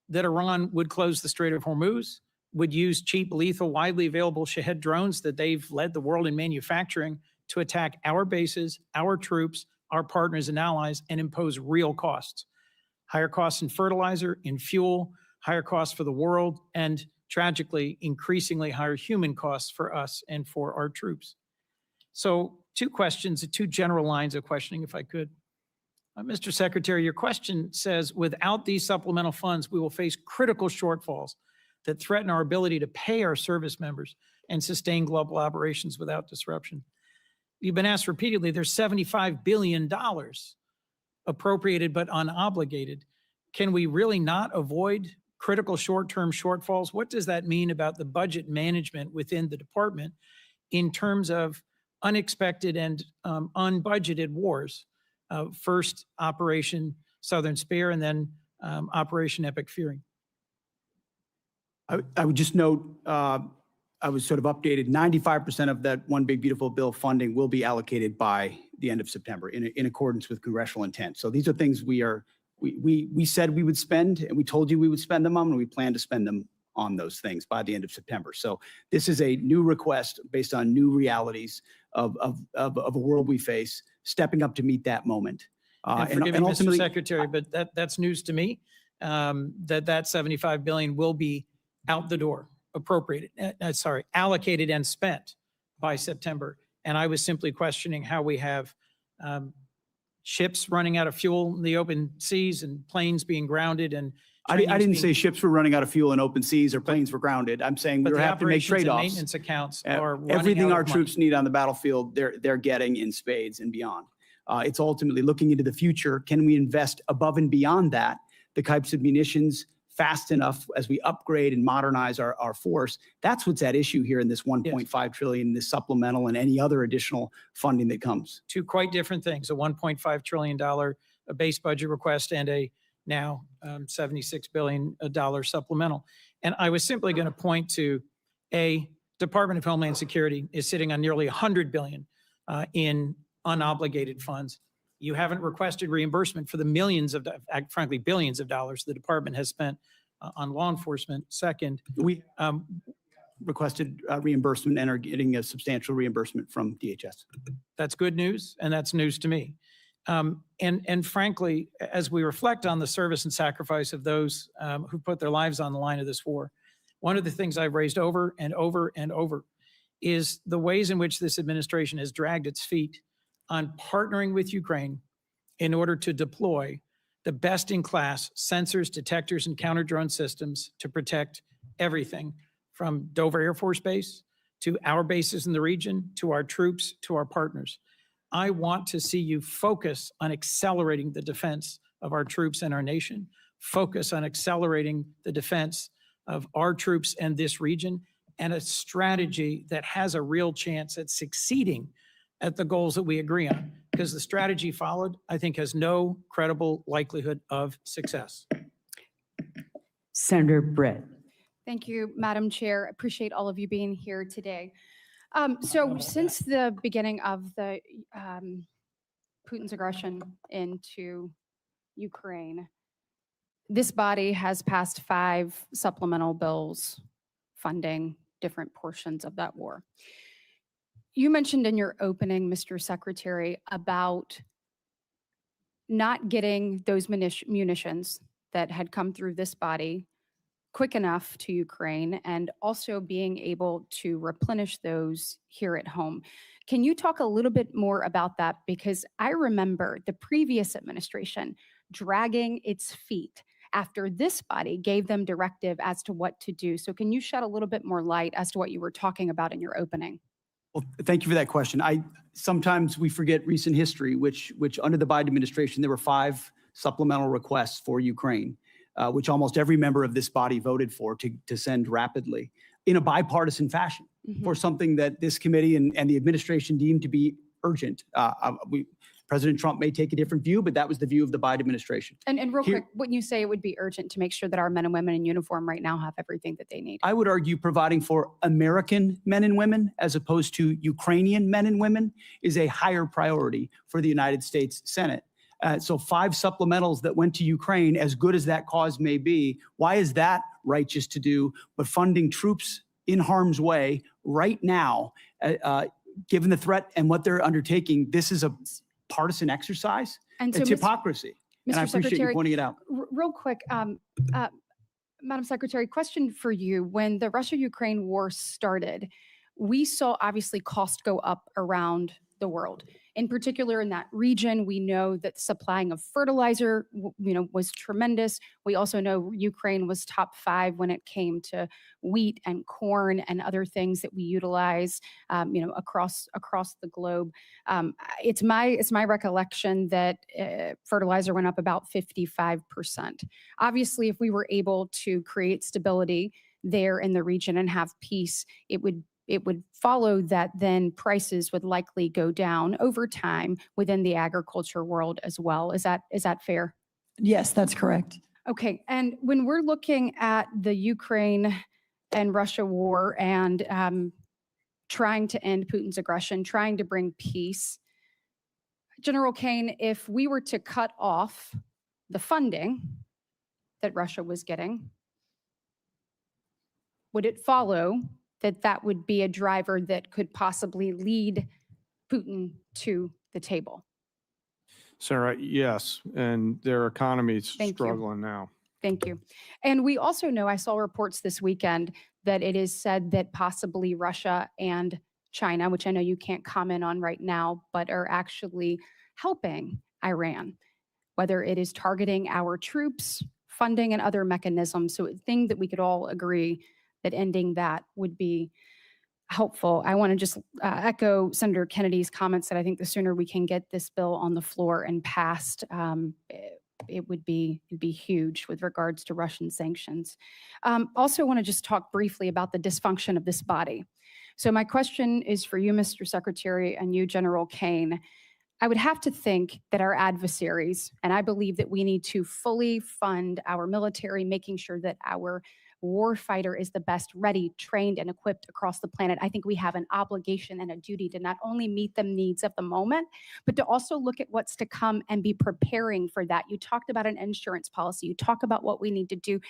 that Iran would close the Strait of Hormuz, would use cheap, lethal, widely available Shahed drones that they've led the world in manufacturing to attack our bases, our troops, our partners and allies, and impose real costs. Higher costs in fertilizer, in fuel, higher costs for the world, and tragically, increasingly higher human costs for us and for our troops. So two questions, two general lines of questioning, if I could. Mr. Secretary, your question says, without these supplemental funds, we will face critical shortfalls that threaten our ability to pay our service members and sustain global operations without disruption. You've been asked repeatedly, there's $75 billion appropriated but unobligated. Can we really not avoid critical short-term shortfalls? What does that mean about the budget management within the department in terms of unexpected and unbudgeted wars? First, Operation Southern Spear, and then Operation Epic Fury. I would just note, I was sort of updated, 95% of that One Big Beautiful Bill funding will be allocated by the end of September in accordance with congressional intent. So these are things we said we would spend, and we told you we would spend them on, and we plan to spend them on those things by the end of September. So this is a new request based on new realities of a world we face, stepping up to meet that moment. And forgive me, Mr. Secretary, but that's news to me, that $75 billion will be out the door, allocated and spent by September. And I was simply questioning how we have ships running out of fuel in the open seas and planes being grounded. And I didn't say ships were running out of fuel in open seas or planes were grounded. I'm saying we have to make trade-offs. Maintenance accounts are running everything out our of money. troops need on the battlefield, they're getting in spades and beyond. It's ultimately looking into the future. Can we invest above and beyond that, the types of munitions, fast enough as we upgrade and modernize our force? That's what's at issue here in this $1.5 trillion, this supplemental, and any other additional funding that comes. Two quite different things: a $1.5 trillion base budget request and a now $76 billion supplemental. And I was simply going to point to Department of Homeland Security is sitting on nearly $100 billion in unobligated funds. You haven't requested reimbursement for the millions of, frankly, billions of dollars the department has spent on law enforcement. Second, we requested reimbursement and are getting a substantial reimbursement from DHS. That's good news, and that's news to me. And frankly, as we reflect on the service and sacrifice of those who put their lives on the line of this war, one of the things I've raised over and over and over is the ways in which this administration has dragged its feet on partnering with Ukraine in order to deploy the best-in-class sensors, detectors, and counter-drone systems to protect everything from Dover Air Force Base to our bases in the region, to our troops, to our partners. I want to see you focus on accelerating the defense of our troops and our nation, focus on accelerating the defense of our troops and this region, and a strategy that has a real chance at succeeding at the goals that we agree on. Because the strategy followed, I think, has no credible likelihood of success. Senator Britt. Thank you, Madam Chair. Appreciate all of you being here today. So since the beginning of the Putin's aggression into Ukraine, this body has passed 5 supplemental bills funding different portions of that war. You mentioned in your opening, Mr. Secretary, about not getting those munitions that had come through this body quick enough to Ukraine, and also being able to replenish those here at home. Can you talk a little bit more about that? Because I remember the previous administration dragging its feet after this body gave them directive as to what to do. So can you shed a little bit more light as to what you were talking about in your opening? Well, thank you for that question. Sometimes we forget recent history, which under the Biden administration, there were 5 supplemental requests for Ukraine, which almost every member of this body voted for to send rapidly in a bipartisan fashion for something that this committee and the administration deemed to be urgent. President Trump may take a different view, but that was the view of the Biden administration. And real quick, wouldn't you say it would be urgent to make sure that our men and women in uniform right now have everything that they need? I would argue providing for American men and women as opposed to Ukrainian men and women is a higher priority for the United States Senate. So 5 supplementals that went to Ukraine, as good as that cause may be, why is that righteous to do? But funding troops in harm's way right now, given the threat and what they're undertaking, this is a partisan exercise. And so, it's hypocrisy. And I appreciate you pointing it out. Real quick, Madam Secretary, question for you. When the Russia-Ukraine war started, we saw obviously cost go up around the world. In particular, in that region, we know that supplying of fertilizer, was tremendous. We also know Ukraine was top 5 when it came to wheat and corn and other things that we utilize, across the globe. It's my recollection that fertilizer went up about 55%. Obviously, if we were able to create stability there in the region and have peace, it would follow that then prices would likely go down over time within the agriculture world as well. Is that fair? Yes, that's correct. Okay, and when we're looking at the Ukraine and Russia war and trying to end Putin's aggression, trying to bring peace, General Kane, if we were to cut off the funding that Russia was getting, would it follow that would be a driver that could possibly lead Putin to the table? Sarah, yes, and their economy's Thank you. struggling now. Thank you. And we also know, I saw reports this weekend that it is said that possibly Russia and China, which I know you can't comment on right now, but are actually helping Iran, whether it is targeting our troops, funding, and other mechanisms. So a thing that we could all agree that ending that would be helpful. I want to just echo Senator Kennedy's comments that I think the sooner we can get this bill on the floor and passed, it'd be huge with regards to Russian sanctions. Also want to just talk briefly about the dysfunction of this body. So my question is for you, Mr. Secretary, and you, General Kane. I would have to think that our adversaries, and I believe that we need to fully fund our military, making sure that our warfighter is the best ready, trained, and equipped across the planet. I think we have an obligation and a duty to not only meet the needs of the moment, but to also look at what's to come and be preparing for that. You talked about an insurance policy. You talk about what we need to do.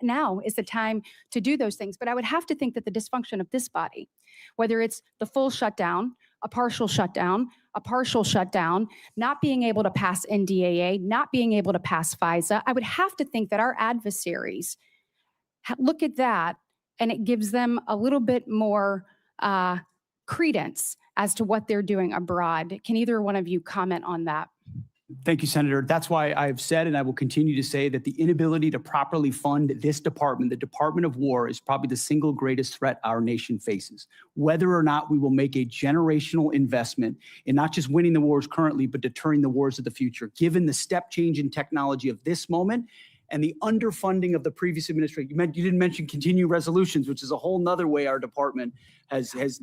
Now is the time to do those things. But I would have to think that the dysfunction of this body, whether it's the full shutdown, a partial shutdown, a partial shutdown, not being able to pass NDAA, not being able to pass FISA, I would have to think that our adversaries look at that and it gives them a little bit more credence as to what they're doing abroad. Can either one of you comment on that? Thank you, Senator. That's why I've said, and I will continue to say, that the inability to properly fund this department, the Department of War, is probably the single greatest threat our nation faces. Whether or not we will make a generational investment in not just winning the wars currently, but deterring the wars of the future, given the step change in technology of this moment and the underfunding of the previous administration. You didn't mention continuing resolutions, which is a whole nother way our department has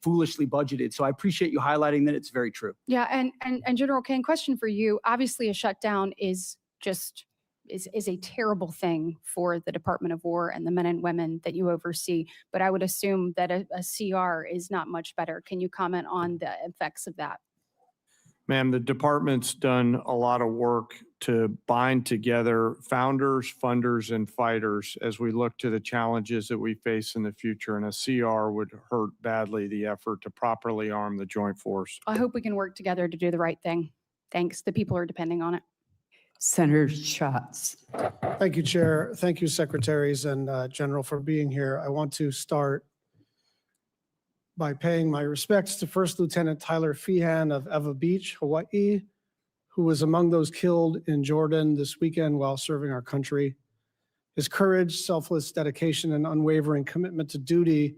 foolishly budgeted. So I appreciate you highlighting that. It's very true. Yeah, and General Kane, question for you. Obviously, a shutdown is a terrible thing for the Department of War and the men and women that you oversee. But I would assume that a CR is not much better. Can you comment on the effects of that? Ma'am, the department's done a lot of work to bind together founders, funders, and fighters as we look to the challenges that we face in the future. And a CR would hurt badly the effort to properly arm the joint force. I hope we can work together to do the right thing. Thanks. The people are depending on it. Senator Schatz. Thank you, Chair. Thank you, Secretaries and General, for being here. I want to start by paying my respects to First Lieutenant Tyler Feehan of Eva Beach, Hawaii, who was among those killed in Jordan this weekend while serving our country. His courage, selfless dedication, and unwavering commitment to duty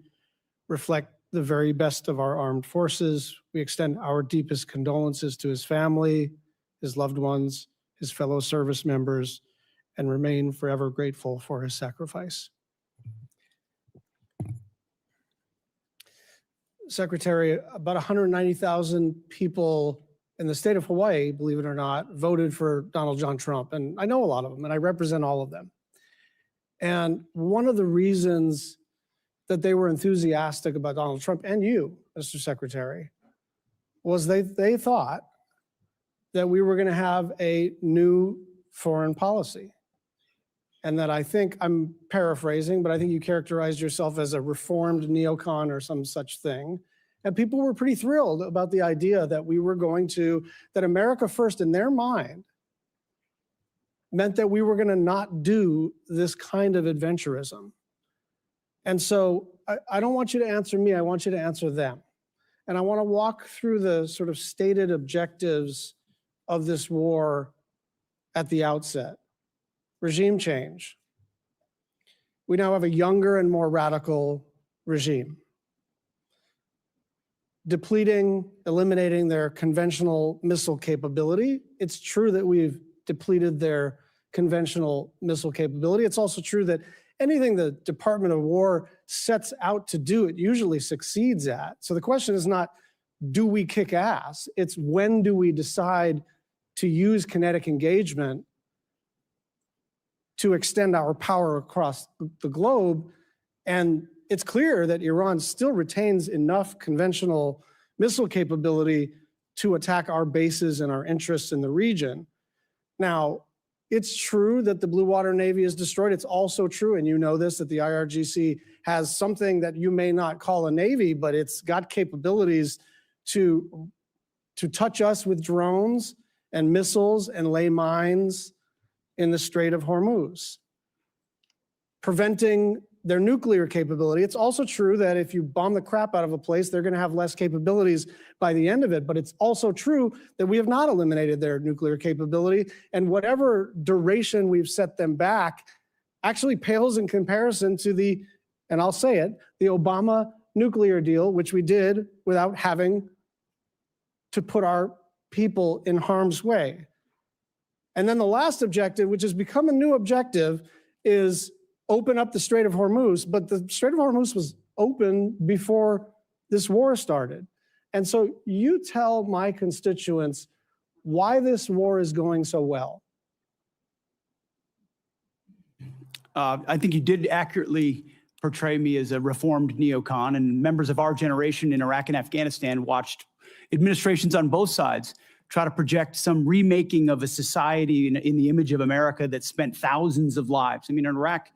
reflect the very best of our armed forces. We extend our deepest condolences to his family, his loved ones, his fellow service members, and remain forever grateful for his sacrifice. Secretary, about 190,000 people in the state of Hawaii, believe it or not, voted for Donald John Trump. And I know a lot of them, and I represent all of them. And one of the reasons that they were enthusiastic about Donald Trump, and you, Mr. Secretary, was they thought that we were going to have a new foreign policy. And that I think, I'm paraphrasing, but I think you characterized yourself as a reformed neocon or some such thing. And people were pretty thrilled about the idea that we were going to, that America first in their mind meant that we were going to not do this kind of adventurism. And so I don't want you to answer me, I want you to answer them. And I want to walk through the sort of stated objectives of this war at the outset. Regime change. We now have a younger and more radical regime. Depleting, eliminating their conventional missile capability. It's true that we've depleted their conventional missile capability. It's also true that anything the Department of War sets out to do, it usually succeeds at. So the question is not, do we kick ass? It's when do we decide to use kinetic engagement to extend our power across the globe. And it's clear that Iran still retains enough conventional missile capability to attack our bases and our interests in the region. Now, it's true that the Blue Water Navy is destroyed. It's also true, and you know this, that the IRGC has something that you may not call a navy, but it's got capabilities to touch us with drones and missiles and lay mines in the Strait of Hormuz, preventing their nuclear capability. It's also true that if you bomb the crap out of a place, they're going to have less capabilities by the end of it. But it's also true that we have not eliminated their nuclear capability. And whatever duration we've set them back actually pales in comparison to the, and I'll say it, the Obama nuclear deal, which we did without having to put our people in harm's way. And then the last objective, which has become a new objective, is open up the Strait of Hormuz. But the Strait of Hormuz was open before this war started. And so you tell my constituents why this war is going so well. I think you did accurately portray me as a reformed neocon, and members of our generation in Iraq and Afghanistan watched administrations on both sides try to project some remaking of a society in the image of America that spent thousands of lives. I mean, in Iraq,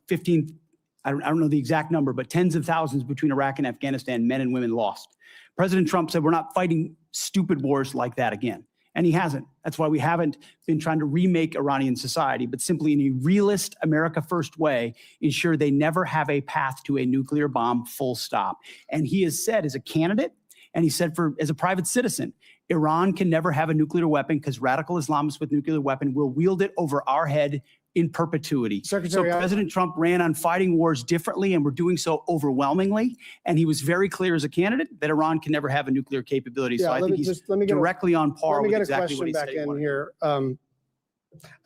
15, I don't know the exact number, but tens of thousands between Iraq and Afghanistan, men and women lost. President Trump said we're not fighting stupid wars like that again. And he hasn't. That's why we haven't been trying to remake Iranian society, but simply in a realist, America first way, ensure they never have a path to a nuclear bomb, full stop. And he has said as a candidate, and he said as a private citizen, Iran can never have a nuclear weapon because radical Islamists with nuclear weapon will wield it over our head in perpetuity. Secretary, so President Trump ran on fighting wars differently, and we're doing so overwhelmingly. And he was very clear as a candidate that Iran can never have a nuclear capability. So I think he's directly on par with exactly what he said he wanted. Here. I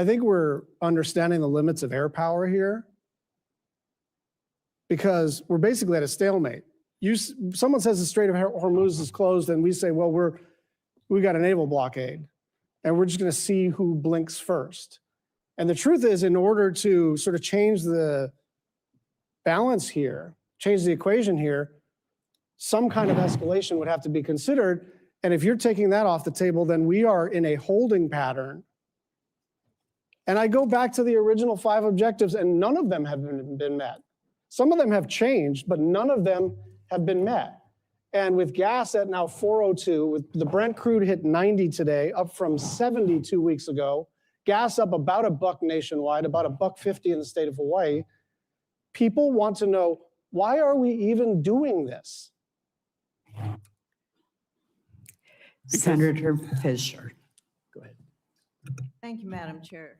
think we're understanding the limits of air power here, because we're basically at a stalemate. Someone says the Strait of Hormuz is closed, and we say, well, we got a naval blockade, and we're just going to see who blinks first. And the truth is, in order to sort of change the balance here, change the equation here, some kind of escalation would have to be considered. And if you're taking that off the table, then we are in a holding pattern. And I go back to the original 5 objectives, and none of them have been met. Some of them have changed, but none of them have been met. And with gas at now 402, with the Brent crude hit 90 today, up from 70 2 weeks ago, gas up about $1 nationwide, about $1.50 in the state of Hawaii. People want to know, why are we even doing this? Senator Fisher. Go ahead. Thank you, Madam Chair.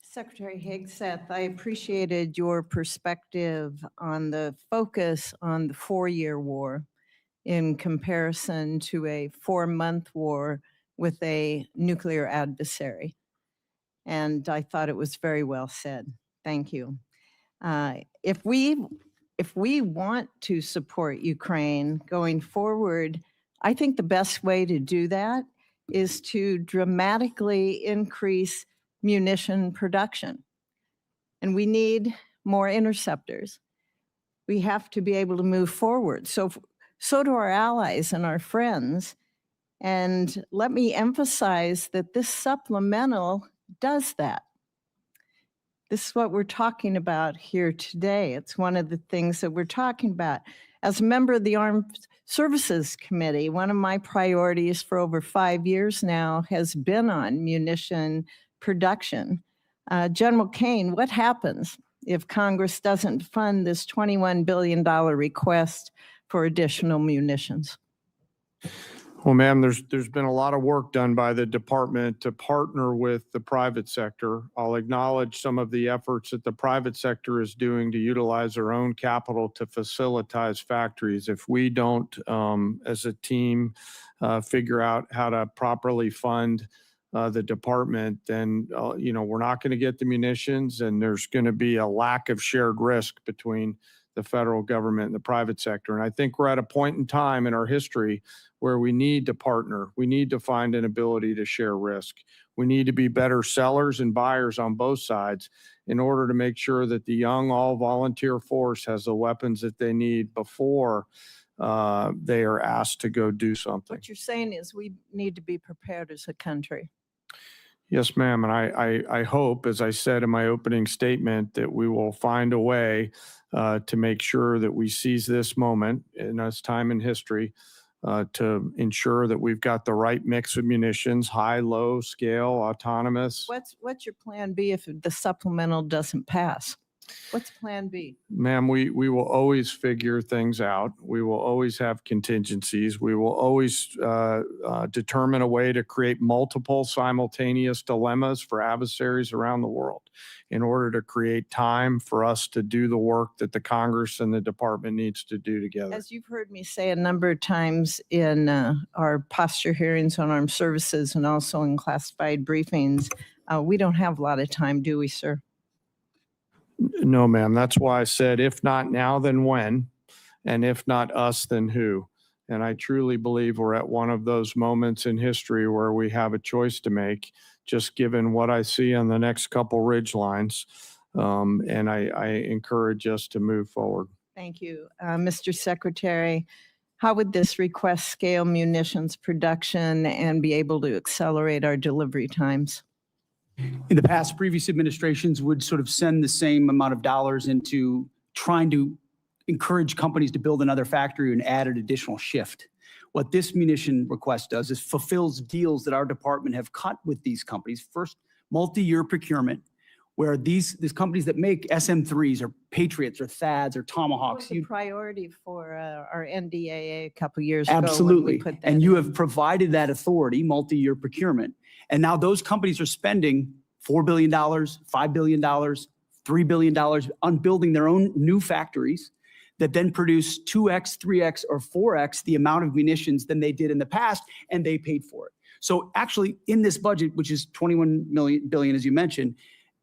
Secretary Hegseth, I appreciated your perspective on the focus on the 4-year war in comparison to a 4-month war with a nuclear adversary. And I thought it was very well said. Thank you. If we want to support Ukraine going forward, I think the best way to do that is to dramatically increase munition production. And we need more interceptors. We have to be able to move forward. So do our allies and our friends. And let me emphasize that this supplemental does that. This is what we're talking about here today. It's one of the things that we're talking about. As a member of the Armed Services Committee, one of my priorities for over 5 years now has been on munition production. General Kane, what happens if Congress doesn't fund this $21 billion request for additional munitions? Well, ma'am, there's been a lot of work done by the department to partner with the private sector. I'll acknowledge some of the efforts that the private sector is doing to utilize their own capital to facilitate factories. If we don't, as a team, figure out how to properly fund the department, then we're not going to get the munitions, and there's going to be a lack of shared risk between the federal government and the private sector. And I think we're at a point in time in our history where we need to partner. We need to find an ability to share risk. We need to be better sellers and buyers on both sides in order to make sure that the young all-volunteer force has the weapons that they need before they are asked to go do something. What you're saying is we need to be prepared as a country. Yes, ma'am. And I hope, as I said in my opening statement, that we will find a way to make sure that we seize this moment in this time in history to ensure that we've got the right mix of munitions, high, low scale, autonomous. What's your plan B if the supplemental doesn't pass? What's plan B? Ma'am, we will always figure things out. We will always have contingencies. We will always determine a way to create multiple simultaneous dilemmas for adversaries around the world in order to create time for us to do the work that the Congress and the department needs to do together. As you've heard me say a number of times in our posture hearings on armed services and also in classified briefings, we don't have a lot of time, do we, sir? No, ma'am. That's why I said, if not now, then when? And if not us, then who? And I truly believe we're at one of those moments in history where we have a choice to make, just given what I see on the next couple ridge lines. And I encourage us to move forward. Thank you. Mr. Secretary, how would this request scale munitions production and be able to accelerate our delivery times? In the past, previous administrations would sort of send the same amount of dollars into trying to encourage companies to build another factory and add an additional shift. What this munition request does is fulfills deals that our department have cut with these companies. First, multi-year procurement, where these companies that make SM-3s or Patriots or THAADs or Tomahawks. Was a priority for our NDAA a couple years ago. When we Absolutely. put that And you in. have provided that authority, multi-year procurement. And now those companies are spending $4 billion, $5 billion, $3 billion on building their own new factories that then produce 2x, 3x, or 4x the amount of munitions than they did in the past, and they paid for it. So actually, in this budget, which is $21 billion, as you mentioned,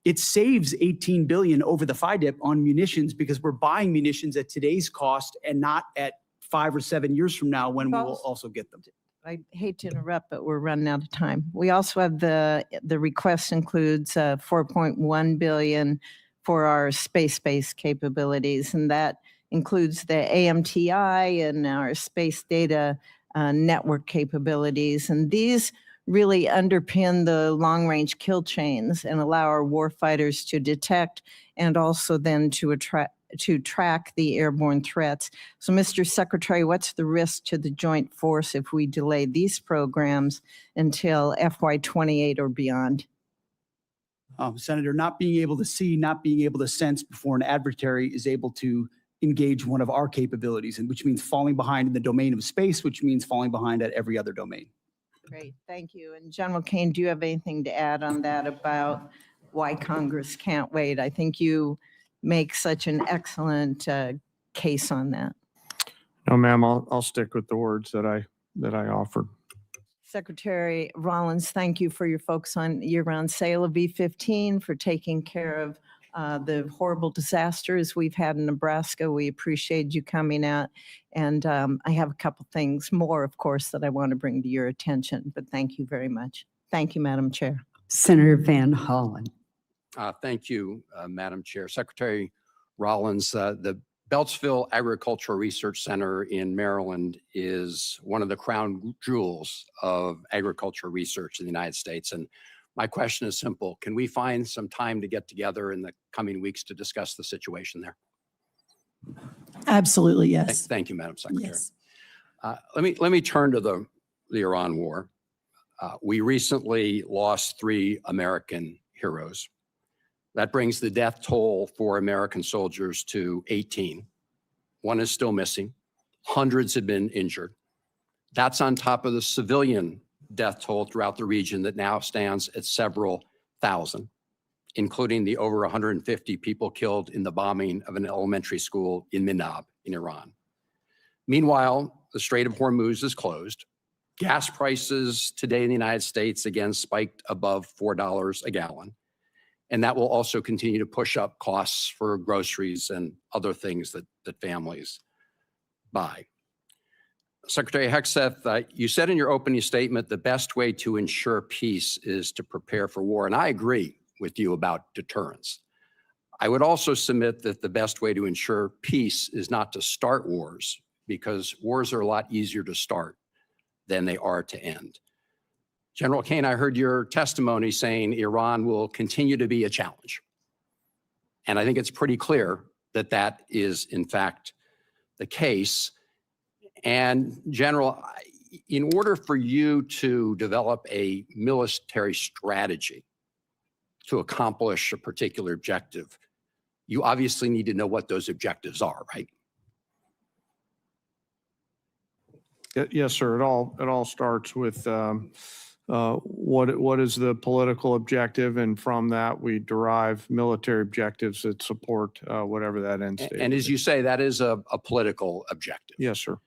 it saves $18 billion over the FIDIP on munitions because we're buying munitions at today's cost and not at 5 or 7 years from now when we will also get them. I hate to interrupt, but we're running out of time. We also have the request includes 4.1 billion for our space-based capabilities, and that includes the AMTI and our space data network capabilities. And these really underpin the long-range kill chains and allow our warfighters to detect and also then to track the airborne threats. So, Mr. Secretary, what's the risk to the joint force if we delay these programs until FY28 or beyond? Senator, not being able to see, not being able to sense before an adversary is able to engage one of our capabilities, and which means falling behind in the domain of space, which means falling behind at every other domain. Great, thank you. And General Kane, do you have anything to add on that about why Congress can't wait? I think you make such an excellent case on that. No, ma'am, I'll stick with the words that I offered. Secretary Rollins, thank you for your focus on year-round sale of B-15, for taking care of the horrible disasters we've had in Nebraska. We appreciate you coming out. And I have a couple things more, of course, that I want to bring to your attention, but thank you very much. Thank you, Madam Chair. Senator Van Hollen. Thank you, Madam Chair. Secretary Rollins, the Beltsville Agricultural Research Center in Maryland is one of the crown jewels of agricultural research in the United States. And my question is simple. Can we find some time to get together in the coming weeks to discuss the situation there? Absolutely, yes. Thank you, Madam Secretary. Yes. Let me turn to the Iran war. We recently lost 3 American heroes. That brings the death toll for American soldiers to 18. 1 is still missing. Hundreds have been injured. That's on top of the civilian death toll throughout the region that now stands at several thousand, including the over 150 people killed in the bombing of an elementary school in Minab in Iran. Meanwhile, the Strait of Hormuz is closed. Gas prices today in the United States again spiked above $4 a gallon. And that will also continue to push up costs for groceries and other things that families buy. Secretary Hegseth, you said in your opening statement, the best way to ensure peace is to prepare for war. And I agree with you about deterrence. I would also submit that the best way to ensure peace is not to start wars, because wars are a lot easier to start than they are to end. General Kane, I heard your testimony saying Iran will continue to be a challenge. And I think it's pretty clear that that is, in fact, the case. And General, in order for you to develop a military strategy to accomplish a particular objective, you obviously need to know what those objectives are, right? Yes, sir. It all starts with what is the political objective, and from that we derive military objectives that support whatever that end state. And as you say, that is a political objective. Yes, sir.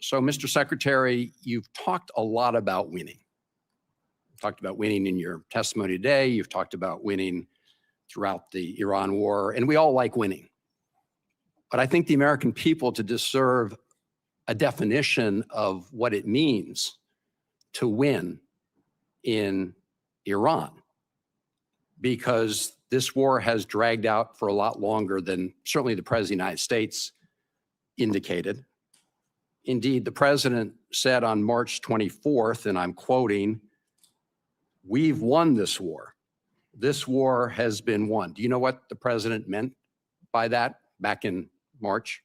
So, Mr. Secretary, you've talked a lot about winning. You've talked about winning in your testimony today. You've talked about winning throughout the Iran war, and we all like winning. But I think the American people deserve a definition of what it means to win in Iran, because this war has dragged out for a lot longer than certainly the President of the United States indicated. Indeed, the President said on March 24th, and I'm quoting, "We've won this war. This war has been won." Do you know what the President meant by that back in March?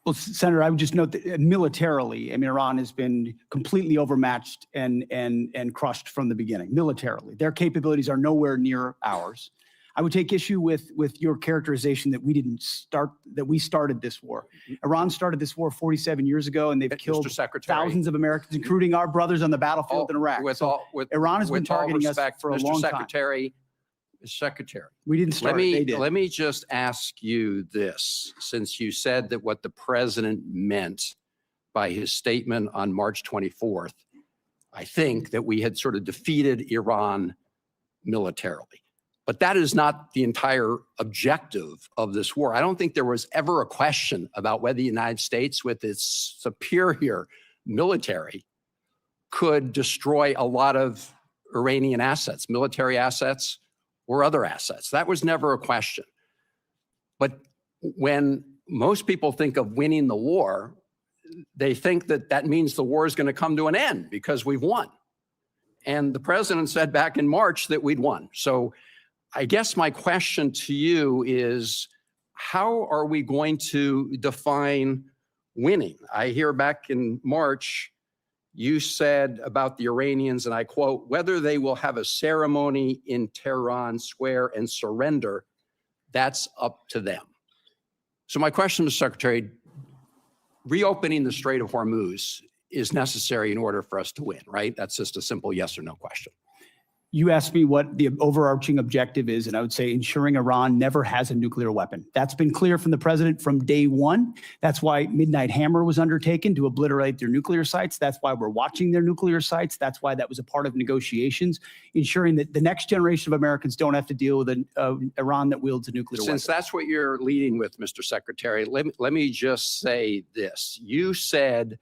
Well, Senator, I would just note that militarily, I mean, Iran has been completely overmatched and crushed from the beginning, militarily. Their capabilities are nowhere near ours. I would take issue with your characterization that we started this war. Iran started this war 47 years ago, and they've killed thousands of Americans, including our brothers on the battlefield in Iraq. Iran has been targeting us for a long time. Secretary, we didn't start it, they did. Let me just ask you this, since you said that what the president meant by his statement on March 24th, I think that we had sort of defeated Iran militarily. But that is not the entire objective of this war. I don't think there was ever a question about whether the United States, with its superior military, could destroy a lot of Iranian assets, military assets, or other assets. That was never a question. But when most people think of winning the war, they think that that means the war is going to come to an end because we've won. And the president said back in March that we'd won. So I guess my question to you is, how are we going to define winning? I hear back in March, you said about the Iranians, and I quote, whether they will have a ceremony in Tehran Square and surrender, that's up to them. So my question, Mr. Secretary, reopening the Strait of Hormuz is necessary in order for us to win, right? That's just a simple yes or no question. You asked me what the overarching objective is, and I would say ensuring Iran never has a nuclear weapon. That's been clear from the president from day one. That's why Midnight Hammer was undertaken, to obliterate their nuclear sites. That's why we're watching their nuclear sites. That's why that was a part of negotiations, ensuring that the next generation of Americans don't have to deal with an Iran that wields a nuclear weapon. Since that's what you're leading with, Mr. Secretary, let me just say this. You said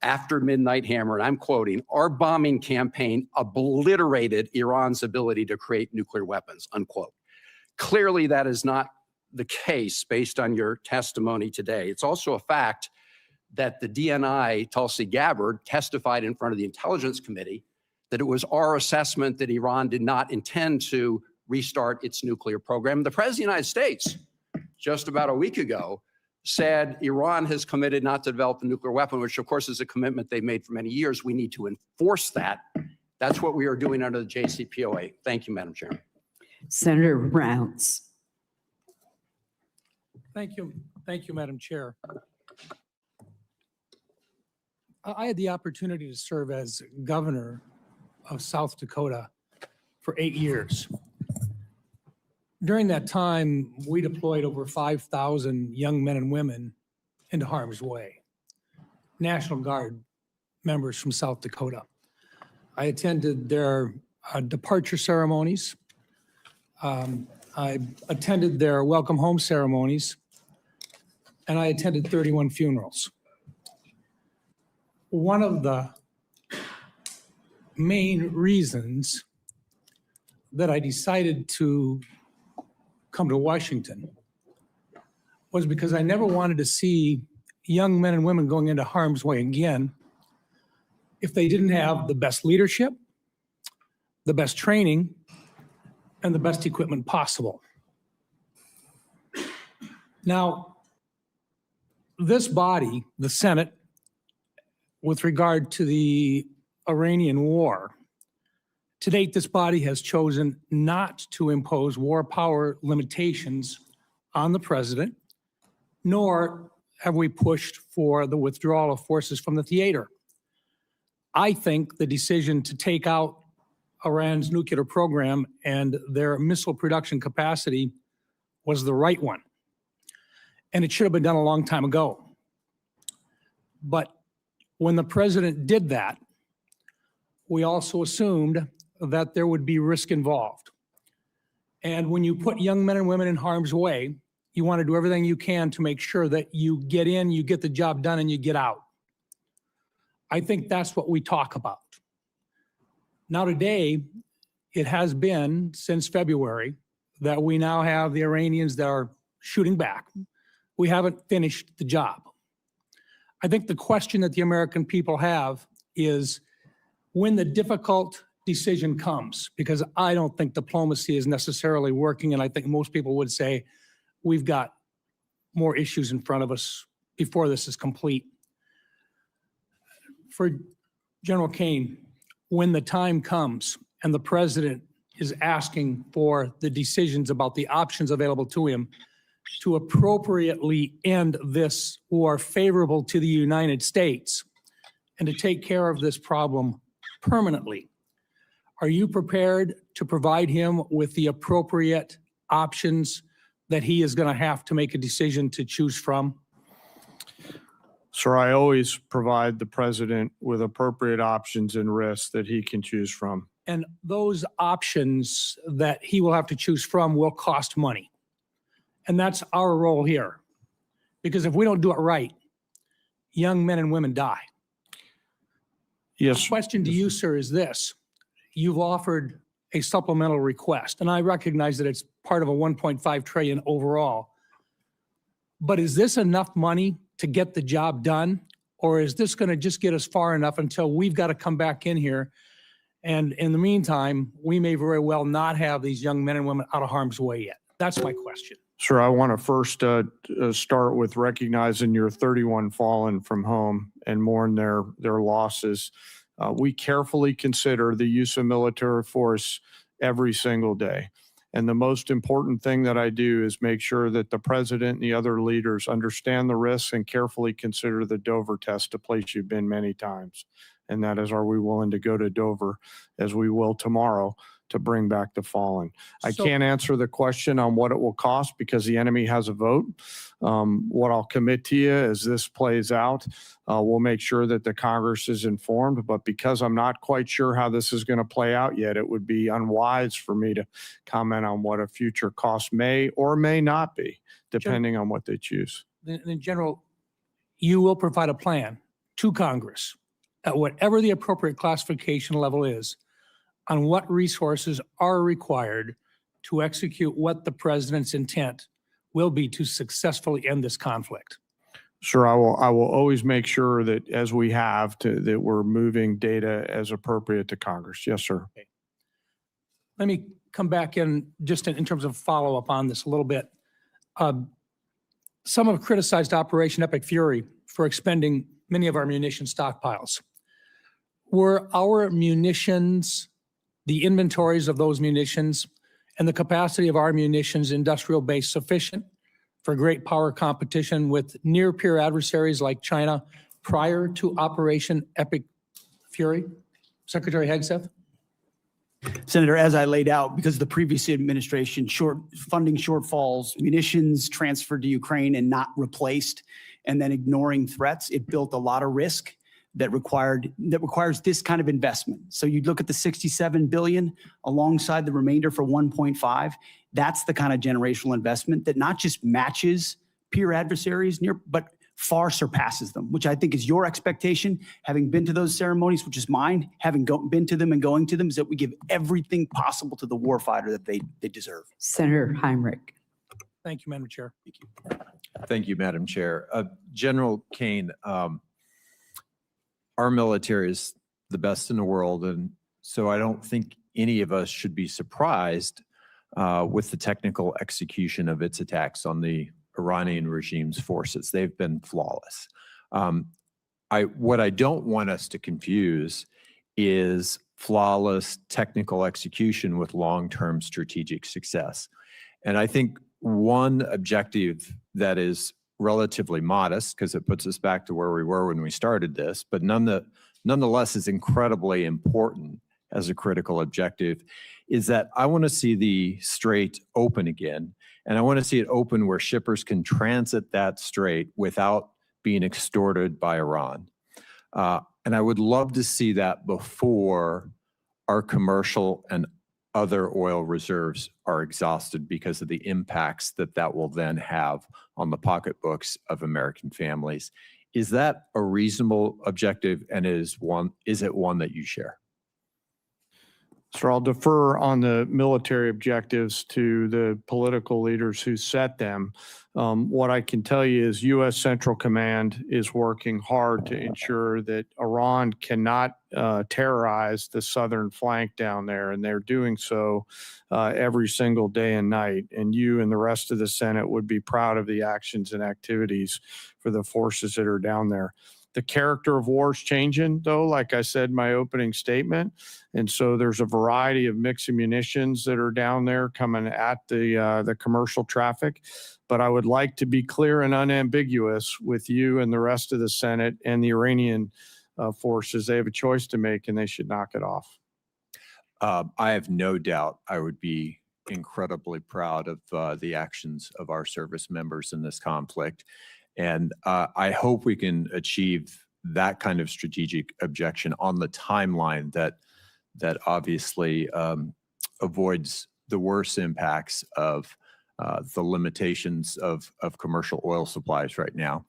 after Midnight Hammer, and I'm quoting, our bombing campaign obliterated Iran's ability to create nuclear weapons, unquote. Clearly, that is not the case based on your testimony today. It's also a fact that the DNI, Tulsi Gabbard, testified in front of the Intelligence Committee that it was our assessment that Iran did not intend to restart its nuclear program. The President of the United States, just about a week ago, said Iran has committed not to develop a nuclear weapon, which of course is a commitment they've made for many years. We need to enforce that. That's what we are doing under the JCPOA. Thank you, Madam Chairman. Senator Rounds. Thank you. Thank you, Madam Chair. I had the opportunity to serve as governor of South Dakota for 8 years. During that time, we deployed over 5,000 young men and women into harm's way. National Guard members from South Dakota. I attended their departure ceremonies. I attended their welcome home ceremonies, and I attended 31 funerals. One of the main reasons that I decided to come to Washington was because I never wanted to see young men and women going into harm's way again if they didn't have the best leadership, the best training, and the best equipment possible. Now, this body, the Senate, with regard to the Iranian war, to date, this body has chosen not to impose war power limitations on the president, nor have we pushed for the withdrawal of forces from the theater. I think the decision to take out Iran's nuclear program and their missile production capacity was the right one. And it should have been done a long time ago. But when the president did that, we also assumed that there would be risk involved. And when you put young men and women in harm's way, you want to do everything you can to make sure that you get in, you get the job done, and you get out. I think that's what we talk about. Now today, it has been since February that we now have the Iranians that are shooting back. We haven't finished the job. I think the question that the American people have is when the difficult decision comes, because I don't think diplomacy is necessarily working, and I think most people would say we've got more issues in front of us before this is complete. For General Kane, when the time comes and the president is asking for the decisions about the options available to him to appropriately end this war favorable to the United States and to take care of this problem permanently, are you prepared to provide him with the appropriate options that he is going to have to make a decision to choose from? Sir, I always provide the president with appropriate options and risks that he can choose from. And those options that he will have to choose from will cost money. And that's our role here. Because if we don't do it right, young men and women die. Yes. The question to you, sir, is this. You've offered a supplemental request, and I recognize that it's part of a 1.5 trillion overall. But is this enough money to get the job done? Or is this going to just get us far enough until we've got to come back in here? And in the meantime, we may very well not have these young men and women out of harm's way yet. That's my question. Sir, I want to first start with recognizing your 31 fallen from home and mourn their losses. We carefully consider the use of military force every single day. And the most important thing that I do is make sure that the president and the other leaders understand the risks and carefully consider the Dover test, a place you've been many times. And that is, are we willing to go to Dover, as we will tomorrow, to bring back the fallen? I can't answer the question on what it will cost because the enemy has a vote. What I'll commit to you as this plays out, we'll make sure that the Congress is informed. But because I'm not quite sure how this is going to play out yet, it would be unwise for me to comment on what a future cost may or may not be, depending on what they choose. Then, General, you will provide a plan to Congress at whatever the appropriate classification level is on what resources are required to execute what the president's intent will be to successfully end this conflict. Sure, I will always make sure that, as we have, that we're moving data as appropriate to Congress. Yes, sir. Okay. Let me come back in just in terms of follow-up on this a little bit. Some have criticized Operation Epic Fury for expending many of our munition stockpiles. Were our munitions, the inventories of those munitions, and the capacity of our munitions industrial base sufficient for great power competition with near-peer adversaries like China prior to Operation Epic Fury? Secretary Hegseth? Senator, as I laid out, because of the previous administration, funding shortfalls, munitions transferred to Ukraine and not replaced, and then ignoring threats, it built a lot of risk that requires this kind of investment. So you look at the 67 billion alongside the remainder for 1.5. That's the kind of generational investment that not just matches peer adversaries but far surpasses them, which I think is your expectation. Having been to those ceremonies, which is mine, having been to them and going to them, is that we give everything possible to the warfighter that they deserve. Senator Heinrich. Thank you, Madam Chair. Thank you. Thank you, Madam Chair. General Kane, our military is the best in the world, and so I don't think any of us should be surprised with the technical execution of its attacks on the Iranian regime's forces. They've been flawless. What I don't want us to confuse is flawless technical execution with long-term strategic success. And I think one objective that is relatively modest, because it puts us back to where we were when we started this, but nonetheless is incredibly important as a critical objective, is that I want to see the strait open again. And I want to see it open where shippers can transit that strait without being extorted by Iran. And I would love to see that before our commercial and other oil reserves are exhausted because of the impacts that will then have on the pocketbooks of American families. Is that a reasonable objective, and is it one that you share? So I'll defer on the military objectives to the political leaders who set them. What I can tell you is U.S. Central Command is working hard to ensure that Iran cannot terrorize the southern flank down there, and they're doing so every single day and night. And you and the rest of the Senate would be proud of the actions and activities for the forces that are down there. The character of war is changing, though, like I said in my opening statement. And so there's a variety of mixed munitions that are down there coming at the commercial traffic. But I would like to be clear and unambiguous with you and the rest of the Senate and the Iranian forces. They have a choice to make, and they should knock it off. I have no doubt I would be incredibly proud of the actions of our service members in this conflict. And I hope we can achieve that kind of strategic objection on the timeline that obviously avoids the worst impacts of the limitations of commercial oil supplies right now.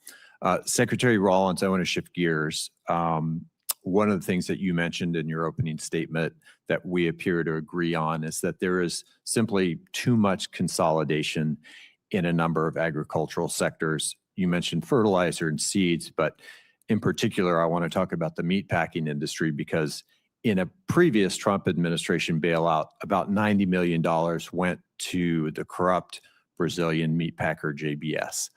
Secretary Rollins, I want to shift gears. One of the things that you mentioned in your opening statement that we appear to agree on is that there is simply too much consolidation in a number of agricultural sectors. You mentioned fertilizer and seeds, but in particular, I want to talk about the meatpacking industry because in a previous Trump administration bailout, about $90 million went to the corrupt Brazilian meatpacker JBS.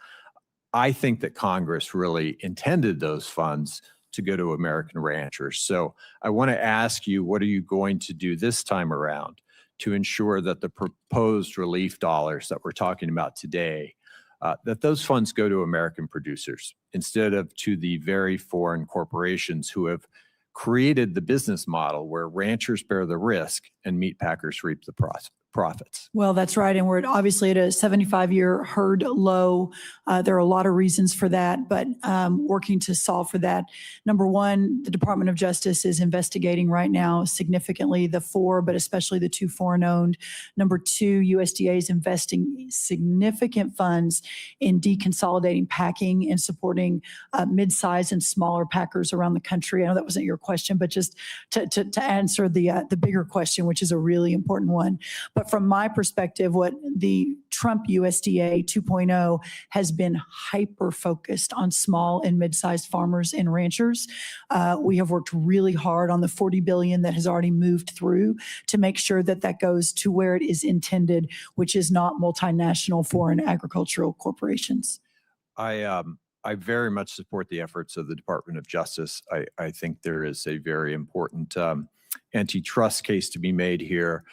I think that Congress really intended those funds to go to American ranchers. So I want to ask you, what are you going to do this time around to ensure that the proposed relief dollars that we're talking about today, that those funds go to American producers instead of to the very foreign corporations who have created the business model where ranchers bear the risk and meat packers reap the profits? Well, that's right. And we're obviously at a 75-year herd low. There are a lot of reasons for that, but working to solve for that. Number one, the Department of Justice is investigating right now significantly the four, but especially the two foreign-owned. Number two, USDA is investing significant funds in deconsolidating packing and supporting mid-size and smaller packers around the country. I know that wasn't your question, but just to answer the bigger question, which is a really important one. But from my perspective, what the Trump USDA 2.0 has been hyper-focused on small and mid-sized farmers and ranchers. We have worked really hard on the $40 billion that has already moved through to make sure that that goes to where it is intended, which is not multinational foreign agricultural corporations. I very much support the efforts of the Department of Justice. I think there is a very important antitrust case to be made here.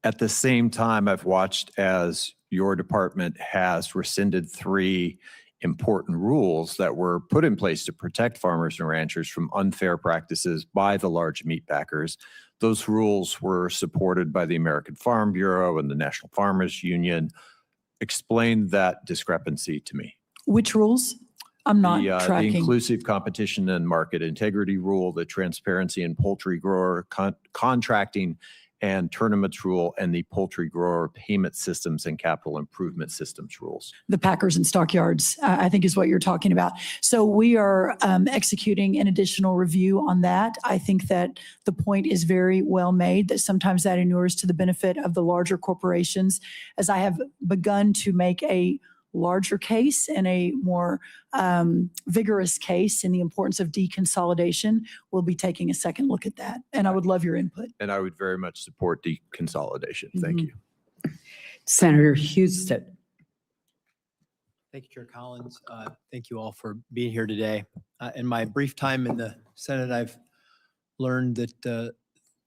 At the same time, I've watched as your department has rescinded 3 important rules that were put in place to protect farmers and ranchers from unfair practices by the large meat packers. Those rules were supported by the American Farm Bureau and the National Farmers Union. Explain that discrepancy to me. Which rules? I'm not The tracking. inclusive competition and market integrity rule, the transparency in poultry grower contracting and tournaments rule, and the poultry grower payment systems and capital improvement systems rules. The packers and stockyards, I think is what you're talking about. So we are executing an additional review on that. I think that the point is very well made, that sometimes that inures to the benefit of the larger corporations. As I have begun to make a larger case and a more vigorous case in the importance of deconsolidation, we'll be taking a second look at that. And I would love your input. And I would very much support deconsolidation. Thank you. Senator Houston. Thank you, Chair Collins. Thank you all for being here today. In my brief time in the Senate, I've learned that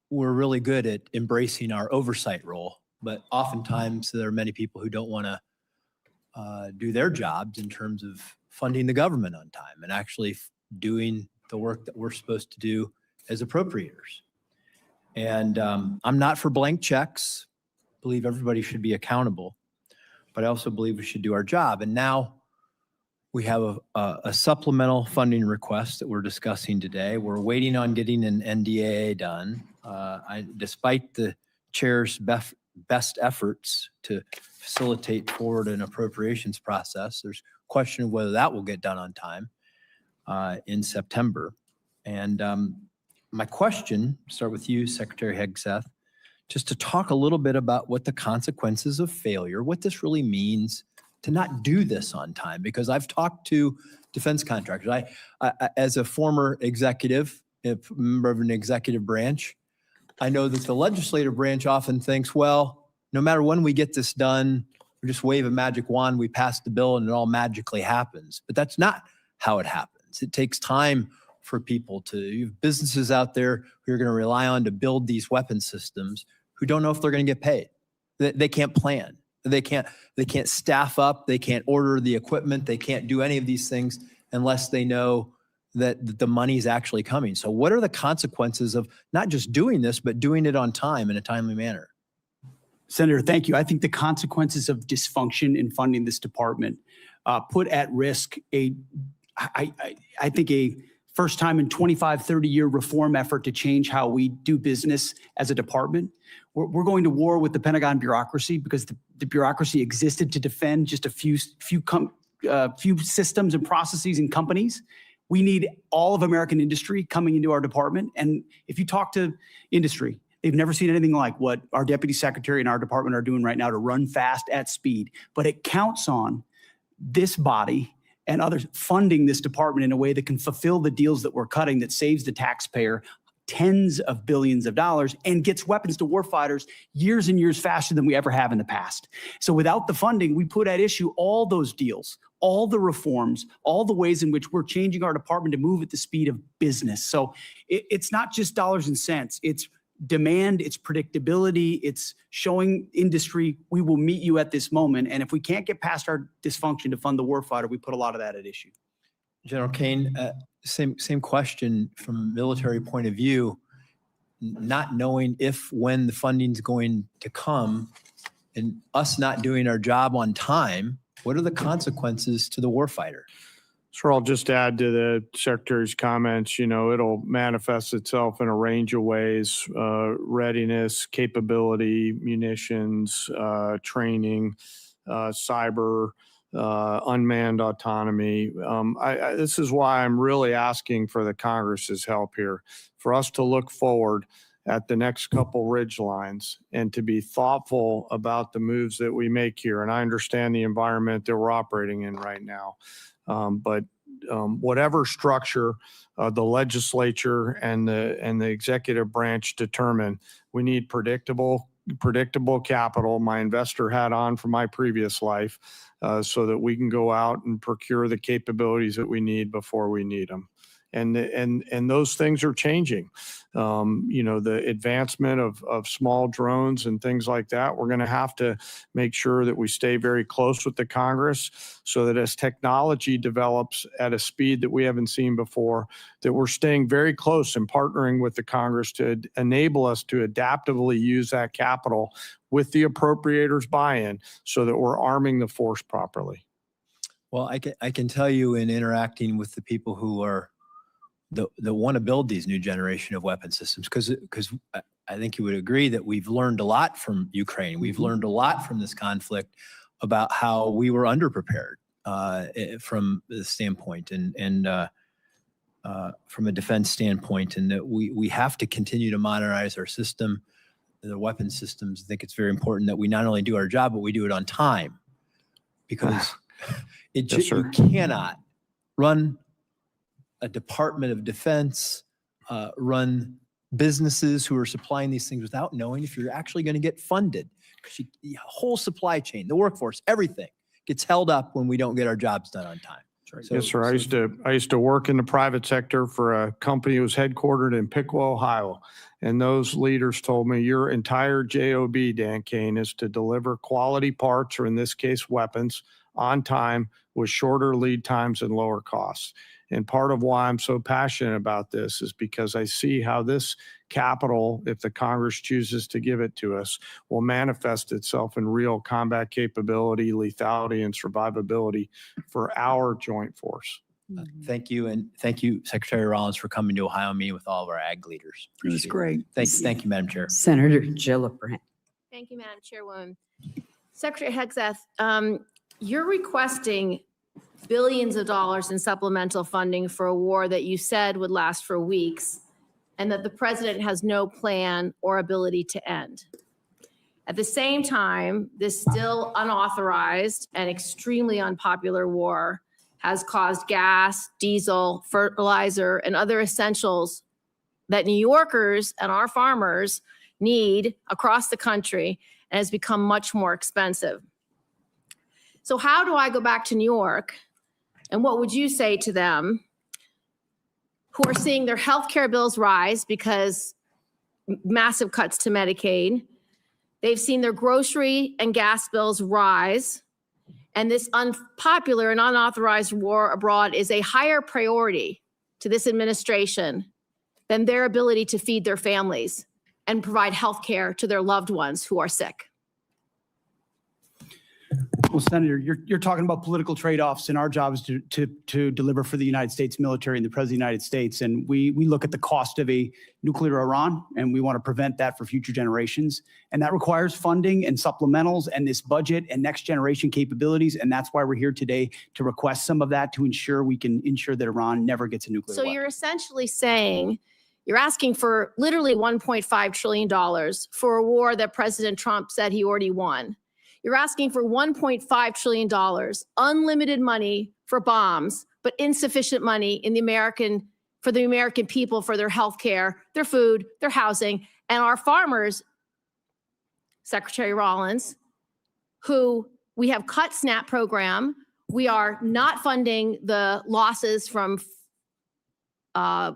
we're really good at embracing our oversight role, but oftentimes there are many people who don't want to do their jobs in terms of funding the government on time and actually doing the work that we're supposed to do as appropriators. And I'm not for blank checks. I believe everybody should be accountable, but I also believe we should do our job. And now we have a supplemental funding request that we're discussing today. We're waiting on getting an NDAA done. Despite the chair's best efforts to facilitate forward an appropriations process, there's question of whether that will get done on time in September. And my question, start with you, Secretary Hegseth, just to talk a little bit about what the consequences of failure, what this really means to not do this on time. Because I've talked to defense contractors. I as a former executive, a member of an executive branch, I know that the legislative branch often thinks, well, no matter when we get this done, we just wave a magic wand, we pass the bill, and it all magically happens. But that's not how it happens. It takes time for people to, you have businesses out there who are going to rely on to build these weapon systems who don't know if they're going to get paid. They can't plan. They can't staff up. They can't order the equipment. They can't do any of these things unless they know that the money is actually coming. So what are the consequences of not just doing this, but doing it on time in a timely manner? Senator, thank you. I think the consequences of dysfunction in funding this department put at risk I think a first time in 25, 30-year reform effort to change how we do business as a department. We're going to war with the Pentagon bureaucracy because the bureaucracy existed to defend just a few systems and processes and companies. We need all of American industry coming into our department. And if you talk to industry, they've never seen anything like what our deputy secretary and our department are doing right now to run fast at speed. But it counts on this body and others funding this department in a way that can fulfill the deals that we're cutting, that saves the taxpayer tens of billions of dollars and gets weapons to warfighters years and years faster than we ever have in the past. So without the funding, we put at issue all those deals, all the reforms, all the ways in which we're changing our department to move at the speed of business. So it's not just dollars and cents. It's demand, it's predictability, it's showing industry, we will meet you at this moment. And if we can't get past our dysfunction to fund the warfighter, we put a lot of that at issue. General Kane, same question from a military point of view, not knowing if, when the funding's going to come and us not doing our job on time, what are the consequences to the warfighter? Sure, I'll just add to the Secretary's comments. It'll manifest itself in a range of ways: readiness, capability, munitions, training, cyber, unmanned autonomy. This is why I'm really asking for the Congress's help here, for us to look forward at the next couple ridge lines and to be thoughtful about the moves that we make here. And I understand the environment that we're operating in right now. But whatever structure the legislature and the executive branch determine, we need predictable capital, my investor hat on from my previous life, so that we can go out and procure the capabilities that we need before we need them. And those things are changing. The advancement of small drones and things like that, we're going to have to make sure that we stay very close with the Congress so that as technology develops at a speed that we haven't seen before, that we're staying very close and partnering with the Congress to enable us to adaptively use that capital with the appropriators buy-in so that we're arming the force properly. Well, I can tell you in interacting with the people who are that want to build these new generation of weapon systems, because I think you would agree that we've learned a lot from Ukraine. We've learned a lot from this conflict about how we were underprepared from the standpoint and from a defense standpoint, and that we have to continue to modernize our system, the weapon systems. I think it's very important that we not only do our job, but we do it on time, because you cannot run a Department of Defense, run businesses who are supplying these things without knowing if you're actually going to get funded. Because the whole supply chain, the workforce, everything gets held up when we don't get our jobs done on time. Yes, sir. I used to work in the private sector for a company that was headquartered in Piqua, Ohio. And those leaders told me, your entire job, Dan Kane, is to deliver quality parts, or in this case, weapons, on time with shorter lead times and lower costs. And part of why I'm so passionate about this is because I see how this capital, if the Congress chooses to give it to us, will manifest itself in real combat capability, lethality, and survivability for our joint force. Thank you. And thank you, Secretary Rollins, for coming to Ohio and meeting with all of our ag leaders. It was great. Thank you, Madam Chair. Senator Gillibrand. Thank you, Madam Chairwoman. Secretary Hegseth, you're requesting billions of dollars in supplemental funding for a war that you said would last for weeks. and that the president has no plan or ability to end. At the same time, this still unauthorized and extremely unpopular war has caused gas, diesel, fertilizer, and other essentials that New Yorkers and our farmers need across the country, and has become much more expensive. So how do I go back to New York, and what would you say to them who are seeing their health care bills rise because massive cuts to Medicaid? They've seen their grocery and gas bills rise, and this unpopular and unauthorized war abroad is a higher priority to this administration than their ability to feed their families and provide health care to their loved ones who are sick. Well, Senator, you're talking about political trade-offs, and our job is to deliver for the United States military and the President of the United States. And we look at the cost of a nuclear Iran, and we want to prevent that for future generations. And that requires funding and supplementals and this budget and next generation capabilities. And that's why we're here today to request some of that to ensure we can ensure that Iran never gets a nuclear So weapon. you're essentially saying, you're asking for literally $1.5 trillion for a war that President Trump said he already won. You're asking for $1.5 trillion, unlimited money for bombs, but insufficient money in for the American people, for their health care, their food, their housing, and our farmers, Secretary Rollins, who we have cut SNAP program. We are not funding the losses from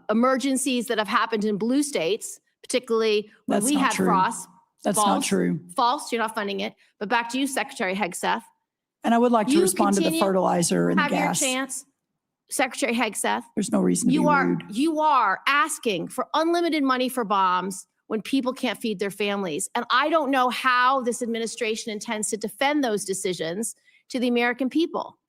emergencies that have happened in blue states, particularly when That's we not had true. frost. That's not true. False, you're not funding it. But back to you, Secretary Hegseth. And I would like to You respond to the continue- fertilizer and the Have your gas. chance, Secretary Hegseth. There's no reason to be rude. You are asking for unlimited money for bombs when people can't feed their families. And I don't know how this administration intends to defend those decisions to the American people.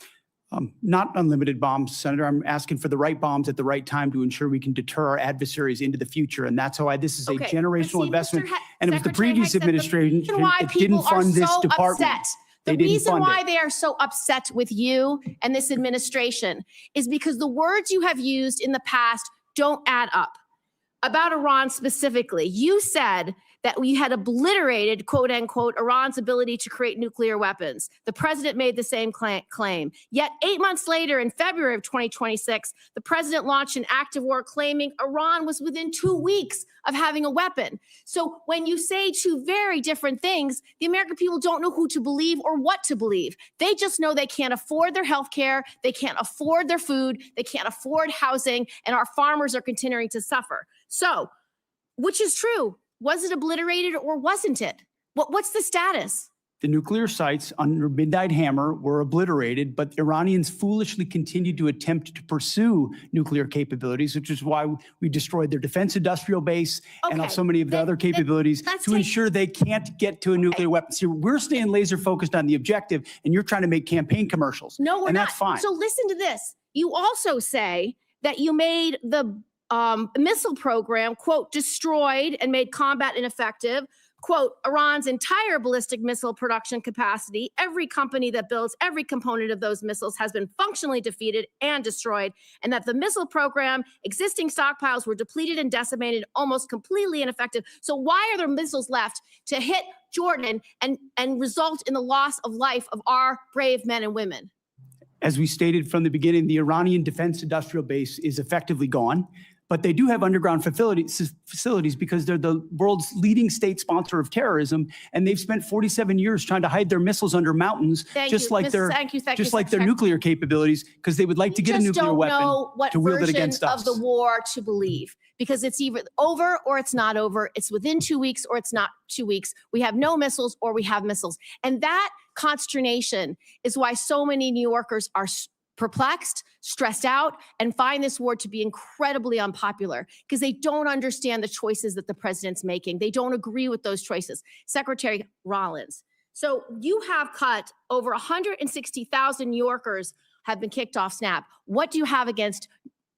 Not unlimited bombs, Senator. I'm asking for the right bombs at the right time to ensure we can deter our adversaries into the future. And that's why this is a Okay, generational but see, investment. Mr. And it was the Secretary previous Hegseth, the administration reason why that people didn't are fund this so department. upset, They the didn't reason fund why it. they are so upset with you and this administration is because the words you have used in the past don't add up. About Iran specifically, you said that we had obliterated, quote unquote, Iran's ability to create nuclear weapons. The president made the same claim. Yet 8 months later, in February of 2026, the president launched an active war claiming Iran was within 2 weeks of having a weapon. So when you say two very different things, the American people don't know who to believe or what to believe. They just know they can't afford their health care, they can't afford their food, they can't afford housing, and our farmers are continuing to suffer. So, which is true? Was it obliterated or wasn't it? What's the status? The nuclear sites under Midnight Hammer were obliterated, but Iranians foolishly continued to attempt to pursue nuclear capabilities, which is why we destroyed their defense industrial base and Okay, so many of the other capabilities let's to take- ensure they can't get to a nuclear weapon. See, we're staying laser focused on the objective, and you're trying to make campaign commercials. No, we're and not. that's fine. So listen to this. You also say that you made the missile program, quote, destroyed and made combat ineffective, quote, Iran's entire ballistic missile production capacity. Every company that builds every component of those missiles has been functionally defeated and destroyed, and that the missile program, existing stockpiles were depleted and decimated, almost completely ineffective. So why are there missiles left to hit Jordan and result in the loss of life of our brave men and women? As we stated from the beginning, the Iranian defense industrial base is effectively gone. But they do have underground facilities because they're the world's leading state sponsor of terrorism, and they've spent 47 years trying to hide their missiles under mountains, just like their nuclear capabilities, because they would like to get a nuclear weapon to wield it against us. Of the war to believe, because it's either over or it's not over. It's within 2 weeks or it's not 2 weeks. We have no missiles or we have missiles, and that consternation is why so many New Yorkers are perplexed, stressed out, and find this war to be incredibly unpopular because they don't understand the choices that the president's making. They don't agree with those choices. Secretary Rollins, so you have cut over 160,000 New Yorkers have been kicked off SNAP. What do you have against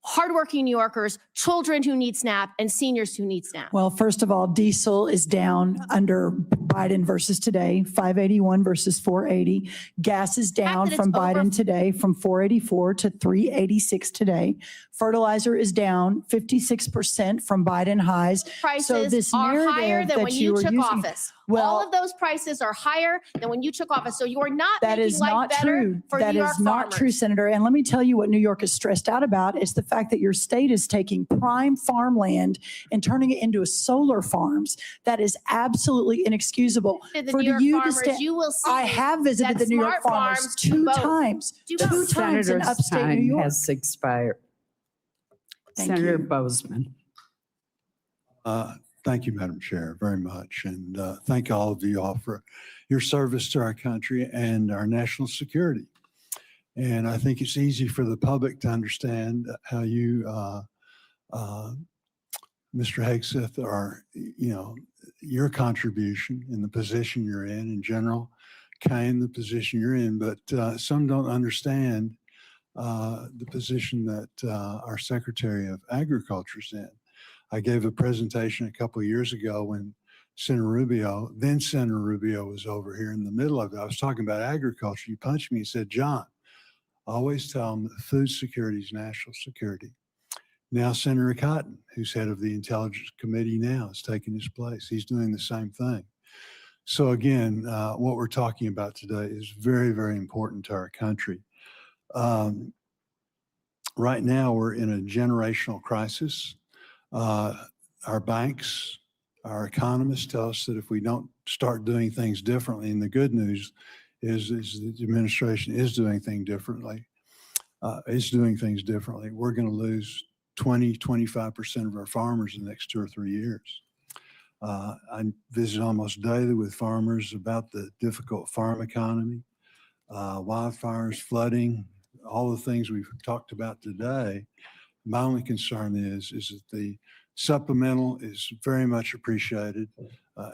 hardworking New Yorkers, children who need SNAP, and seniors who need SNAP? Well, first of all, diesel is down under Biden versus today, 581 versus 480. Gas is down that from it's over- Biden today, from 484 to 386 today. Fertilizer is down 56% from Biden highs. So Prices this are higher narrative than that when you you are took using- office. Well, All of those prices are higher than when you took office. So you are not that making is life not better true. for That New York is not true, farmers. Senator. And let me tell you what New York is stressed out about is the fact that your state is taking prime farmland and turning it into solar farms. That is absolutely inexcusable. The For New York you to farmers, stand- you will see I have visited that the New York smart farmers farms do two both. times, Do two both. times in Senator's upstate New time York. has expired. Thank Senator you. Bozeman. Thank you, Madam Chair, very much. And thank all of you all for your service to our country and our national security. And I think it's easy for the public to understand how you, Mr. Hegseth, are, your contribution in the position you're in general, Kane, the position you're in, but some don't understand the position that our Secretary of Agriculture is in. I gave a presentation a couple of years ago when Senator Rubio was over here in the middle of it. I was talking about agriculture. You punched me and said, John, always tell them that food security is national security. Now Senator Cotton, who's head of the Intelligence Committee now, is taking his place. He's doing the same thing. So again, what we're talking about today is very, very important to our country. Right now, we're in a generational crisis. Our banks, our economists tell us that if we don't start doing things differently, and the good news is the administration is doing things differently, we're going to lose 20–25% of our farmers in the next 2 or 3 years. I visit almost daily with farmers about the difficult farm economy, wildfires, flooding, all the things we've talked about today. My only concern is that the supplemental is very much appreciated.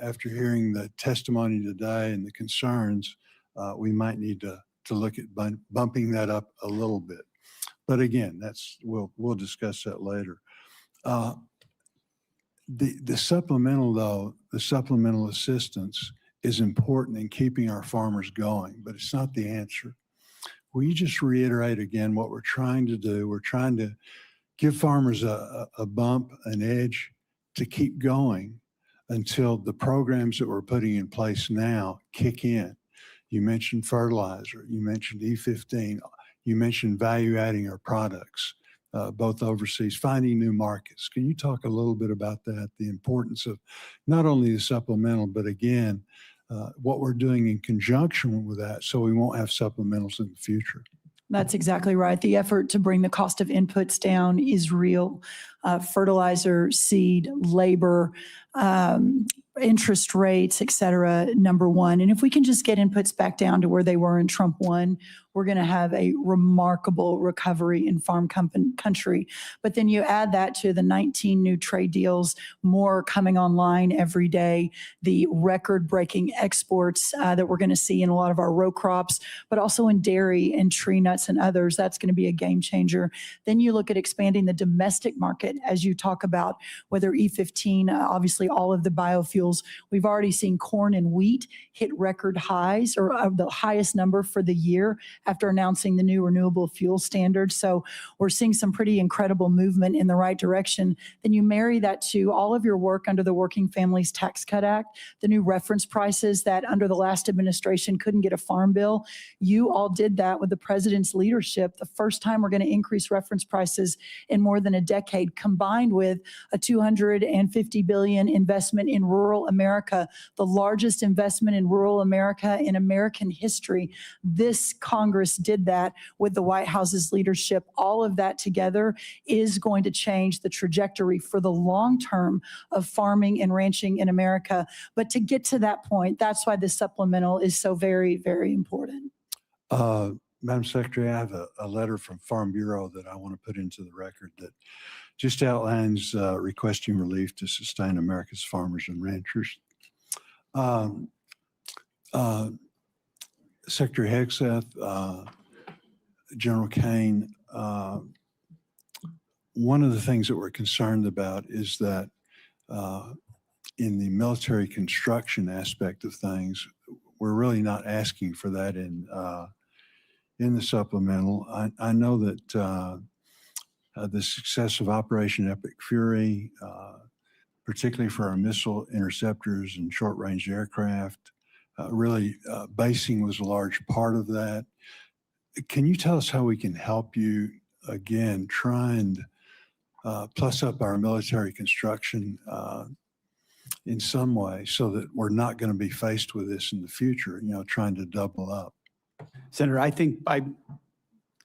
After hearing the testimony today and the concerns, we might need to look at bumping that up a little bit. But again, we'll discuss that later. The supplemental, though, the supplemental assistance is important in keeping our farmers going, but it's not the answer. Will you just reiterate again what we're trying to do? We're trying to give farmers a bump, an edge to keep going until the programs that we're putting in place now kick in. You mentioned fertilizer, you mentioned E15, you mentioned value adding our products, both overseas, finding new markets. Can you talk a little bit about that, the importance of not only the supplemental, but again, what we're doing in conjunction with that so we won't have supplementals in the future? That's exactly right. The effort to bring the cost of inputs down is real. Fertilizer, seed, labor, interest rates, et cetera, number one. And if we can just get inputs back down to where they were in Trump 1, we're going to have a remarkable recovery in farm country. But then you add that to the 19 new trade deals, more coming online every day, the record-breaking exports that we're going to see in a lot of our row crops, but also in dairy and tree nuts and others. That's going to be a game changer. Then you look at expanding the domestic market as you talk about whether E15, obviously all of the biofuels. We've already seen corn and wheat hit record highs or the highest number for the year after announcing the new renewable fuel standard. So we're seeing some pretty incredible movement in the right direction. Then you marry that to all of your work under the Working Families Tax Cut Act, the new reference prices that under the last administration couldn't get a farm bill. You all did that with the president's leadership. The first time we're going to increase reference prices in more than a decade, combined with a $250 billion investment in rural America, the largest investment in rural America in American history. This Congress did that with the White House's leadership. All of that together is going to change the trajectory for the long term of farming and ranching in America. But to get to that point, that's why this supplemental is so very, very important. Madam Secretary, I have a letter from Farm Bureau that I want to put into the record that just outlines requesting relief to sustain America's farmers and ranchers. Secretary Hegseth, General Kane, one of the things that we're concerned about is that in the military construction aspect of things, we're really not asking for that in the supplemental. I know that the success of Operation Epic Fury, particularly for our missile interceptors and short-range aircraft, really basing was a large part of that. Can you tell us how we can help you, again, try and plus up our military construction in some way so that we're not going to be faced with this in the future, trying to double up? Senator, I think by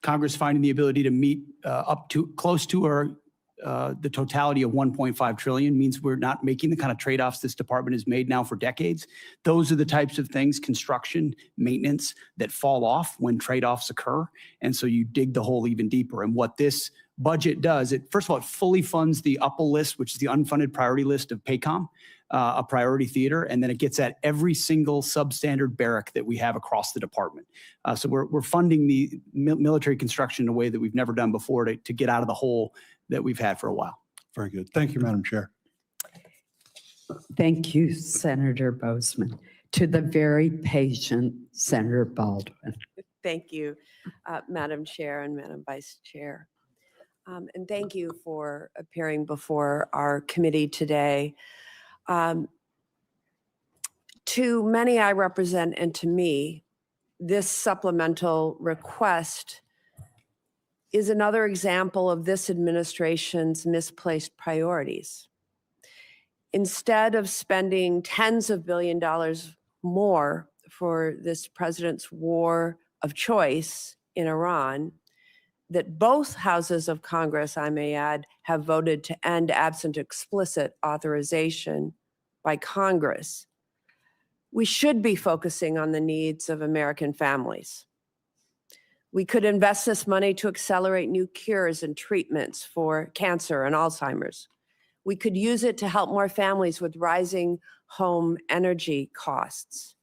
Congress finding the ability to meet up to close to our the totality of 1.5 trillion means we're not making the kind of trade-offs this department has made now for decades. Those are the types of things, construction, maintenance, that fall off when trade-offs occur. And so you dig the hole even deeper. And what this budget does, first of all, it fully funds the UPA list, which is the unfunded priority list of PACOM, a priority theater, and then it gets at every single substandard barrack that we have across the department. So we're funding the military construction in a way that we've never done before to get out of the hole that we've had for a while. Very good. Thank you, Madam Chair. Thank you, Senator Bozeman. To the very patient Senator Baldwin. Thank you, Madam Chair and Madam Vice Chair. And thank you for appearing before our committee today. To many I represent and to me, this supplemental request is another example of this administration's misplaced priorities. Instead of spending tens of billions of dollars more for this president's war of choice in Iran, that both houses of Congress, I may add, have voted to end absent explicit authorization by Congress, we should be focusing on the needs of American families. We could invest this money to accelerate new cures and treatments for cancer and Alzheimer's. We could use it to help more families with rising home energy costs.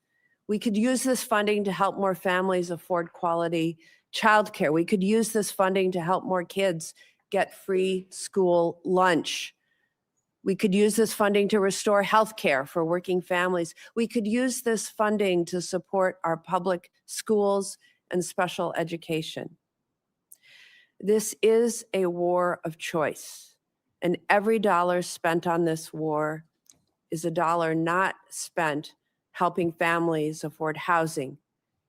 We could use this funding to help more families afford quality childcare. We could use this funding to help more kids get free school lunch. We could use this funding to restore health care for working families. We could use this funding to support our public schools and special education. This is a war of choice, and every dollar spent on this war is a dollar not spent helping families afford housing,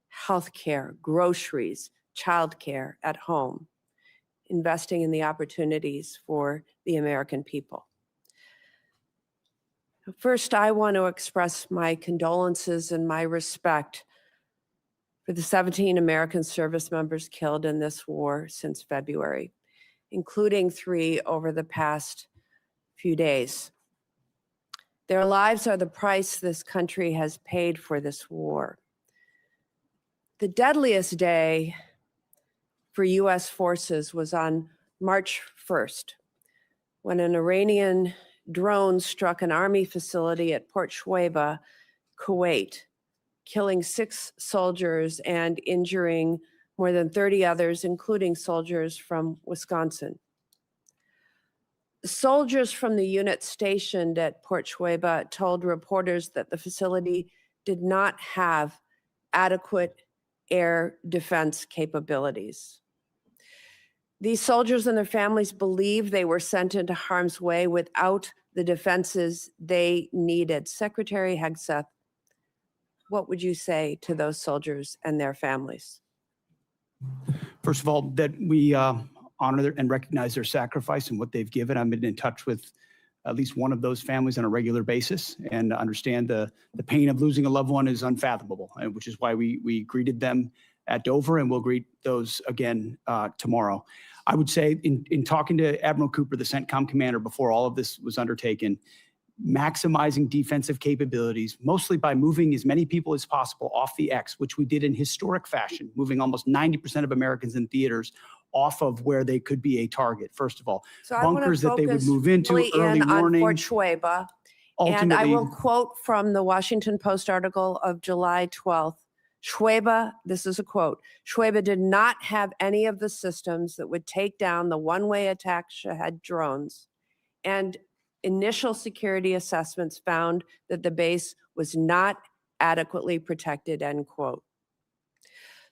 health care, groceries, childcare at home, investing in the opportunities for the American people. First, I want to express my condolences and my respect for the 17 American service members killed in this war since February, including 3 over the past few days. Their lives are the price this country has paid for this war. The deadliest day for U.S. forces was on March 1st, when an Iranian drone struck an army facility at Port Shuaibah, Kuwait, killing 6 soldiers and injuring more than 30 others, including soldiers from Wisconsin. Soldiers from the unit stationed at Port Shuaibah told reporters that the facility did not have adequate air defense capabilities. These soldiers and their families believed they were sent into harm's way without the defenses they needed. Secretary Hegseth, what would you say to those soldiers and their families? First of all, that we honor and recognize their sacrifice and what they've given. I've been in touch with at least one of those families on a regular basis and understand the pain of losing a loved one is unfathomable, which is why we greeted them at Dover, and we'll greet those again tomorrow. I would say in talking to Admiral Cooper, the CENTCOM commander, before all of this was undertaken, maximizing defensive capabilities, mostly by moving as many people as possible off the X, which we did in historic fashion, moving almost 90% of Americans in theaters off of where they could be a target, first of all. So bunkers that they would move into, really early warning. on Fort Shuaibah. And I Ultimately, will quote from the Washington Post article of July 12th, Schwebe, this is a quote, Schwebe did not have any of the systems that would take down the one-way attack Shahed drones, and initial security assessments found that the base was not adequately protected, end quote.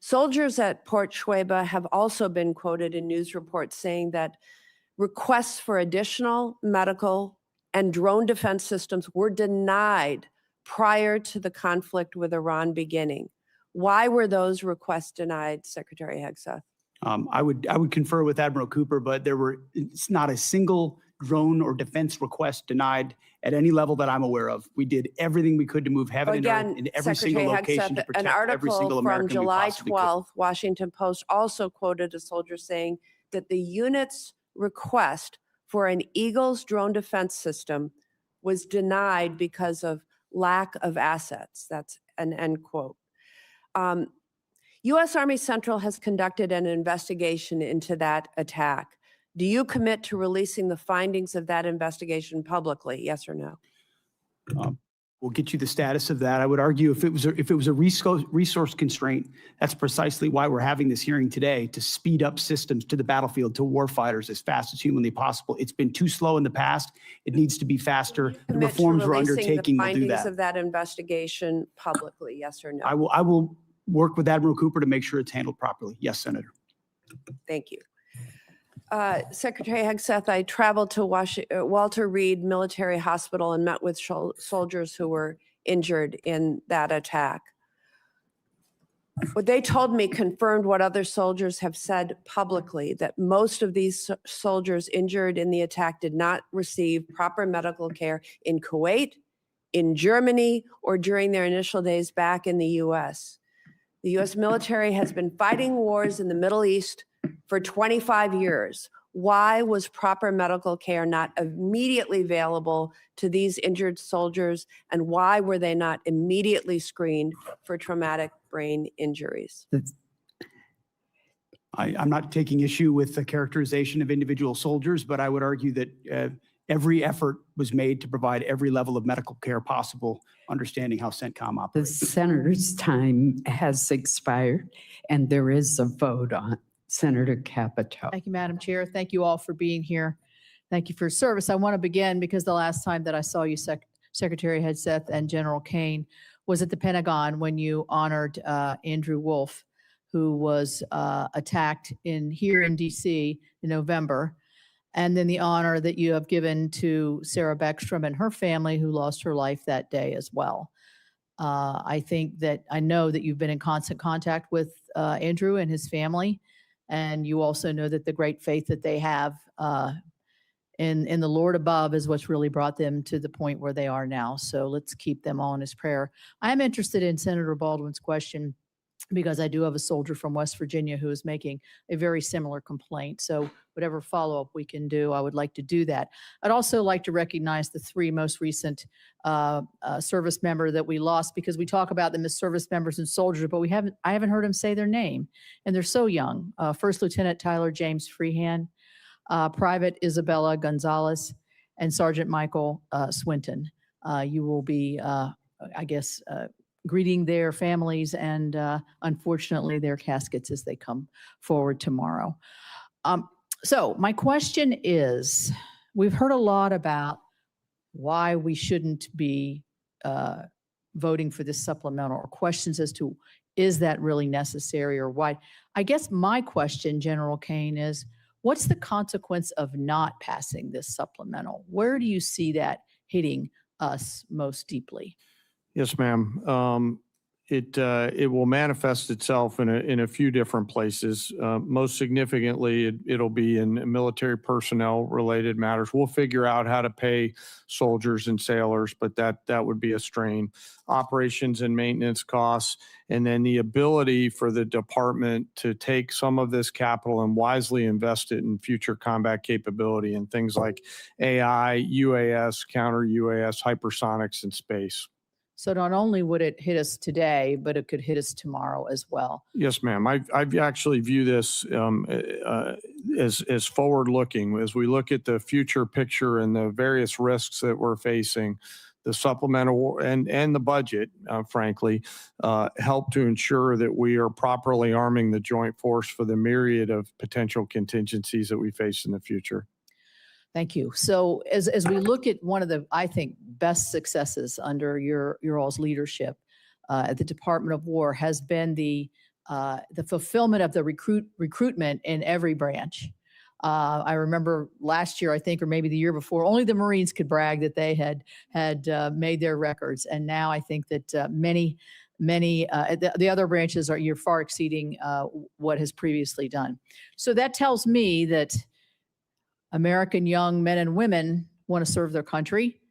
Soldiers at Port Schwebe have also been quoted in news reports saying that requests for additional medical and drone defense systems were denied prior to the conflict with Iran beginning. Why were those requests denied, Secretary Hegseth? I would confer with Admiral Cooper, but it's not a single drone or defense request denied at any level that I'm aware of. We did everything we could to move heaven and earth in every single location to protect every single American we An article from July possibly could. 12th, Washington Post also quoted a soldier saying that the unit's request for an Eagles drone defense system was denied because of lack of assets. That's an end quote. U.S. Army Central has conducted an investigation into that attack. Do you commit to releasing the findings of that investigation publicly, yes or no? We'll get you the status of that. I would argue if it was a resource constraint, that's precisely why we're having this hearing today, to speed up systems to the battlefield, to warfighters as fast as humanly possible. It's been too slow in the past. It needs to be faster. The Commit to reforms we're releasing undertaking the will do findings that. of that investigation publicly, yes or no? I will work with Admiral Cooper to make sure it's handled properly. Yes, Senator. Thank you. Secretary Hegseth, I traveled to Walter Reed Military Hospital and met with soldiers who were injured in that attack. What they told me confirmed what other soldiers have said publicly, that most of these soldiers injured in the attack did not receive proper medical care in Kuwait, in Germany, or during their initial days back in the U.S. The U.S. military has been fighting wars in the Middle East for 25 years. Why was proper medical care not immediately available to these injured soldiers, and why were they not immediately screened for traumatic brain injuries? I'm not taking issue with the characterization of individual soldiers, but I would argue that every effort was made to provide every level of medical care possible, understanding how CENTCOM The operates. senator's time has expired, and there is a vote on. Senator Capito. Thank you, Madam Chair. Thank you all for being here. Thank you for your service. I want to begin because the last time that I saw you, Secretary Hegseth and General Kane, was at the Pentagon when you honored Andrew Wolf, who was attacked here in DC in November, and then the honor that you have given to Sarah Beckstrom and her family, who lost her life that day as well. I know that you've been in constant contact with Andrew and his family, and you also know that the great faith that they have in the Lord above is what's really brought them to the point where they are now. So let's keep them all in his prayer. I am interested in Senator Baldwin's question because I do have a soldier from West Virginia who is making a very similar complaint. So whatever follow-up we can do, I would like to do that. I'd also like to recognize the three most recent service member that we lost, because we talk about them as service members and soldiers, but I haven't heard them say their name, and they're so young. First Lieutenant Tyler James Freehan, Private Isabella Gonzalez, and Sergeant Michael Swinton. You will be, greeting their families and unfortunately their caskets as they come forward tomorrow. So my question is, we've heard a lot about why we shouldn't be voting for this supplemental, or questions as to, is that really necessary or why? I guess my question, General Kane, is what's the consequence of not passing this supplemental? Where do you see that hitting us most deeply? Yes, ma'am. It will manifest itself in a few different places. Most significantly, it'll be in military personnel related matters. We'll figure out how to pay soldiers and sailors, but that would be a strain. Operations and maintenance costs, and then the ability for the department to take some of this capital and wisely invest it in future combat capability and things like AI, UAS, counter UAS, hypersonics, and space. So not only would it hit us today, but it could hit us tomorrow as well. Yes, ma'am. I actually view this as forward-looking. As we look at the future picture and the various risks that we're facing, the supplemental and the budget, frankly, help to ensure that we are properly arming the joint force for the myriad of potential contingencies that we face in the future. Thank you. So as we look at one of the, I think, best successes under your all's leadership at the Department of War has been the fulfillment of the recruitment in every branch. I remember last year, I think, or maybe the year before, only the Marines could brag that they had made their records. And now I think that many, the other branches you're far exceeding what has previously done. So that tells me that American young men and women want to serve their country.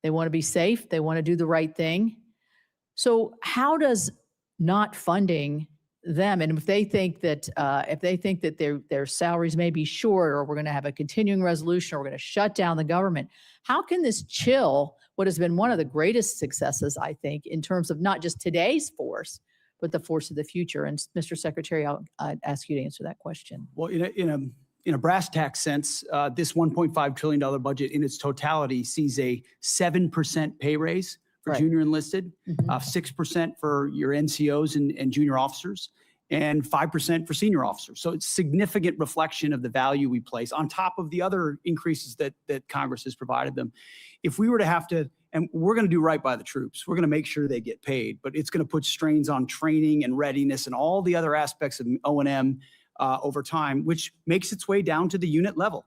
They want to be safe. They want to do the right thing. So how does not funding them, and if they think that their salaries may be short, or we're going to have a continuing resolution, or we're going to shut down the government, how can this chill what has been one of the greatest successes, I think, in terms of not just today's force, but the force of the future? And Mr. Secretary, I'd ask you to answer that question. Well, in a brass tax sense, this $1.5 trillion budget in its totality sees a 7% pay raise for Right. junior enlisted, 6% for your NCOs and junior officers, and 5% for senior officers. So it's significant reflection of the value we place on top of the other increases that Congress has provided them. If we were to have to, and we're going to do right by the troops, we're going to make sure they get paid, but it's going to put strains on training and readiness and all the other aspects of O&M over time, which makes its way down to the unit level.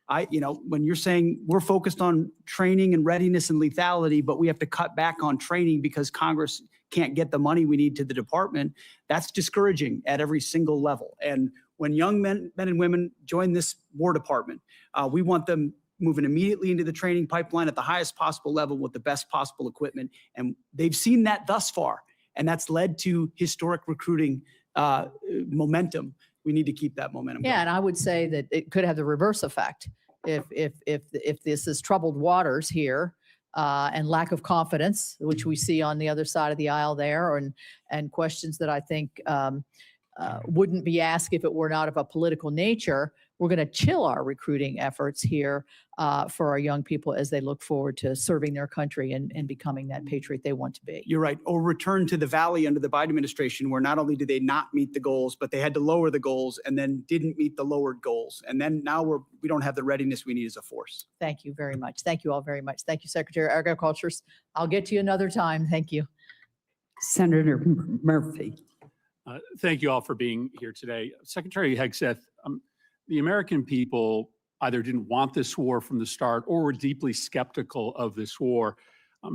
When you're saying we're focused on training and readiness and lethality, but we have to cut back on training because Congress can't get the money we need to the department, that's discouraging at every single level. And when young men and women join this War Department, we want them moving immediately into the training pipeline at the highest possible level with the best possible equipment. And they've seen that thus far, and that's led to historic recruiting momentum. We need to keep that momentum going. Yeah, and I would say that it could have the reverse effect. If this is troubled waters here and lack of confidence, which we see on the other side of the aisle there, and questions that I think wouldn't be asked if it were not of a political nature, we're going to chill our recruiting efforts here for our young people as they look forward to serving their country and becoming that patriot they want to be. You're right. Or return to the valley under the Biden administration, where not only did they not meet the goals, but they had to lower the goals and then didn't meet the lowered goals. And then now we don't have the readiness we need as a force. Thank you very much. Thank you all very much. Thank you, Secretary of Agriculture. I'll get to you another time. Thank you. Senator Murphy. Thank you all for being here today. Secretary Hegseth, the American people either didn't want this war from the start or were deeply skeptical of this war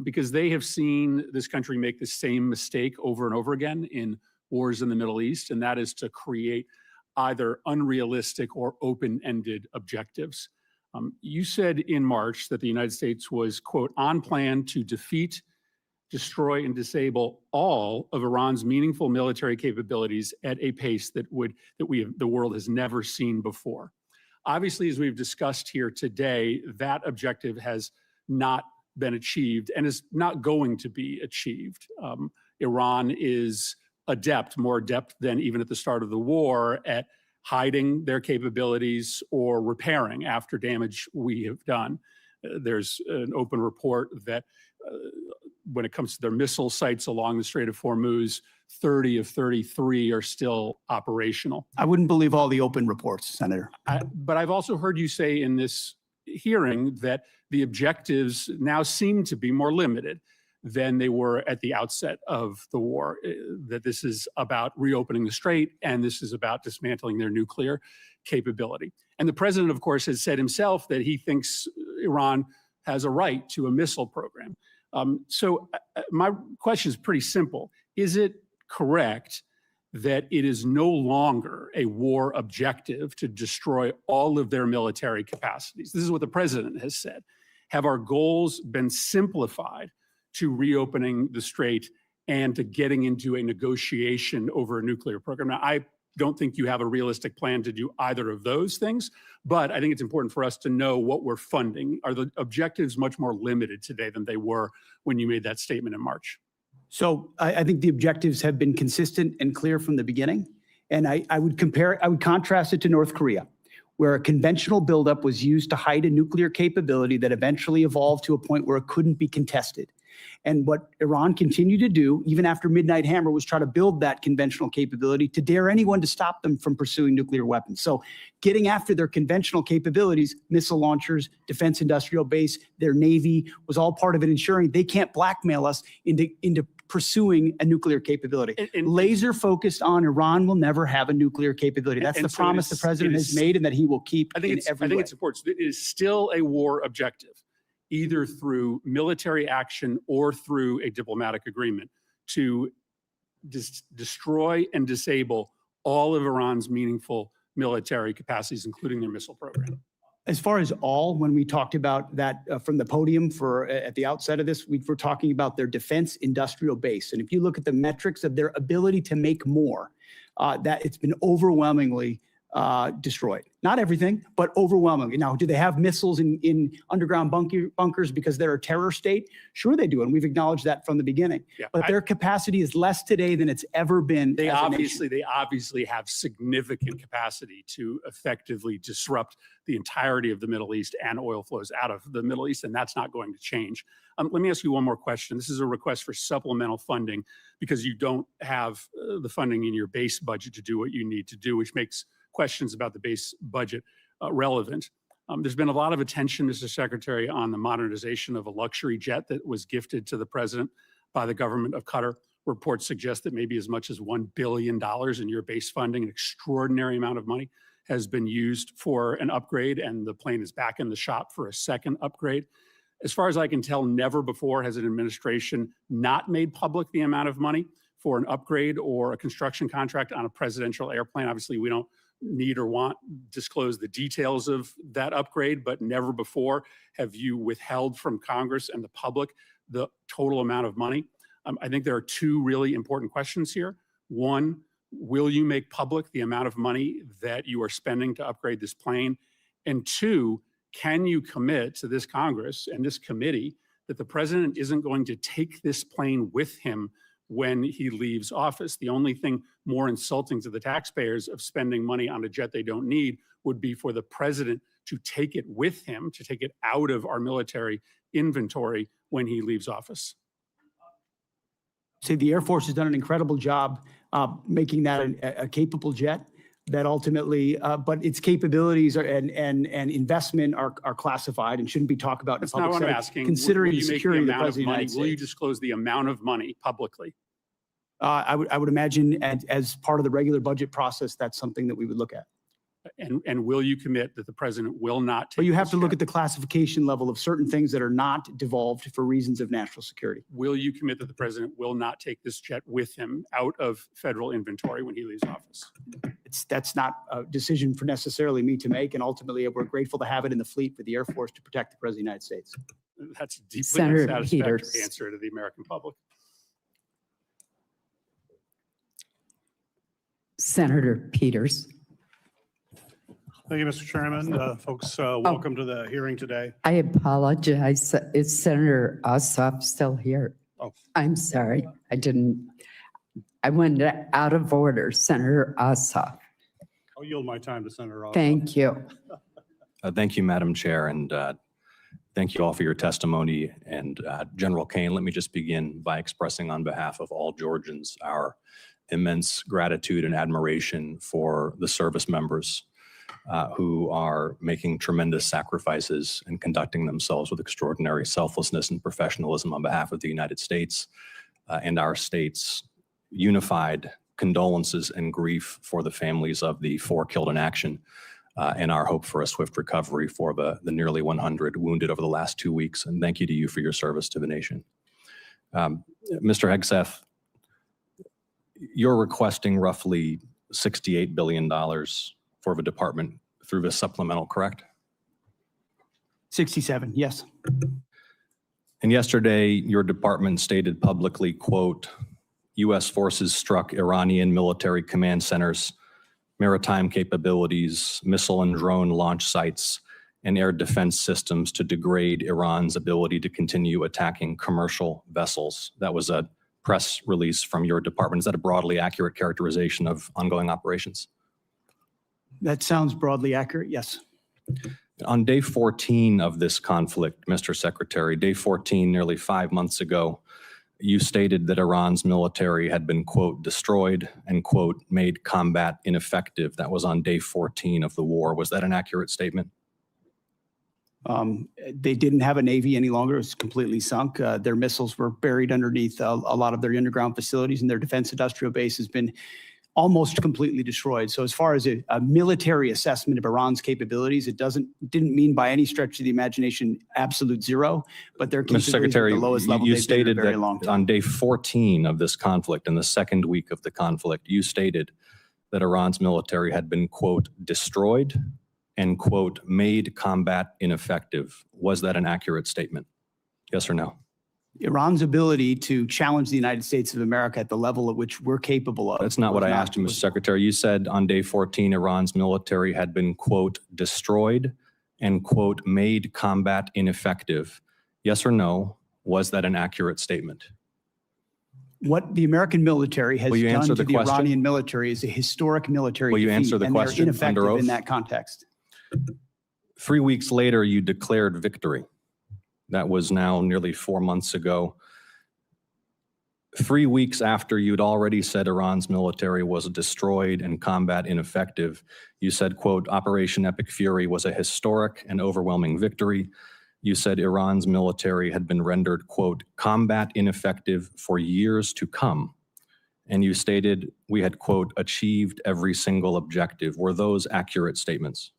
because they have seen this country make the same mistake over and over again in wars in the Middle East, and that is to create either unrealistic or open-ended objectives. You said in March that the United States was, quote, on plan to defeat, destroy, and disable all of Iran's meaningful military capabilities at a pace that the world has never seen before. Obviously, as we've discussed here today, that objective has not been achieved and is not going to be achieved. Iran is more adept than even at the start of the war at hiding their capabilities or repairing after damage we have done. There's an open report that when it comes to their missile sites along the Strait of Hormuz, 30 of 33 are still operational. I wouldn't believe all the open reports, Senator. But I've also heard you say in this hearing that the objectives now seem to be more limited than they were at the outset of the war, that this is about reopening the strait and this is about dismantling their nuclear capability. And the president, of course, has said himself that he thinks Iran has a right to a missile program. So my question is pretty simple. Is it correct that it is no longer a war objective to destroy all of their military capacities? This is what the president has said. Have our goals been simplified to reopening the strait and to getting into a negotiation over a nuclear program? Now, I don't think you have a realistic plan to do either of those things, but I think it's important for us to know what we're funding. Are the objectives much more limited today than they were when you made that statement in March? So I think the objectives have been consistent and clear from the beginning. And I would contrast it to North Korea, where a conventional buildup was used to hide a nuclear capability that eventually evolved to a point where it couldn't be contested. And what Iran continued to do, even after Midnight Hammer, was try to build that conventional capability to dare anyone to stop them from pursuing nuclear weapons. So getting after their conventional capabilities, missile launchers, defense industrial base, their Navy, was all part of it ensuring they can't blackmail us into pursuing a nuclear capability. Laser focused on Iran will never have a nuclear capability. That's the promise the president has made and that he will keep in every way. I think it's important. It is still a war objective, either through military action or through a diplomatic agreement, to destroy and disable all of Iran's meaningful military capacities, including their missile program. As far as all, when we talked about that from the podium at the outset of this, we were talking about their defense industrial base. And if you look at the metrics of their ability to make more, that it's been overwhelmingly destroyed. Not everything, but overwhelmingly. Now, do they have missiles in underground bunkers because they're a terror state? Sure they do, and we've acknowledged that from the beginning. Yeah, but their capacity is less today than it's ever been. They as a nation. obviously have significant capacity to effectively disrupt the entirety of the Middle East and oil flows out of the Middle East, and that's not going to change. Let me ask you one more question. This is a request for supplemental funding because you don't have the funding in your base budget to do what you need to do, which makes questions about the base budget relevant. There's been a lot of attention, Mr. Secretary, on the modernization of a luxury jet that was gifted to the president by the government of Qatar. Reports suggest that maybe as much as $1 billion in your base funding, an extraordinary amount of money, has been used for an upgrade, and the plane is back in the shop for a second upgrade. As far as I can tell, never before has an administration not made public the amount of money for an upgrade or a construction contract on a presidential airplane. Obviously, we don't need or want disclose the details of that upgrade, but never before have you withheld from Congress and the public the total amount of money. I think there are two really important questions here. One, will you make public the amount of money that you are spending to upgrade this plane? And two, can you commit to this Congress and this committee that the president isn't going to take this plane with him when he leaves office? The only thing more insulting to the taxpayers of spending money on a jet they don't need would be for the president to take it with him, to take it out of our military inventory when he leaves office. Say the Air Force has done an incredible job making that a capable jet that ultimately, but its capabilities and investment are classified and shouldn't be talked about in That's public not what I'm setting, asking. considering Will the you make security of the amount president of the money? United Will you States. disclose the amount of money publicly? I would imagine as part of the regular budget process, that's something that we would look at. And will you commit that the president will not take? But you have this to look jet? at the classification level of certain things that are not devolved for reasons of national security. Will you commit that the president will not take this jet with him out of federal inventory when he leaves office? That's not a decision for necessarily me to make, and ultimately we're grateful to have it in the fleet for the Air Force to protect the president of the United States. That's a deeply Senator unsatisfactory Peters. answer to the American public. Senator Peters. Thank you, Mr. Chairman. Folks, welcome to the hearing today. I apologize. Is Senator Ossoff still here? Oh. I'm sorry. I went out of order. Senator Ossoff. I'll yield my time to Senator Ossoff. Thank you. Thank you, Madam Chair, and thank you all for your testimony. And General Kane, let me just begin by expressing on behalf of all Georgians our immense gratitude and admiration for the service members who are making tremendous sacrifices and conducting themselves with extraordinary selflessness and professionalism on behalf of the United States and our state's unified condolences and grief for the families of the 4 killed in action and our hope for a swift recovery for the nearly 100 wounded over the last 2 weeks. And thank you to you for your service to the nation. Mr. Hegseth, you're requesting roughly $68 billion for the department through this supplemental, correct? 67, yes. And yesterday, your department stated publicly, quote, U.S. forces struck Iranian military command centers, maritime capabilities, missile and drone launch sites, and air defense systems to degrade Iran's ability to continue attacking commercial vessels. That was a press release from your department. Is that a broadly accurate characterization of ongoing operations? That sounds broadly accurate, yes. On day 14 of this conflict, Mr. Secretary, day 14, nearly 5 months ago, you stated that Iran's military had been, quote, destroyed and, quote, made combat ineffective. That was on day 14 of the war. Was that an accurate statement? They didn't have a Navy any longer. It was completely sunk. Their missiles were buried underneath a lot of their underground facilities, and their defense industrial base has been almost completely destroyed. So as far as a military assessment of Iran's capabilities, it didn't mean by any stretch of the imagination absolute zero, but their Mr. capabilities Secretary, are at the lowest level you they've been in a stated very that long time. on day 14 of this conflict, in the second week of the conflict, you stated that Iran's military had been, quote, destroyed and, quote, made combat ineffective. Was that an accurate statement? Yes or no? Iran's ability to challenge the United States of America at the level at which we're capable of. That's not what I asked you, Mr. Secretary. You said on day 14, Iran's military had been, quote, destroyed and, quote, made combat ineffective. Yes or no? Was that an accurate statement? What the American military has Will you done answer to the the question? Iranian military is a historic military Will you defeat, answer the and they're question under ineffective oath? in that context. 3 weeks later, you declared victory. That was now nearly 4 months ago. 3 weeks after you'd already said Iran's military was destroyed and combat ineffective, you said, quote, Operation Epic Fury was a historic and overwhelming victory. You said Iran's military had been rendered, quote, combat ineffective for years to come. And you stated we had, quote, achieved every single objective. Were those accurate statements?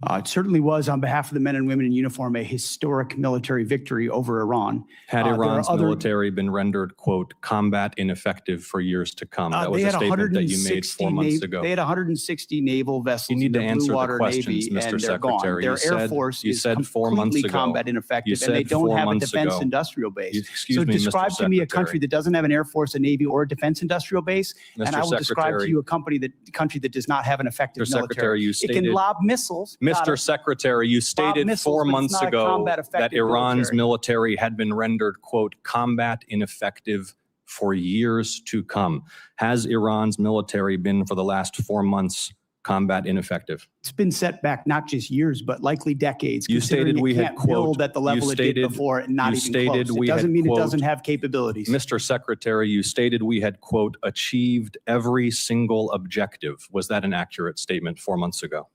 It certainly was, on behalf of the men and women in uniform, a historic military victory over Iran. Had There are Iran's other- military been rendered, quote, combat ineffective for years to come? That was They a had statement that you made 160 4 months ago. They had 160 naval vessels You need in to the answer Blue the Water questions, Navy, Mr. and they're gone. Secretary. Their You Air said- Force you is said 4 months completely ago. combat ineffective, You and they said don't 4 have a months defense ago. industrial base. Excuse So me, Mr. describe to me a country Secretary. that doesn't have an Air Force, a Navy, or a defense industrial base, and Mr. I will describe to Secretary. you a country that does not have an effective Mr. Secretary, military. you It stated- can lob missiles. got Mr. it. Secretary, you stated missiles, 4 but it's months not a ago combat that effective Iran's military. military had been rendered, quote, combat ineffective for years to come. Has Iran's military been, for the last 4 months, combat ineffective? It's been set back not just years, but likely decades. You considering stated we it had, can't quote, build at the you level it did stated- before, and not you even stated close. we It had, doesn't mean it quote, doesn't have capabilities. Mr. Secretary, you stated we had, quote, achieved every single objective. Was that an accurate statement 4 months ago?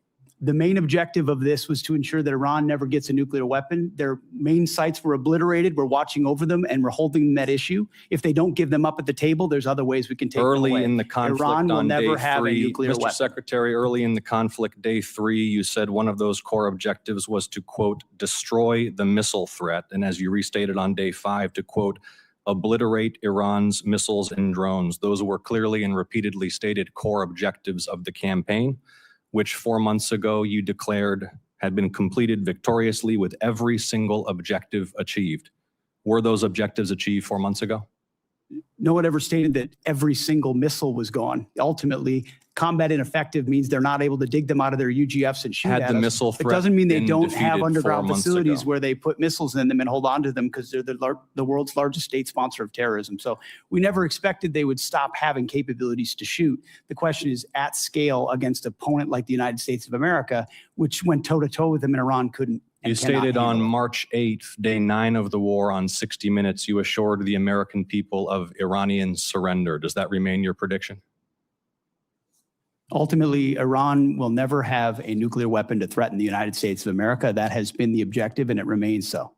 The main objective of this was to ensure that Iran never gets a nuclear weapon. Their main sites were obliterated. We're watching over them, and we're holding them that issue. If they don't give them up at the table, there's other ways we can take them Early away. in the conflict Iran will on day never have a 3, nuclear Mr. weapon. Secretary, early in the conflict, day 3, you said one of those core objectives was to, quote, destroy the missile threat. And as you restated on day 5, to, quote, obliterate Iran's missiles and drones. Those were clearly and repeatedly stated core objectives of the campaign, which 4 months ago you declared had been completed victoriously with every single objective achieved. Were those objectives achieved 4 months ago? No one ever stated that every single missile was gone. Ultimately, combat ineffective means they're not able to dig them out of their UGFs and shoot Had at the us. missile It threat doesn't mean they been don't defeated have 4 underground months facilities ago? where they put missiles in them and hold on to them because they're the world's largest state sponsor of terrorism. So we never expected they would stop having capabilities to shoot. The question is at scale against an opponent like the United States of America, which went toe-to-toe with them and Iran couldn't. You stated on March 8th, day 9 of the war, on 60 Minutes, you assured the American people of Iranian surrender. Does that remain your prediction? Ultimately, Iran will never have a nuclear weapon to threaten the United States of America. That has been the objective, and it remains so.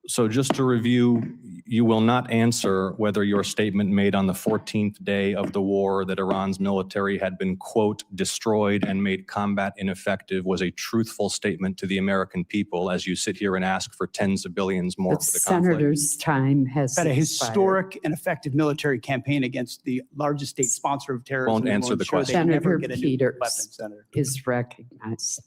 So just to review, you will not answer whether your statement made on the 14th day of the war that Iran's military had been, quote, destroyed and made combat ineffective was a truthful statement to the American people as you sit here and ask for tens of billions more The for the conflict. senator's time has Had a expired. historic and effective military campaign against the largest state sponsor of terrorism. Won't and will answer the ensure they question. never Senator get a nuclear weapon, Peters Senator. is recognized.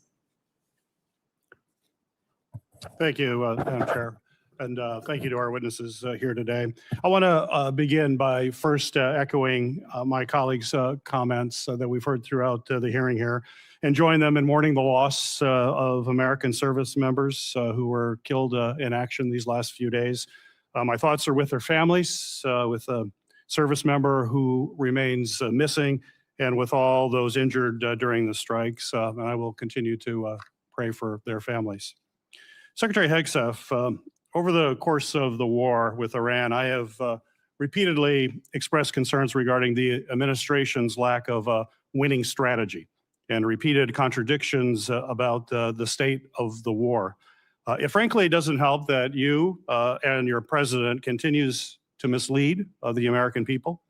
Thank you, Madam Chair. And thank you to our witnesses here today. I want to begin by first echoing my colleagues' comments that we've heard throughout the hearing here and join them in mourning the loss of American service members who were killed in action these last few days. My thoughts are with their families, with a service member who remains missing, and with all those injured during the strikes. And I will continue to pray for their families. Secretary Hegseth, over the course of the war with Iran, I have repeatedly expressed concerns regarding the administration's lack of a winning strategy and repeated contradictions about the state of the war. Frankly, it doesn't help that you and your president continues to mislead the American people.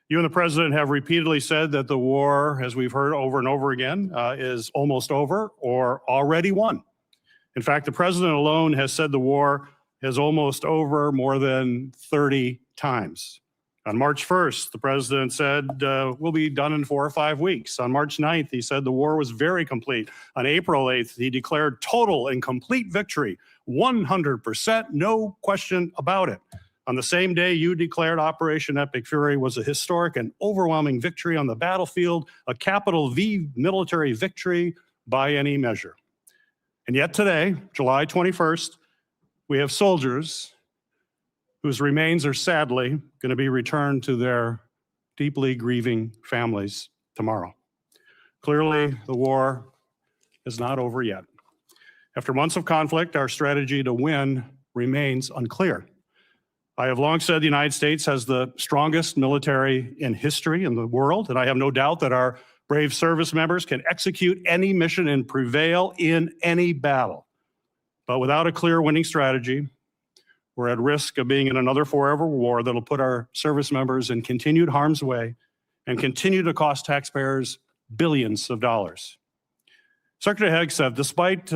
You and the president have repeatedly said that the war, as we've heard over and over again, is almost over or already won. In fact, the president alone has said the war is almost over more than 30 times. On March 1st, the president said, we'll be done in 4 or 5 weeks. On March 9th, he said the war was very complete. On April 8th, he declared total and complete victory, 100%, no question about it. On the same day, you declared Operation Epic Fury was a historic and overwhelming victory on the battlefield, a capital V military victory by any measure. And yet today, July 21st, we have soldiers whose remains are sadly going to be returned to their deeply grieving families tomorrow. Clearly, the war is not over yet. After months of conflict, our strategy to win remains unclear. I have long said the United States has the strongest military in history in the world, and I have no doubt that our brave service members can execute any mission and prevail in any battle. But without a clear winning strategy, we're at risk of being in another forever war that'll put our service members in continued harm's way and continue to cost taxpayers billions of dollars. Secretary Hegseth, despite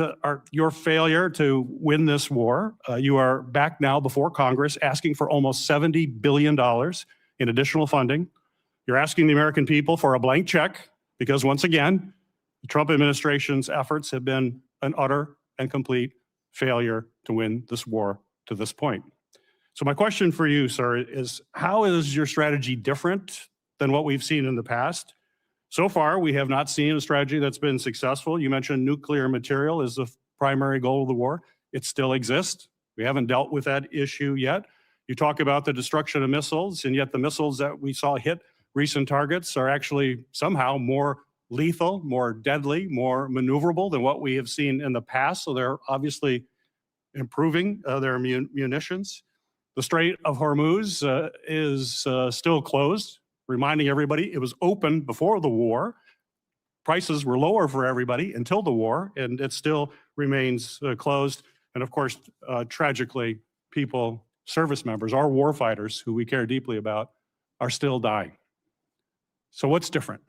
your failure to win this war, you are back now before Congress asking for almost $70 billion in additional funding. You're asking the American people for a blank check because, once again, the Trump administration's efforts have been an utter and complete failure to win this war to this point. So my question for you, sir, is how is your strategy different than what we've seen in the past? So far, we have not seen a strategy that's been successful. You mentioned nuclear material is the primary goal of the war. It still exists. We haven't dealt with that issue yet. You talk about the destruction of missiles, and yet the missiles that we saw hit recent targets are actually somehow more lethal, more deadly, more maneuverable than what we have seen in the past. So they're obviously improving their munitions. The Strait of Hormuz is still closed, reminding everybody it was open before the war. Prices were lower for everybody until the war, and it still remains closed. And of course, tragically, people, service members, our warfighters who we care deeply about, are still dying. So what's different?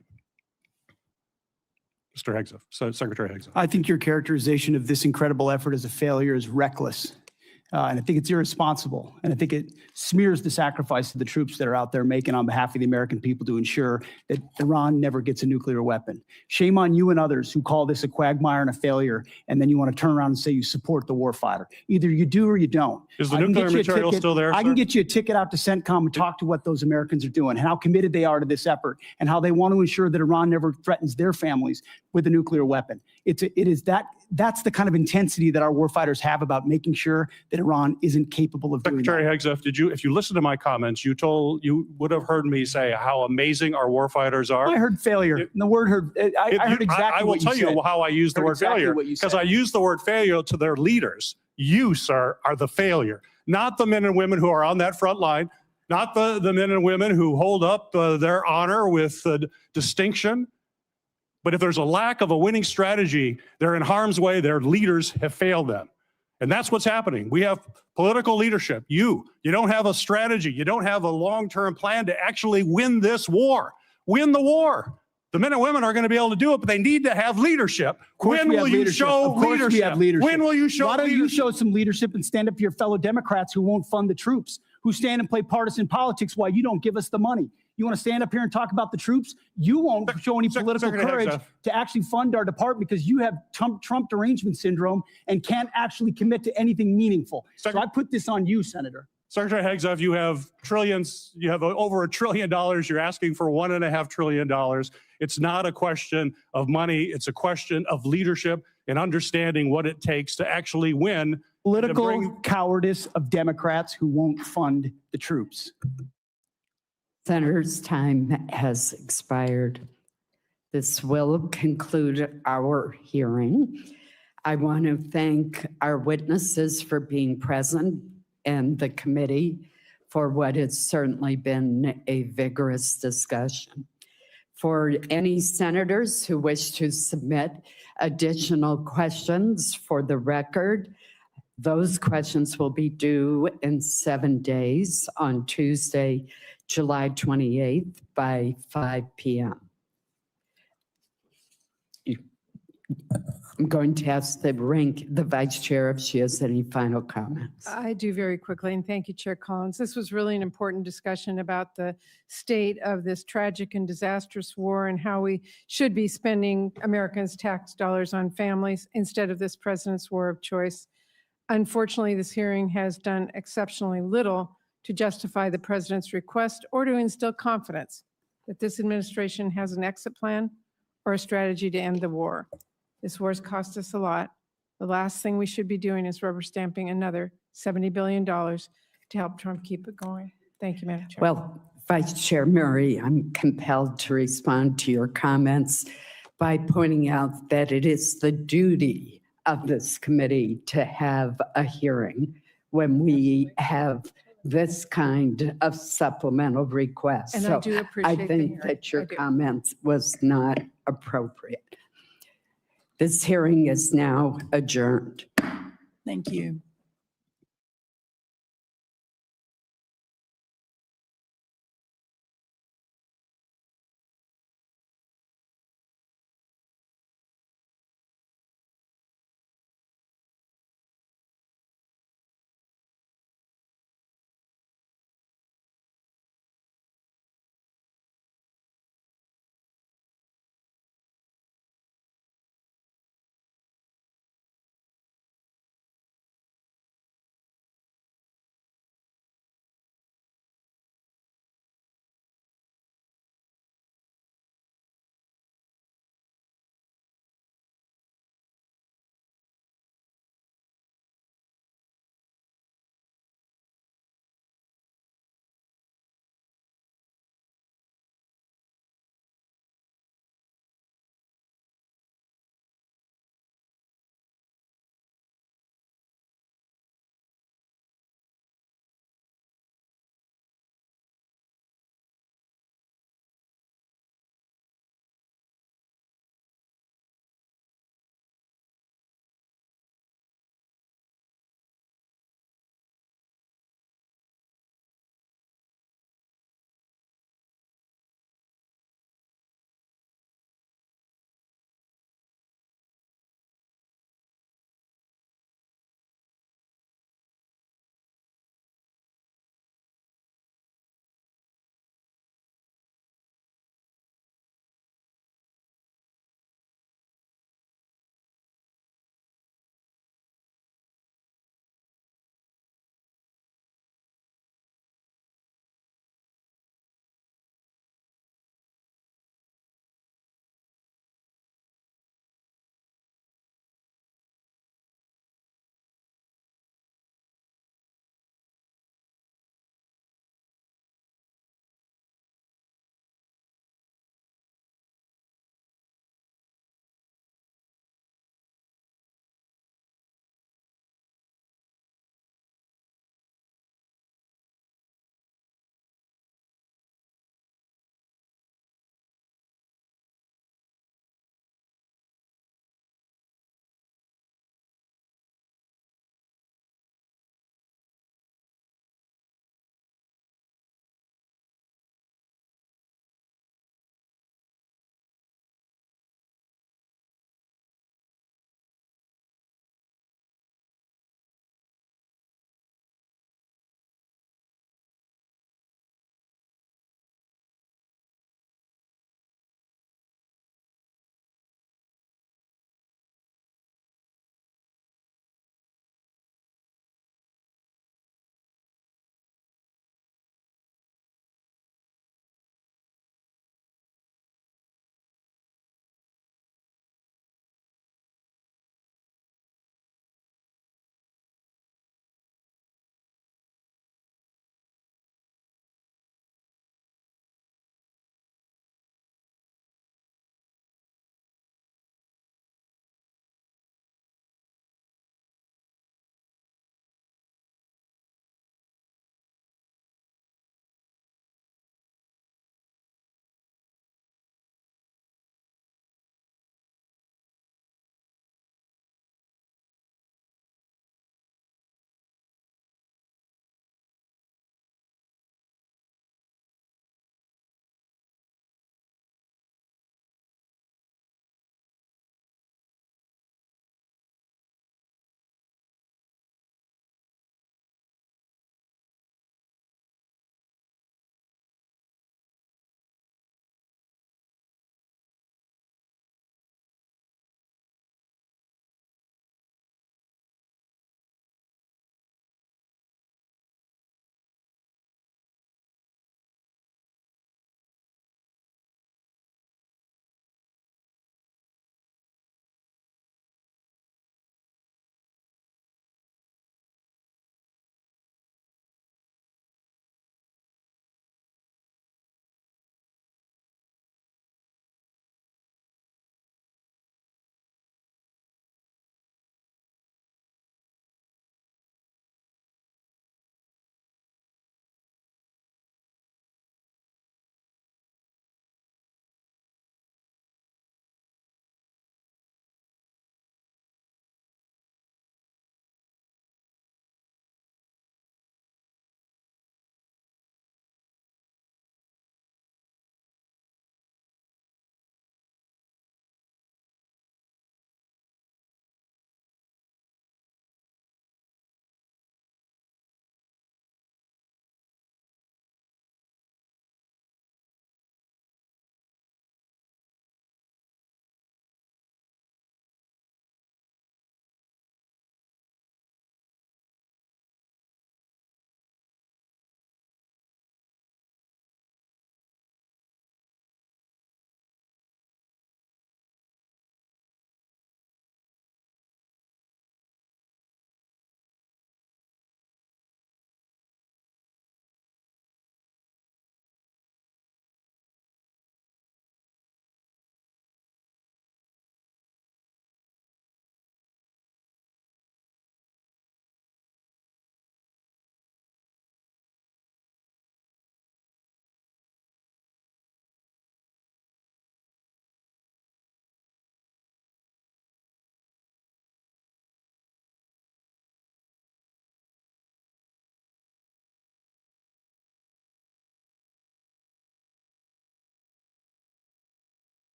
Mr. Hegseth, Secretary Hegseth. I think your characterization of this incredible effort as a failure is reckless. And I think it's irresponsible. And I think it smears the sacrifice of the troops that are out there making on behalf of the American people to ensure that Iran never gets a nuclear weapon. Shame on you and others who call this a quagmire and a failure, and then you want to turn around and say you support the warfighter. Either you do or you don't. Is the nuclear material still there, I can sir? get you a ticket out to CENTCOM and talk to what those Americans are doing and how committed they are to this effort and how they want to ensure that Iran never threatens their families with a nuclear weapon. That's the kind of intensity that our warfighters have about making sure that Iran isn't capable of doing that. Secretary Hegseth, if you listen to my comments, you would have heard me say how amazing our warfighters are. I heard failure. And the word heard, I heard exactly I will what you tell said. you how I use the Heard word exactly failure, what you because said. I use the word failure to their leaders. You, sir, are the failure, not the men and women who are on that front line, not the men and women who hold up their honor with distinction. But if there's a lack of a winning strategy, they're in harm's way. Their leaders have failed them. And that's what's happening. We have political leadership. You don't have a strategy. You don't have a long-term plan to actually win this war. Win the war. The men and women are going to be able to do it, but they need to have leadership. When will you show leadership? When will you show leadership? Why don't you show some leadership and stand up to your fellow Democrats who won't fund the troops, who stand and play partisan politics while you don't give us the money? You want to stand up here and talk about the troops? You won't show any political Secretary courage Hegseth. to actually fund our department because you have Trump derangement syndrome and can't actually commit to anything meaningful. So I put this on you, Senator. Secretary Hegseth, you have trillions, you have over $1 trillion. You're asking for $1.5 trillion. It's not a question of money. It's a question of leadership and understanding what it takes to actually win. Political cowardice of Democrats who won't fund the troops. Senator's time has expired. This will conclude our hearing. I want to thank our witnesses for being present and the committee for what has certainly been a vigorous discussion. For any senators who wish to submit additional questions for the record, those questions will be due in 7 days on Tuesday, July 28th by 5 p.m. I'm going to ask the vice chair if she has any final comments. I do very quickly, and thank you, Chair Collins. This was really an important discussion about the state of this tragic and disastrous war and how we should be spending Americans' tax dollars on families instead of this president's war of choice. Unfortunately, this hearing has done exceptionally little to justify the president's request or to instill confidence that this administration has an exit plan or a strategy to end the war. This war has cost us a lot. The last thing we should be doing is rubber stamping another $70 billion to help Trump keep it going. Thank you, Madam Chair. Well, Vice Chair Murray, I'm compelled to respond to your comments by pointing out that it is the duty of this committee to have a hearing when we have this kind of supplemental request. And I do appreciate I the think hearing. that your I do. comments was not appropriate. This hearing is now adjourned. Thank you.